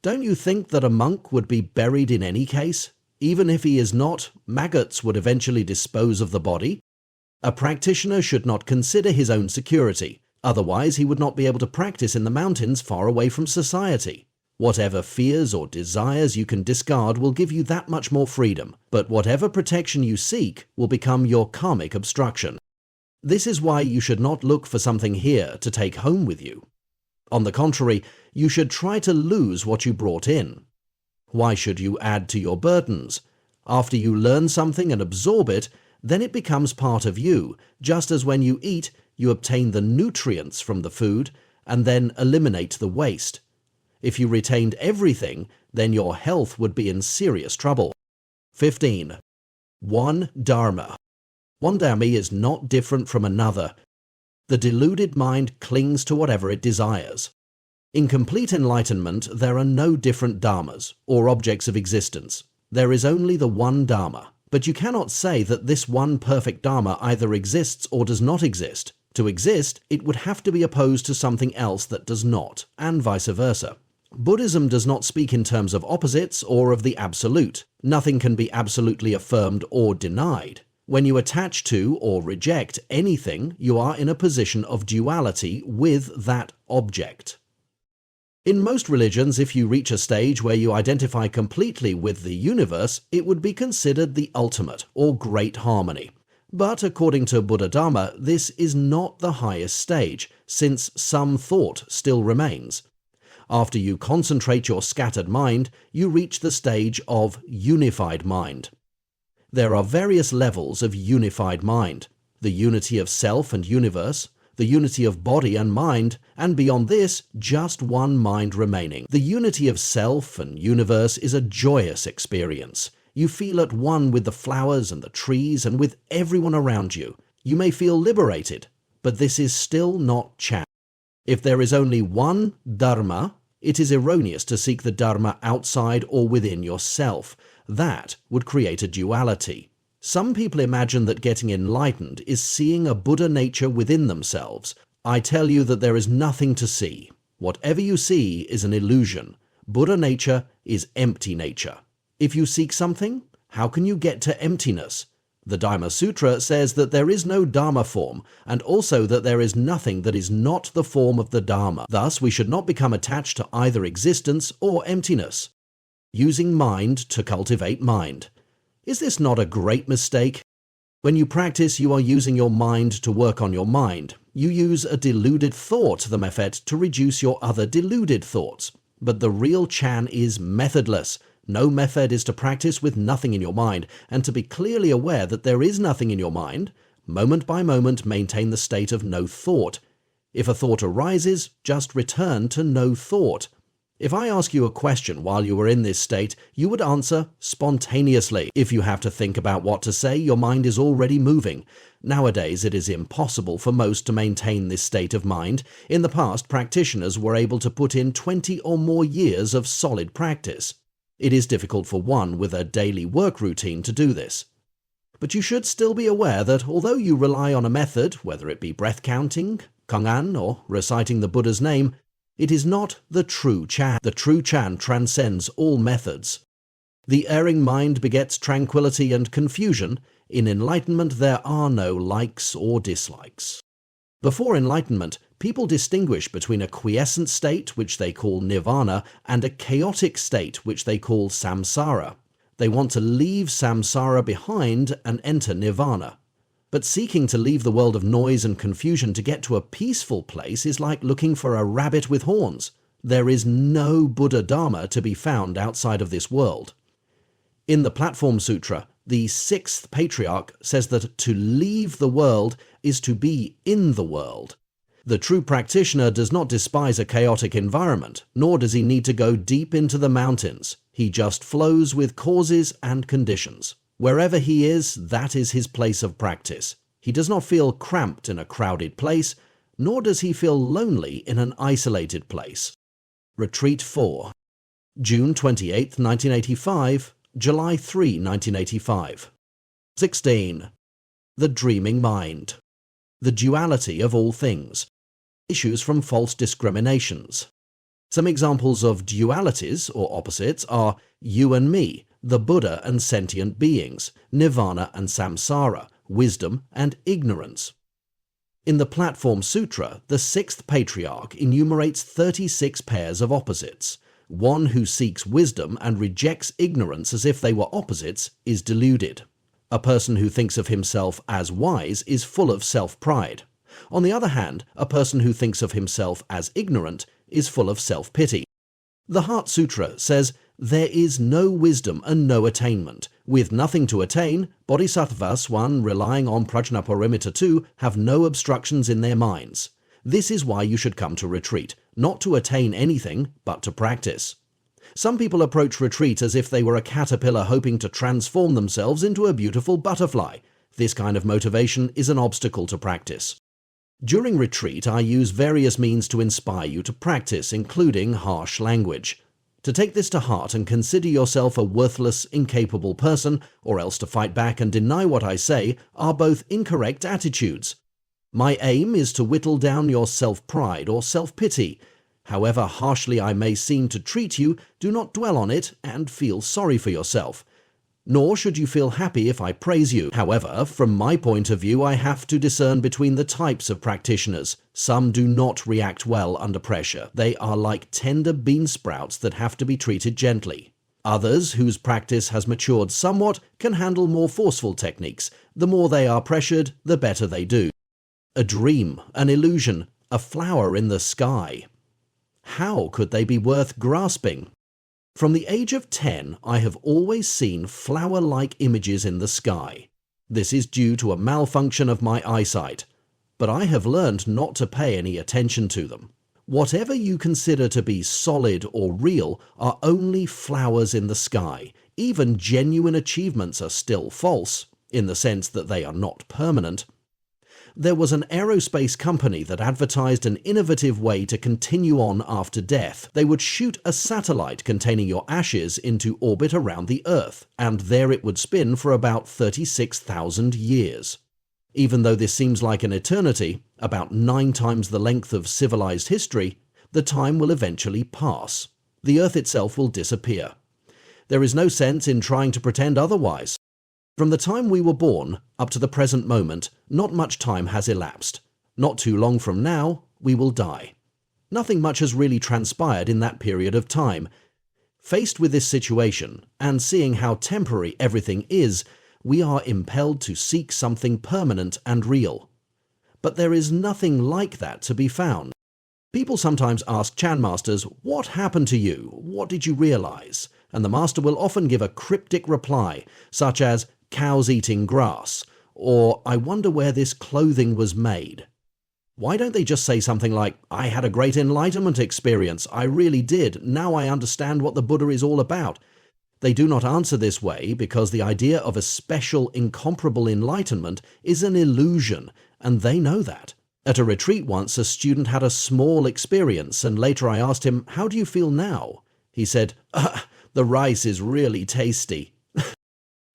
"Don't you think that a monk would be buried in any case? Even if he is not, maggots would eventually dispose of the body. A practitioner should not consider his own security. Otherwise he would not be able to practice in the mountains far away from society. Whatever fears or desires you can discard will give you that much more freedom, but whatever protection you seek will become your karmic obstruction. This is why you should not look for something here to take home with you. On the contrary, you should try to lose what you brought in. Why should you add to your burdens? After you learn something and absorb it, then it becomes part of you, just as when you eat, you obtain the nutrients from the food and then eliminate the waste. If you retained everything, then your health would be in serious trouble. 15. One Dharma. One Dharma is not different from another. The deluded mind clings to whatever it desires. In complete enlightenment, there are no different dharmas, or objects of existence. There is only the one dharma. But you cannot say that this one perfect dharma either exists or does not exist. To exist, it would have to be opposed to something else that does not, and vice versa. Buddhism does not speak in terms of opposites or of the absolute. Nothing can be absolutely affirmed or denied. When you attach to or reject anything, you are in a position of duality with that object. In most religions, if you reach a stage where you identify completely with the universe, it would be considered the ultimate or great harmony. But according to Buddha Dharma, this is not the highest stage, since some thought still remains. After you concentrate your scattered mind, you reach the stage of unified mind. There are various levels of unified mind: the unity of self and universe, the unity of body and mind, and beyond this, just one mind remaining. The unity of self and universe is a joyous experience. You feel at one with the flowers and the trees and with everyone around you. You may feel liberated, but this is still not Chan. If there is only one Dharma, it is erroneous to seek the Dharma outside or within yourself. That would create a duality. Some people imagine that getting enlightened is seeing a Buddha nature within themselves. I tell you that there is nothing to see. Whatever you see is an illusion. Buddha nature is empty nature. If you seek something, how can you get to emptiness? The Dharma Sutra says that there is no Dharma form, and also that there is nothing that is not the form of the Dharma. Thus, we should not become attached to either existence or emptiness. Using mind to cultivate mind. Is this not a great mistake? When you practice, you are using your mind to work on your mind. You use a deluded thought, the method, to reduce your other deluded thoughts. But the real Chan is methodless. No method is to practice with nothing in your mind, and to be clearly aware that there is nothing in your mind. Moment by moment, maintain the state of no thought. If a thought arises, just return to no thought. If I ask you a question while you are in this state, you would answer spontaneously. If you have to think about what to say, your mind is already moving. Nowadays, it is impossible for most to maintain this state of mind. In the past, practitioners were able to put in 20 or more years of solid practice. It is difficult for one with a daily work routine to do this. But you should still be aware that although you rely on a method, whether it be breath counting, Kang'an, or reciting the Buddha's name, it is not the true Chan. The true Chan transcends all methods. The erring mind begets tranquility and confusion. In enlightenment, there are no likes or dislikes. Before enlightenment, people distinguish between a quiescent state, which they call nirvana, and a chaotic state, which they call samsara. They want to leave samsara behind and enter nirvana. But seeking to leave the world of noise and confusion to get to a peaceful place is like looking for a rabbit with horns. There is no Buddha Dharma to be found outside of this world. In the Platform Sutra, the sixth patriarch says that to leave the world is to be in the world. The true practitioner does not despise a chaotic environment, nor does he need to go deep into the mountains. He just flows with causes and conditions. Wherever he is, that is his place of practice. He does not feel cramped in a crowded place, nor does he feel lonely in an isolated place. Retreat 4. June 28, 1985, July 3, 1985. 16. The Dreaming Mind. The Duality of All Things. Issues from False Discriminations. Some examples of dualities, or opposites, are you and me, the Buddha and sentient beings, nirvana and samsara, wisdom and ignorance. In the Platform Sutra, the sixth patriarch enumerates 36 pairs of opposites. One who seeks wisdom and rejects ignorance as if they were opposites is deluded. A person who thinks of himself as wise is full of self-pride. On the other hand, a person who thinks of himself as ignorant is full of self-pity. The Heart Sutra says, there is no wisdom and no attainment. With nothing to attain, bodhisattvas, one relying on prajnaparamita 2, have no obstructions in their minds. This is why you should come to retreat, not to attain anything, but to practice. Some people approach retreat as if they were a caterpillar hoping to transform themselves into a beautiful butterfly. This kind of motivation is an obstacle to practice. During retreat, I use various means to inspire you to practice, including harsh language. To take this to heart and consider yourself a worthless, incapable person, or else to fight back and deny what I say, are both incorrect attitudes. My aim is to whittle down your self-pride or self-pity. However harshly I may seem to treat you, do not dwell on it and feel sorry for yourself. Nor should you feel happy if I praise you. However, from my point of view, I have to discern between the types of practitioners. Some do not react well under pressure. They are like tender bean sprouts that have to be treated gently. Others, whose practice has matured somewhat, can handle more forceful techniques. The more they are pressured, the better they do. A dream, an illusion, a flower in the sky. How could they be worth grasping? From the age of 10, I have always seen flower-like images in the sky. This is due to a malfunction of my eyesight, but I have learned not to pay any attention to them. Whatever you consider to be solid or real are only flowers in the sky. Even genuine achievements are still false, in the sense that they are not permanent. There was an aerospace company that advertised an innovative way to continue on after death. They would shoot a satellite containing your ashes into orbit around the Earth, and there it would spin for about 36,000 years. Even though this seems like an eternity, about 9 times the length of civilized history, the time will eventually pass. The Earth itself will disappear. There is no sense in trying to pretend otherwise. From the time we were born up to the present moment, not much time has elapsed. Not too long from now, we will die. Nothing much has really transpired in that period of time. Faced with this situation, and seeing how temporary everything is, we are impelled to seek something permanent and real. But there is nothing like that to be found. People sometimes ask Chan Masters, "What happened to you? What did you realize?" And the Master will often give a cryptic reply, such as, "Cows eating grass," or "I wonder where this clothing was made." Why don't they just say something like, "I had a great enlightenment experience, I really did, now I understand what the Buddha is all about"? They do not answer this way because the idea of a special, incomparable enlightenment is an illusion, and they know that. At a retreat once, a student had a small experience, and later I asked him, "How do you feel now?" He said, "The rice is really tasty."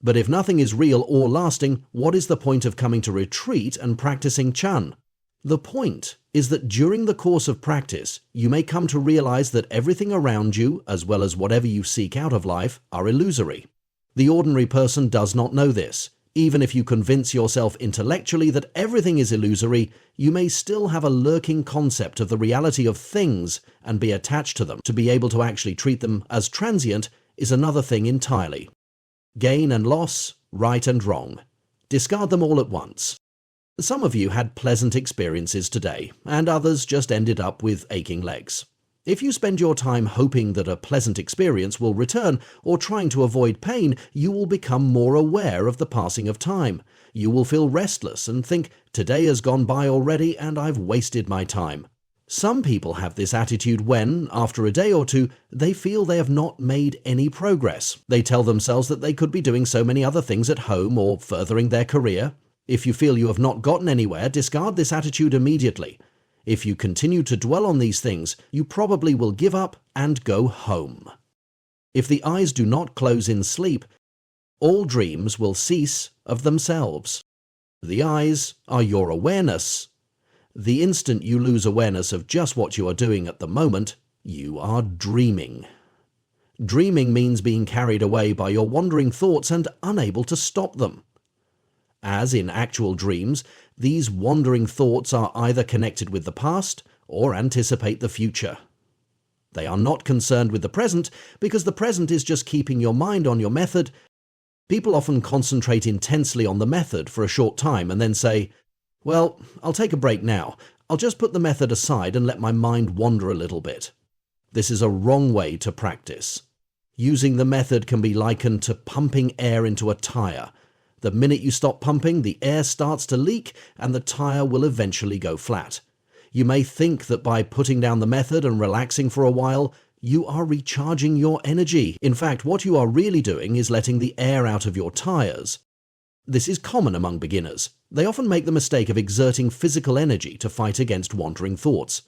But if nothing is real or lasting, what is the point of coming to retreat and practicing Chan? The point is that during the course of practice, you may come to realize that everything around you, as well as whatever you seek out of life, are illusory. The ordinary person does not know this. Even if you convince yourself intellectually that everything is illusory, you may still have a lurking concept of the reality of things and be attached to them. To be able to actually treat them as transient is another thing entirely. Gain and loss, right and wrong. Discard them all at once. Some of you had pleasant experiences today, and others just ended up with aching legs. If you spend your time hoping that a pleasant experience will return or trying to avoid pain, you will become more aware of the passing of time. You will feel restless and think, "Today has gone by already and I've wasted my time." Some people have this attitude when, after a day or two, they feel they have not made any progress. They tell themselves that they could be doing so many other things at home or furthering their career. If you feel you have not gotten anywhere, discard this attitude immediately. If you continue to dwell on these things, you probably will give up and go home. If the eyes do not close in sleep, all dreams will cease of themselves. The eyes are your awareness. The instant you lose awareness of just what you are doing at the moment, you are dreaming. Dreaming means being carried away by your wandering thoughts and unable to stop them. As in actual dreams, these wandering thoughts are either connected with the past or anticipate the future. They are not concerned with the present because the present is just keeping your mind on your method. People often concentrate intensely on the method for a short time and then say, "Well, I'll take a break now. I'll just put the method aside and let my mind wander a little bit." This is a wrong way to practice. Using the method can be likened to pumping air into a tire. The minute you stop pumping, the air starts to leak and the tire will eventually go flat. You may think that by putting down the method and relaxing for a while, you are recharging your energy. In fact, what you are really doing is letting the air out of your tires. This is common among beginners. They often make the mistake of exerting physical energy to fight against wandering thoughts.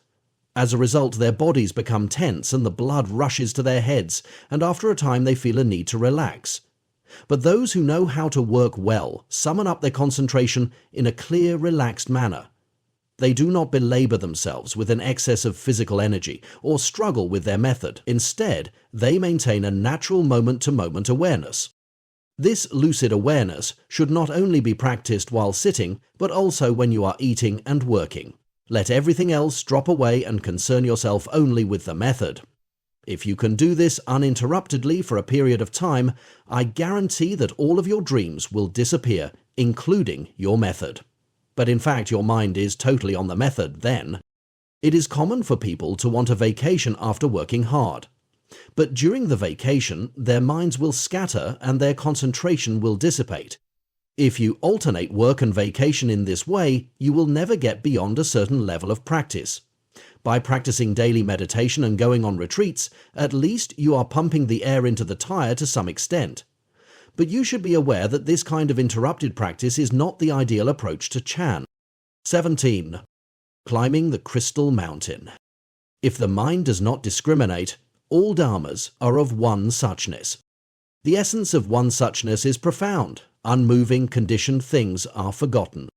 As a result, their bodies become tense and the blood rushes to their heads, and after a time they feel a need to relax. But those who know how to work well summon up their concentration in a clear, relaxed manner. They do not belabor themselves with an excess of physical energy or struggle with their method. Instead, they maintain a natural moment-to-moment awareness. This lucid awareness should not only be practiced while sitting, but also when you are eating and working. Let everything else drop away and concern yourself only with the method. If you can do this uninterruptedly for a period of time, I guarantee that all of your dreams will disappear, including your method. But in fact, your mind is totally on the method then. It is common for people to want a vacation after working hard. But during the vacation, their minds will scatter and their concentration will dissipate. If you alternate work and vacation in this way, you will never get beyond a certain level of practice. By practicing daily meditation and going on retreats, at least you are pumping the air into the tire to some extent. But you should be aware that this kind of interrupted practice is not the ideal approach to Chan. 17. Climbing the crystal mountain. If the mind does not discriminate, all dharmas are of one suchness. The essence of one suchness is profound. Unmoving, conditioned things are forgotten.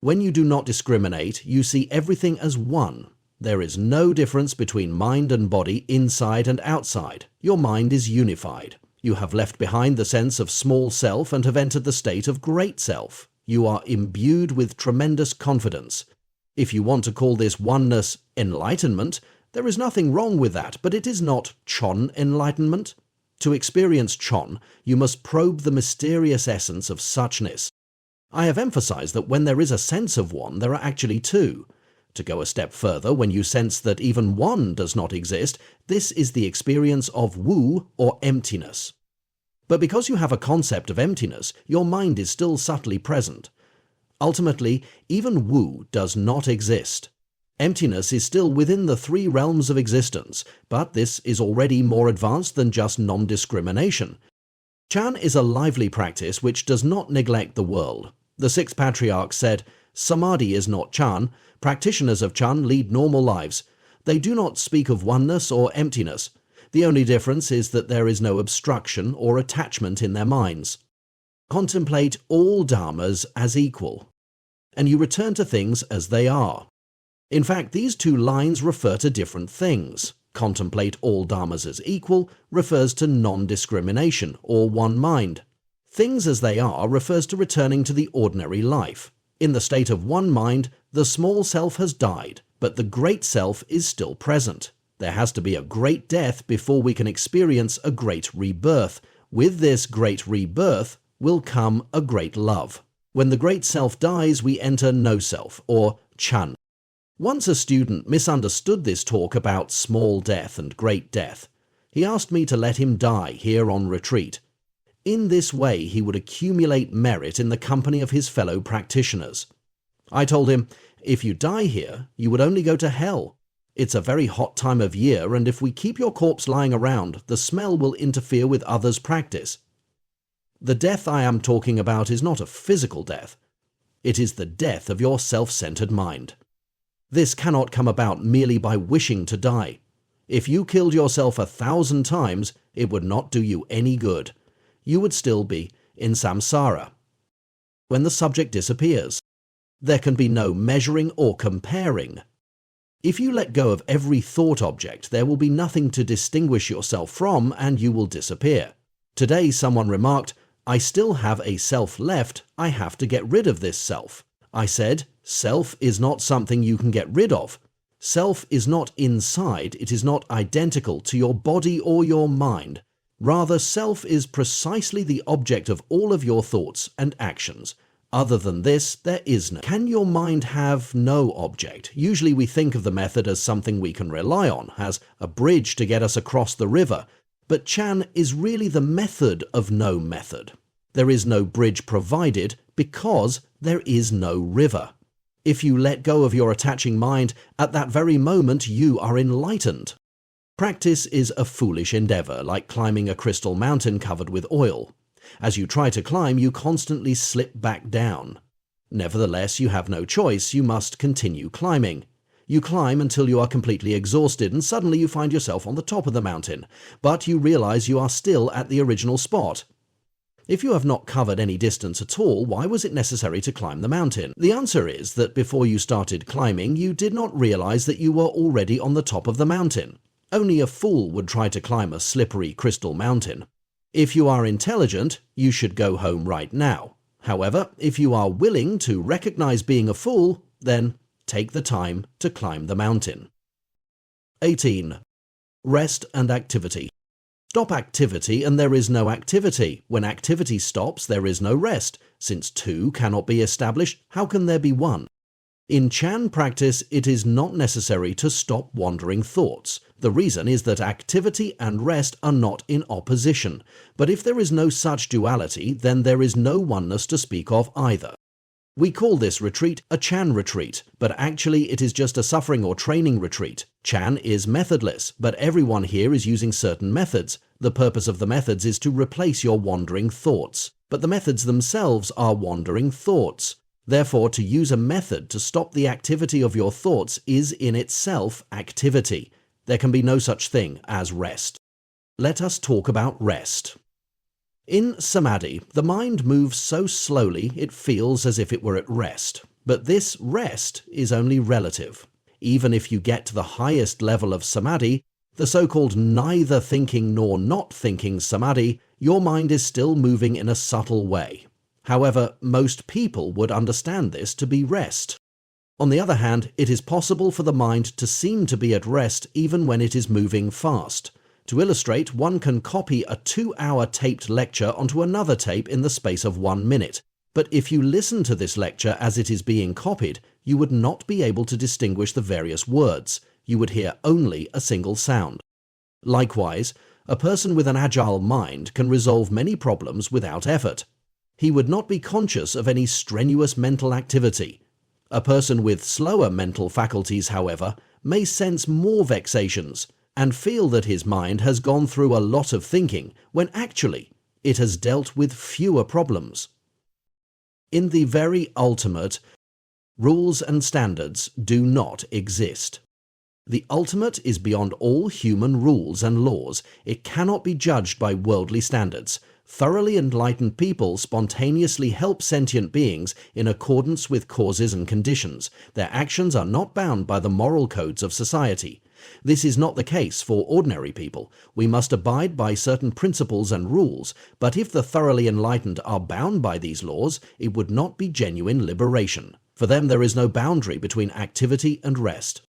When you do not discriminate, you see everything as one. There is no difference between mind and body, inside and outside. Your mind is unified. You have left behind the sense of small self and have entered the state of great self. You are imbued with tremendous confidence. If you want to call this oneness enlightenment, there is nothing wrong with that, but it is not Chan enlightenment. To experience Chan, you must probe the mysterious essence of suchness. I have emphasized that when there is a sense of one, there are actually two. To go a step further, when you sense that even one does not exist, this is the experience of wu or emptiness. But because you have a concept of emptiness, your mind is still subtly present. Ultimately, even wu does not exist. Emptiness is still within the three realms of existence, but this is already more advanced than just non-discrimination. Chan is a lively practice which does not neglect the world. The six patriarchs said, "Samadhi is not Chan. Practitioners of Chan lead normal lives. They do not speak of oneness or emptiness. The only difference is that there is no obstruction or attachment in their minds. Contemplate all dharmas as equal, and you return to things as they are." In fact, these two lines refer to different things. Contemplate all dharmas as equal refers to non-discrimination or one mind. Things as they are refers to returning to the ordinary life. In the state of one mind, the small self has died, but the great self is still present. There has to be a great death before we can experience a great rebirth. With this great rebirth will come a great love. When the great self dies, we enter no self, or Chan. Once a student misunderstood this talk about small death and great death. He asked me to let him die here on retreat. In this way, he would accumulate merit in the company of his fellow practitioners. I told him, if you die here, you would only go to hell. It's a very hot time of year, and if we keep your corpse lying around, the smell will interfere with others' practice. The death I am talking about is not a physical death. It is the death of your self-centered mind. This cannot come about merely by wishing to die. If you killed yourself 1,000 times, it would not do you any good. You would still be in samsara. When the subject disappears, there can be no measuring or comparing. If you let go of every thought object, there will be nothing to distinguish yourself from, and you will disappear. Today someone remarked, "I still have a self left, I have to get rid of this self." I said, self is not something you can get rid of. Self is not inside, it is not identical to your body or your mind. Rather, self is precisely the object of all of your thoughts and actions. Other than this, there is no. Can your mind have no object? Usually we think of the method as something we can rely on, as a bridge to get us across the river. But Chan is really the method of no method. There is no bridge provided because there is no river. If you let go of your attaching mind, at that very moment you are enlightened. Practice is a foolish endeavor, like climbing a crystal mountain covered with oil. As you try to climb, you constantly slip back down. Nevertheless, you have no choice, you must continue climbing. You climb until you are completely exhausted, and suddenly you find yourself on the top of the mountain, but you realize you are still at the original spot. If you have not covered any distance at all, why was it necessary to climb the mountain? The answer is that before you started climbing, you did not realize that you were already on the top of the mountain. Only a fool would try to climb a slippery crystal mountain. If you are intelligent, you should go home right now. However, if you are willing to recognize being a fool, then take the time to climb the mountain. 18. Rest and activity. Stop activity and there is no activity. When activity stops, there is no rest. Since two cannot be established, how can there be one? In Chan practice, it is not necessary to stop wandering thoughts. The reason is that activity and rest are not in opposition. But if there is no such duality, then there is no oneness to speak of either. We call this retreat a Chan retreat, but actually it is just a suffering or training retreat. Chan is methodless, but everyone here is using certain methods. The purpose of the methods is to replace your wandering thoughts. But the methods themselves are wandering thoughts. Therefore, to use a method to stop the activity of your thoughts is in itself activity. There can be no such thing as rest. Let us talk about rest. In samadhi, the mind moves so slowly it feels as if it were at rest. But this rest is only relative. Even if you get to the highest level of samadhi, the so-called neither thinking nor not thinking samadhi, your mind is still moving in a subtle way. However, most people would understand this to be rest. On the other hand, it is possible for the mind to seem to be at rest even when it is moving fast. To illustrate, one can copy a 2-hour taped lecture onto another tape in the space of 1 minute. But if you listen to this lecture as it is being copied, you would not be able to distinguish the various words. You would hear only a single sound. Likewise, a person with an agile mind can resolve many problems without effort. He would not be conscious of any strenuous mental activity. A person with slower mental faculties, however, may sense more vexations and feel that his mind has gone through a lot of thinking when actually it has dealt with fewer problems. In the very ultimate, rules and standards do not exist. The ultimate is beyond all human rules and laws. It cannot be judged by worldly standards. Thoroughly enlightened people spontaneously help sentient beings in accordance with causes and conditions. Their actions are not bound by the moral codes of society. This is not the case for ordinary people. We must abide by certain principles and rules, but if the thoroughly enlightened are bound by these laws, it would not be genuine liberation. For them there is no boundary between activity and rest.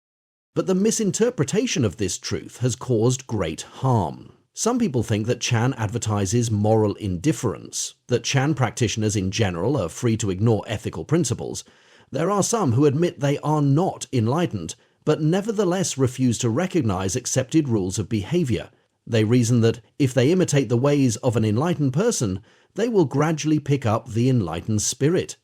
But the misinterpretation of this truth has caused great harm. Some people think that Chan advertises moral indifference, that Chan practitioners in general are free to ignore ethical principles. There are some who admit they are not enlightened, but nevertheless refuse to recognize accepted rules of behavior. They reason that if they imitate the ways of an enlightened person, they will gradually pick up the enlightened spirit.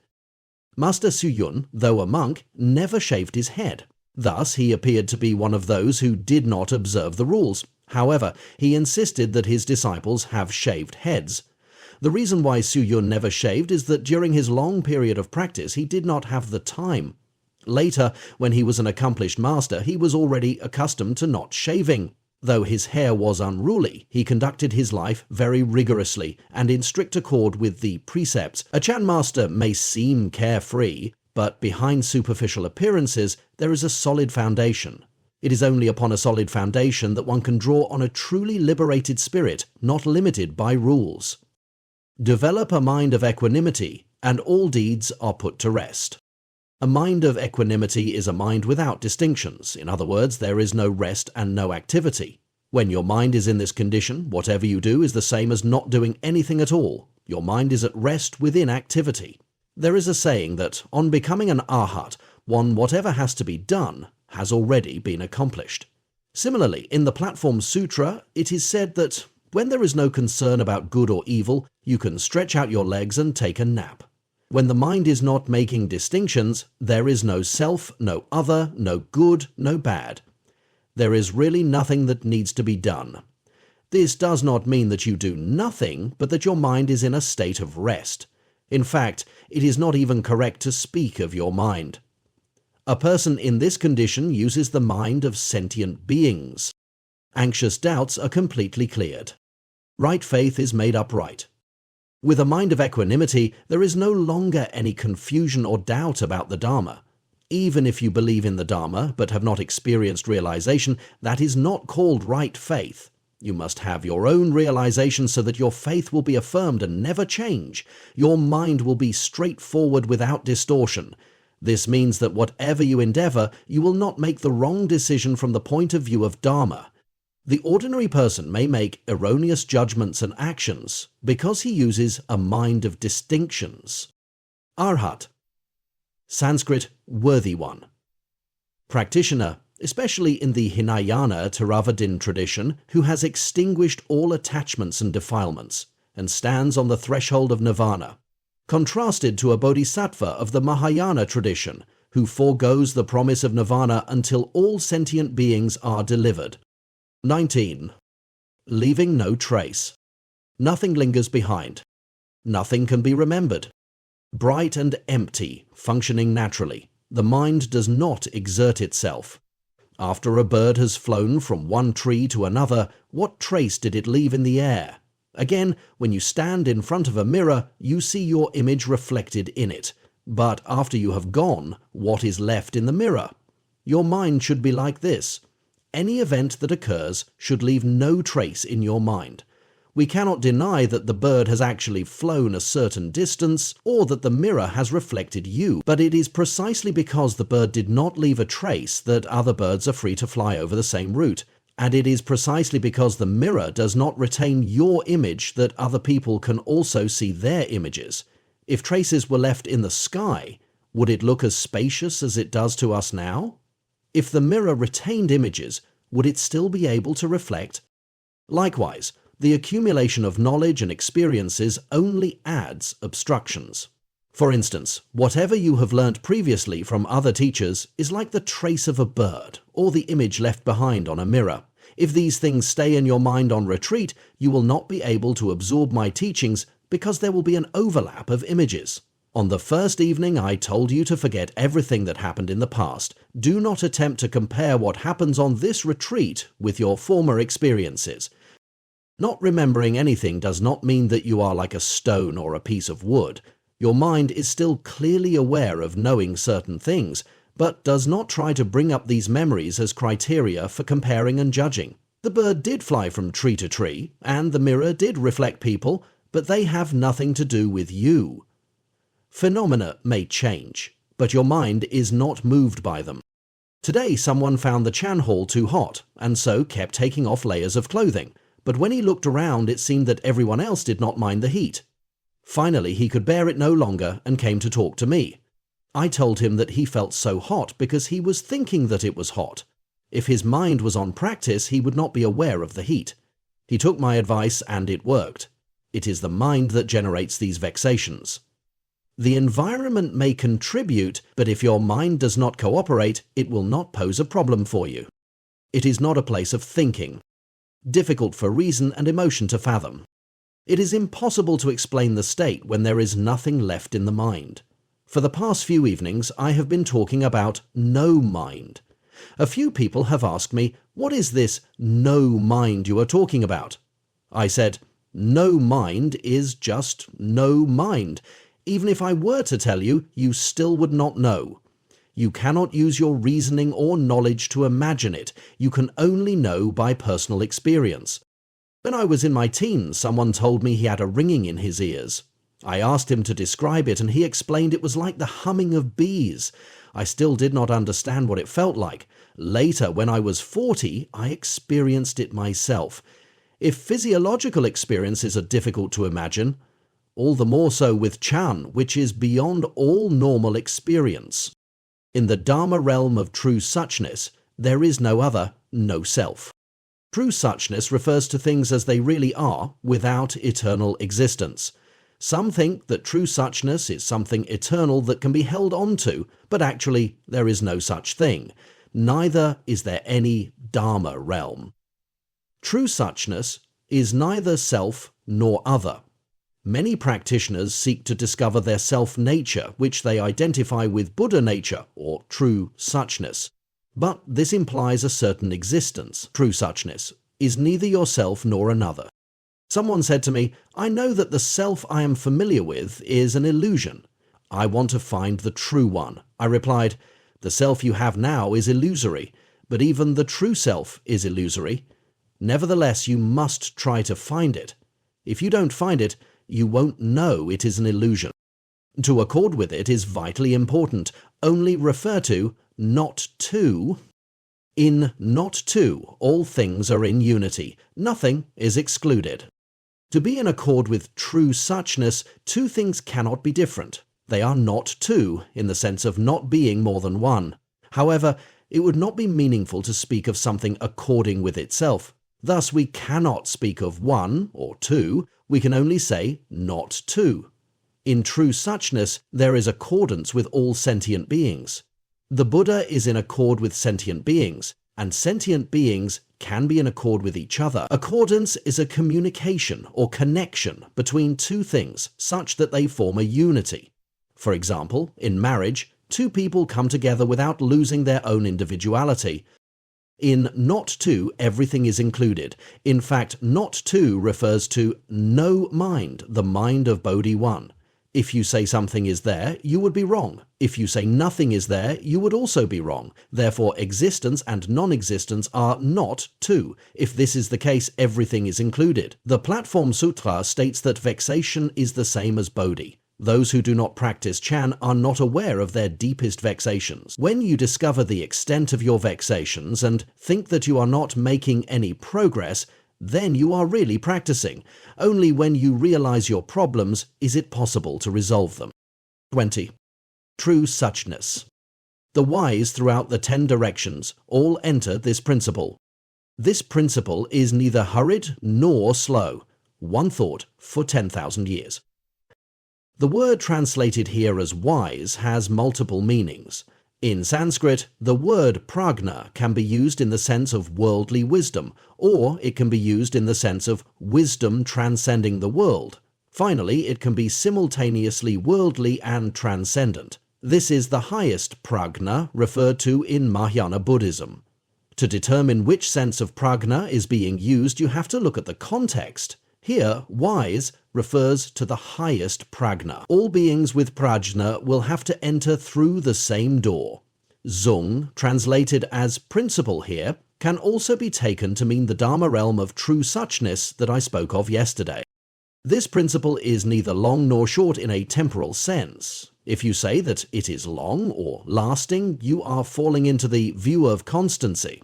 Master Xu Yun, though a monk, never shaved his head. Thus, he appeared to be one of those who did not observe the rules. However, he insisted that his disciples have shaved heads. The reason why Xu Yun never shaved is that during his long period of practice he did not have the time. Later, when he was an accomplished master, he was already accustomed to not shaving. Though his hair was unruly, he conducted his life very rigorously and in strict accord with the precepts. A Chan master may seem carefree, but behind superficial appearances there is a solid foundation. It is only upon a solid foundation that one can draw on a truly liberated spirit, not limited by rules. Develop a mind of equanimity, and all deeds are put to rest. A mind of equanimity is a mind without distinctions. In other words, there is no rest and no activity. When your mind is in this condition, whatever you do is the same as not doing anything at all. Your mind is at rest within activity. There is a saying that, on becoming an arhat, whatever has to be done has already been accomplished. Similarly, in the Platform Sutra, it is said that when there is no concern about good or evil, you can stretch out your legs and take a nap. When the mind is not making distinctions, there is no self, no other, no good, no bad. There is really nothing that needs to be done. This does not mean that you do nothing, but that your mind is in a state of rest. In fact, it is not even correct to speak of your mind. A person in this condition uses the mind of sentient beings. Anxious doubts are completely cleared. Right faith is made upright. With a mind of equanimity, there is no longer any confusion or doubt about the Dharma. Even if you believe in the Dharma but have not experienced realization, that is not called right faith. You must have your own realization so that your faith will be affirmed and never change. Your mind will be straightforward without distortion. This means that whatever you endeavor, you will not make the wrong decision from the point of view of Dharma. The ordinary person may make erroneous judgments and actions because he uses a mind of distinctions. Arhat. Sanskrit, worthy one. Practitioner, especially in the Hinayana Theravadin tradition, who has extinguished all attachments and defilements, and stands on the threshold of nirvana, contrasted to a bodhisattva of the Mahayana tradition, who foregoes the promise of nirvana until all sentient beings are delivered. 19. Leaving no trace. Nothing lingers behind. Nothing can be remembered. Bright and empty, functioning naturally, the mind does not exert itself. After a bird has flown from one tree to another, what trace did it leave in the air? Again, when you stand in front of a mirror, you see your image reflected in it. But after you have gone, what is left in the mirror? Your mind should be like this. Any event that occurs should leave no trace in your mind. We cannot deny that the bird has actually flown a certain distance or that the mirror has reflected you, but it is precisely because the bird did not leave a trace that other birds are free to fly over the same route. And it is precisely because the mirror does not retain your image that other people can also see their images. If traces were left in the sky, would it look as spacious as it does to us now? If the mirror retained images, would it still be able to reflect? Likewise, the accumulation of knowledge and experiences only adds obstructions. For instance, whatever you have learnt previously from other teachers is like the trace of a bird or the image left behind on a mirror. If these things stay in your mind on retreat, you will not be able to absorb my teachings because there will be an overlap of images. On the first evening I told you to forget everything that happened in the past. Do not attempt to compare what happens on this retreat with your former experiences. Not remembering anything does not mean that you are like a stone or a piece of wood. Your mind is still clearly aware of knowing certain things, but does not try to bring up these memories as criteria for comparing and judging. The bird did fly from tree to tree, and the mirror did reflect people, but they have nothing to do with you. Phenomena may change, but your mind is not moved by them. Today someone found the Chan hall too hot, and so kept taking off layers of clothing. But when he looked around, it seemed that everyone else did not mind the heat. Finally, he could bear it no longer and came to talk to me. I told him that he felt so hot because he was thinking that it was hot. If his mind was on practice, he would not be aware of the heat. He took my advice and it worked. It is the mind that generates these vexations. The environment may contribute, but if your mind does not cooperate, it will not pose a problem for you. It is not a place of thinking. Difficult for reason and emotion to fathom. It is impossible to explain the state when there is nothing left in the mind. For the past few evenings, I have been talking about no mind. A few people have asked me, what is this no mind you are talking about? I said, no mind is just no mind. Even if I were to tell you, you still would not know. You cannot use your reasoning or knowledge to imagine it. You can only know by personal experience. When I was in my teens, someone told me he had a ringing in his ears. I asked him to describe it and he explained it was like the humming of bees. I still did not understand what it felt like. Later, when I was 40, I experienced it myself. If physiological experiences are difficult to imagine, all the more so with Chan, which is beyond all normal experience. In the Dharma realm of true suchness, there is no other, no self. True suchness refers to things as they really are, without eternal existence. Some think that true suchness is something eternal that can be held onto, but actually there is no such thing. Neither is there any Dharma realm. True suchness is neither self nor other. Many practitioners seek to discover their self-nature, which they identify with Buddha nature, or true suchness. But this implies a certain existence. True suchness is neither yourself nor another. Someone said to me, I know that the self I am familiar with is an illusion. I want to find the true one. I replied, the self you have now is illusory, but even the true self is illusory. Nevertheless, you must try to find it. If you don't find it, you won't know it is an illusion. To accord with it is vitally important. Only refer to, not to. In not to, all things are in unity. Nothing is excluded. To be in accord with true suchness, two things cannot be different. They are not two, in the sense of not being more than one. However, it would not be meaningful to speak of something according with itself. Thus, we cannot speak of one or two, we can only say not two. In true suchness, there is accordance with all sentient beings. The Buddha is in accord with sentient beings, and sentient beings can be in accord with each other. Accordance is a communication or connection between two things such that they form a unity. For example, in marriage, two people come together without losing their own individuality. In not to, everything is included. In fact, not to refers to no mind, the mind of Bodhi 1. If you say something is there, you would be wrong. If you say nothing is there, you would also be wrong. Therefore, existence and non-existence are not two. If this is the case, everything is included. The Platform Sutra states that vexation is the same as Bodhi. Those who do not practice Chan are not aware of their deepest vexations. When you discover the extent of your vexations and think that you are not making any progress, then you are really practicing. Only when you realize your problems is it possible to resolve them. 20. True suchness. The wise throughout the 10 directions all enter this principle. This principle is neither hurried nor slow. One thought for 10,000 years. The word translated here as wise has multiple meanings. In Sanskrit, the word prajna can be used in the sense of worldly wisdom, or it can be used in the sense of wisdom transcending the world. Finally, it can be simultaneously worldly and transcendent. This is the highest prajna referred to in Mahayana Buddhism. To determine which sense of prajna is being used, you have to look at the context. Here, wise refers to the highest prajna. All beings with prajna will have to enter through the same door. Zung, translated as principle here, can also be taken to mean the Dharma realm of true suchness that I spoke of yesterday. This principle is neither long nor short in a temporal sense. If you say that it is long or lasting, you are falling into the view of constancy.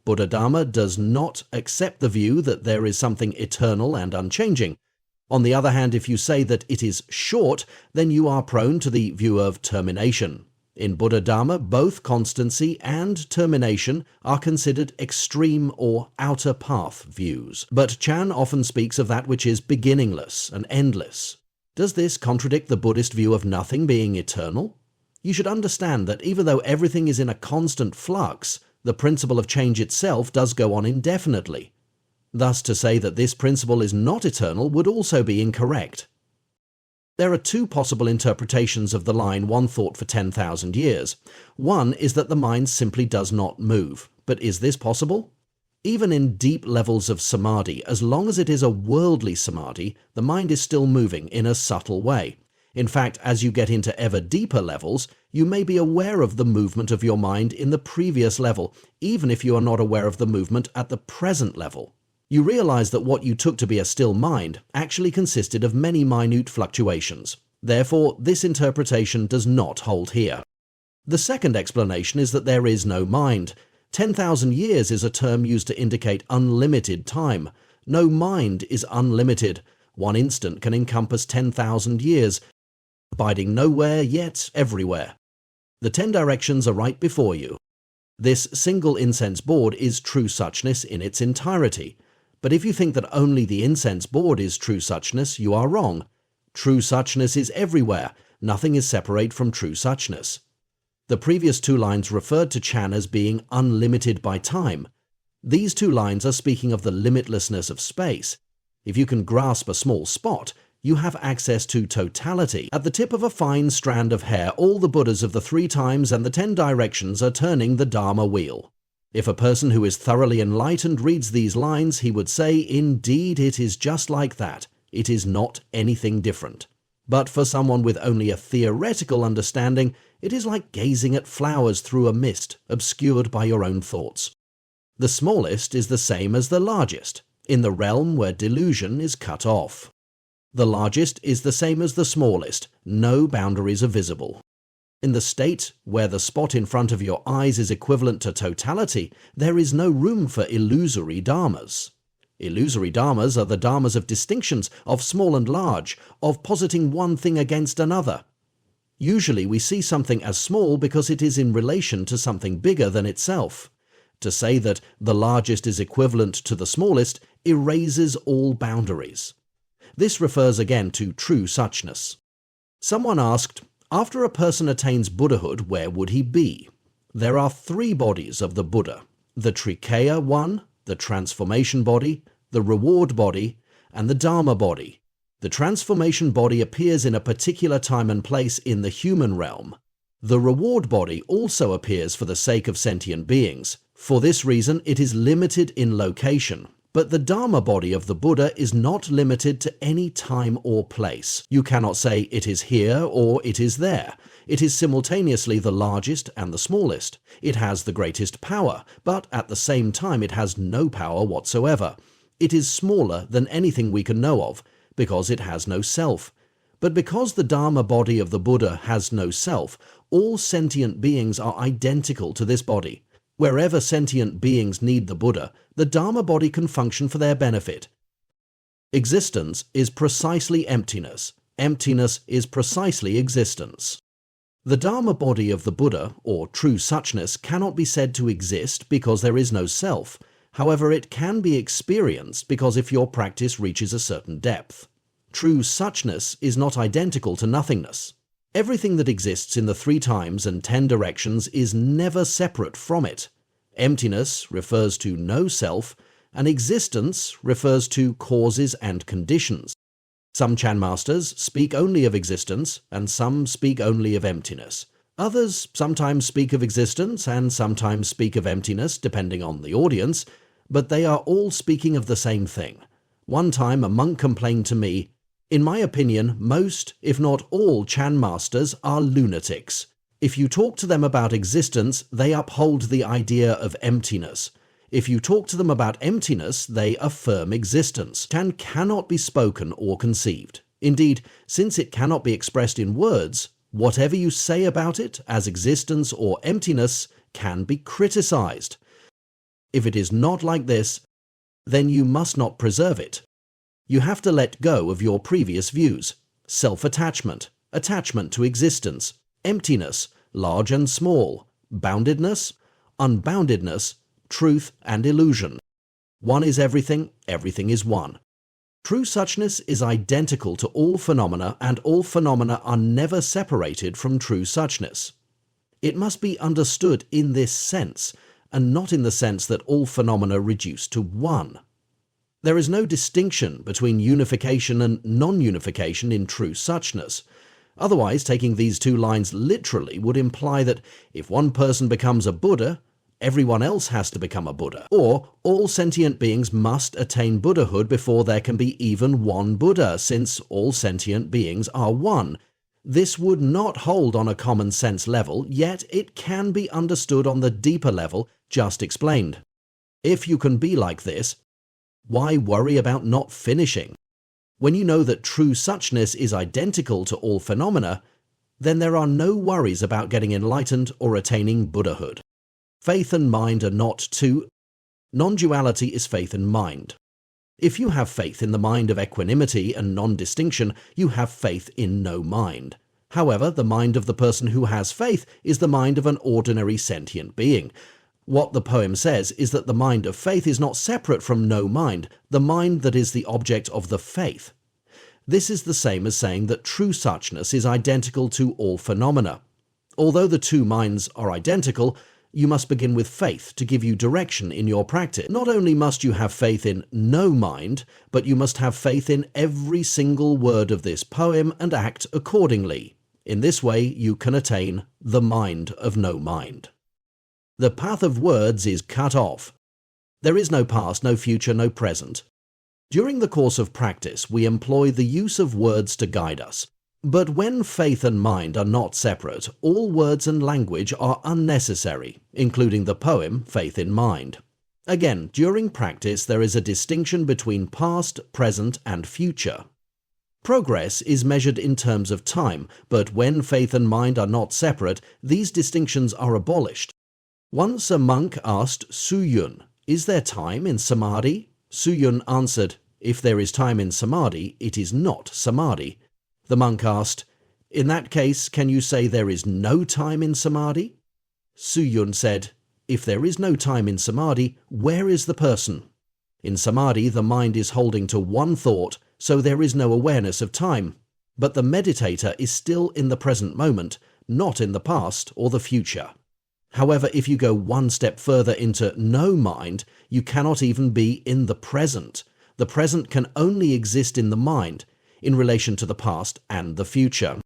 Buddha Dharma does not accept the view that there is something eternal and unchanging. On the other hand, if you say that it is short, then you are prone to the view of termination. In Buddha Dharma, both constancy and termination are considered extreme or outer path views. But Chan often speaks of that which is beginningless and endless. Does this contradict the Buddhist view of nothing being eternal? You should understand that even though everything is in a constant flux, the principle of change itself does go on indefinitely. Thus, to say that this principle is not eternal would also be incorrect. There are two possible interpretations of the line one thought for 10,000 years. One is that the mind simply does not move. But is this possible? Even in deep levels of samadhi, as long as it is a worldly samadhi, the mind is still moving in a subtle way. In fact, as you get into ever deeper levels, you may be aware of the movement of your mind in the previous level, even if you are not aware of the movement at the present level. You realize that what you took to be a still mind actually consisted of many minute fluctuations. Therefore, this interpretation does not hold here. The second explanation is that there is no mind. 10,000 years is a term used to indicate unlimited time. No mind is unlimited. One instant can encompass 10,000 years, abiding nowhere yet everywhere. The 10 directions are right before you. This single incense board is true suchness in its entirety. But if you think that only the incense board is true suchness, you are wrong. True suchness is everywhere. Nothing is separate from true suchness. The previous two lines referred to Chan as being unlimited by time. These two lines are speaking of the limitlessness of space. If you can grasp a small spot, you have access to totality. At the tip of a fine strand of hair, all the Buddhas of the 3 times and the 10 directions are turning the Dharma wheel. If a person who is thoroughly enlightened reads these lines, he would say, indeed, it is just like that. It is not anything different. But for someone with only a theoretical understanding, it is like gazing at flowers through a mist, obscured by your own thoughts. The smallest is the same as the largest, in the realm where delusion is cut off. The largest is the same as the smallest, no boundaries are visible. In the state where the spot in front of your eyes is equivalent to totality, there is no room for illusory dharmas. Illusory dharmas are the dharmas of distinctions, of small and large, of positing one thing against another. Usually we see something as small because it is in relation to something bigger than itself. To say that the largest is equivalent to the smallest erases all boundaries. This refers again to true suchness. Someone asked, after a person attains Buddhahood, where would he be? There are three bodies of the Buddha: the Trikaya one, the transformation body, the reward body, and the Dharma body. The transformation body appears in a particular time and place in the human realm. The reward body also appears for the sake of sentient beings. For this reason, it is limited in location. But the Dharma body of the Buddha is not limited to any time or place. You cannot say it is here or it is there. It is simultaneously the largest and the smallest. It has the greatest power, but at the same time it has no power whatsoever. It is smaller than anything we can know of, because it has no self. But because the Dharma body of the Buddha has no self, all sentient beings are identical to this body. Wherever sentient beings need the Buddha, the Dharma body can function for their benefit. Existence is precisely emptiness. Emptiness is precisely existence. The Dharma body of the Buddha, or true suchness, cannot be said to exist because there is no self. However, it can be experienced because if your practice reaches a certain depth. True suchness is not identical to nothingness. Everything that exists in the 3 times and 10 directions is never separate from it. Emptiness refers to no self, and existence refers to causes and conditions. Some Chan Masters speak only of existence, and some speak only of emptiness. Others sometimes speak of existence and sometimes speak of emptiness, depending on the audience, but they are all speaking of the same thing. One time a monk complained to me, "In my opinion, most, if not all, Chan Masters are lunatics. If you talk to them about existence, they uphold the idea of emptiness. If you talk to them about emptiness, they affirm existence. Chan cannot be spoken or conceived. Indeed, since it cannot be expressed in words, whatever you say about it as existence or emptiness can be criticized. If it is not like this, then you must not preserve it. You have to let go of your previous views: self-attachment, attachment to existence, emptiness, large and small, boundedness, unboundedness, truth and illusion. One is everything, everything is one. True suchness is identical to all phenomena, and all phenomena are never separated from true suchness. It must be understood in this sense, and not in the sense that all phenomena reduce to one. There is no distinction between unification and non-unification in true suchness. Otherwise, taking these 2 lines literally would imply that if one person becomes a Buddha, everyone else has to become a Buddha, or all sentient beings must attain Buddhahood before there can be even one Buddha, since all sentient beings are one. This would not hold on a common sense level, yet it can be understood on the deeper level just explained. If you can be like this, why worry about not finishing? When you know that true suchness is identical to all phenomena, then there are no worries about getting enlightened or attaining Buddhahood. Faith and mind are not two. Non-duality is faith and mind. If you have faith in the mind of equanimity and non-distinction, you have faith in no mind. However, the mind of the person who has faith is the mind of an ordinary sentient being. What the poem says is that the mind of faith is not separate from no mind, the mind that is the object of the faith. This is the same as saying that true suchness is identical to all phenomena. Although the 2 minds are identical, you must begin with faith to give you direction in your practice. Not only must you have faith in no mind, but you must have faith in every single word of this poem and act accordingly. In this way, you can attain the mind of no mind. The path of words is cut off. There is no past, no future, no present. During the course of practice, we employ the use of words to guide us. But when faith and mind are not separate, all words and language are unnecessary, including the poem Faith in Mind. Again, during practice there is a distinction between past, present, and future. Progress is measured in terms of time, but when faith and mind are not separate, these distinctions are abolished. Once a monk asked Su Yun, "Is there time in samadhi?" Su Yun answered, "If there is time in samadhi, it is not samadhi." The monk asked, "In that case, can you say there is no time in samadhi?" Su Yun said, "If there is no time in samadhi, where is the person? In samadhi, the mind is holding to one thought, so there is no awareness of time. But the meditator is still in the present moment, not in the past or the future. However, if you go one step further into no mind, you cannot even be in the present. The present can only exist in the mind, in relation to the past and the future."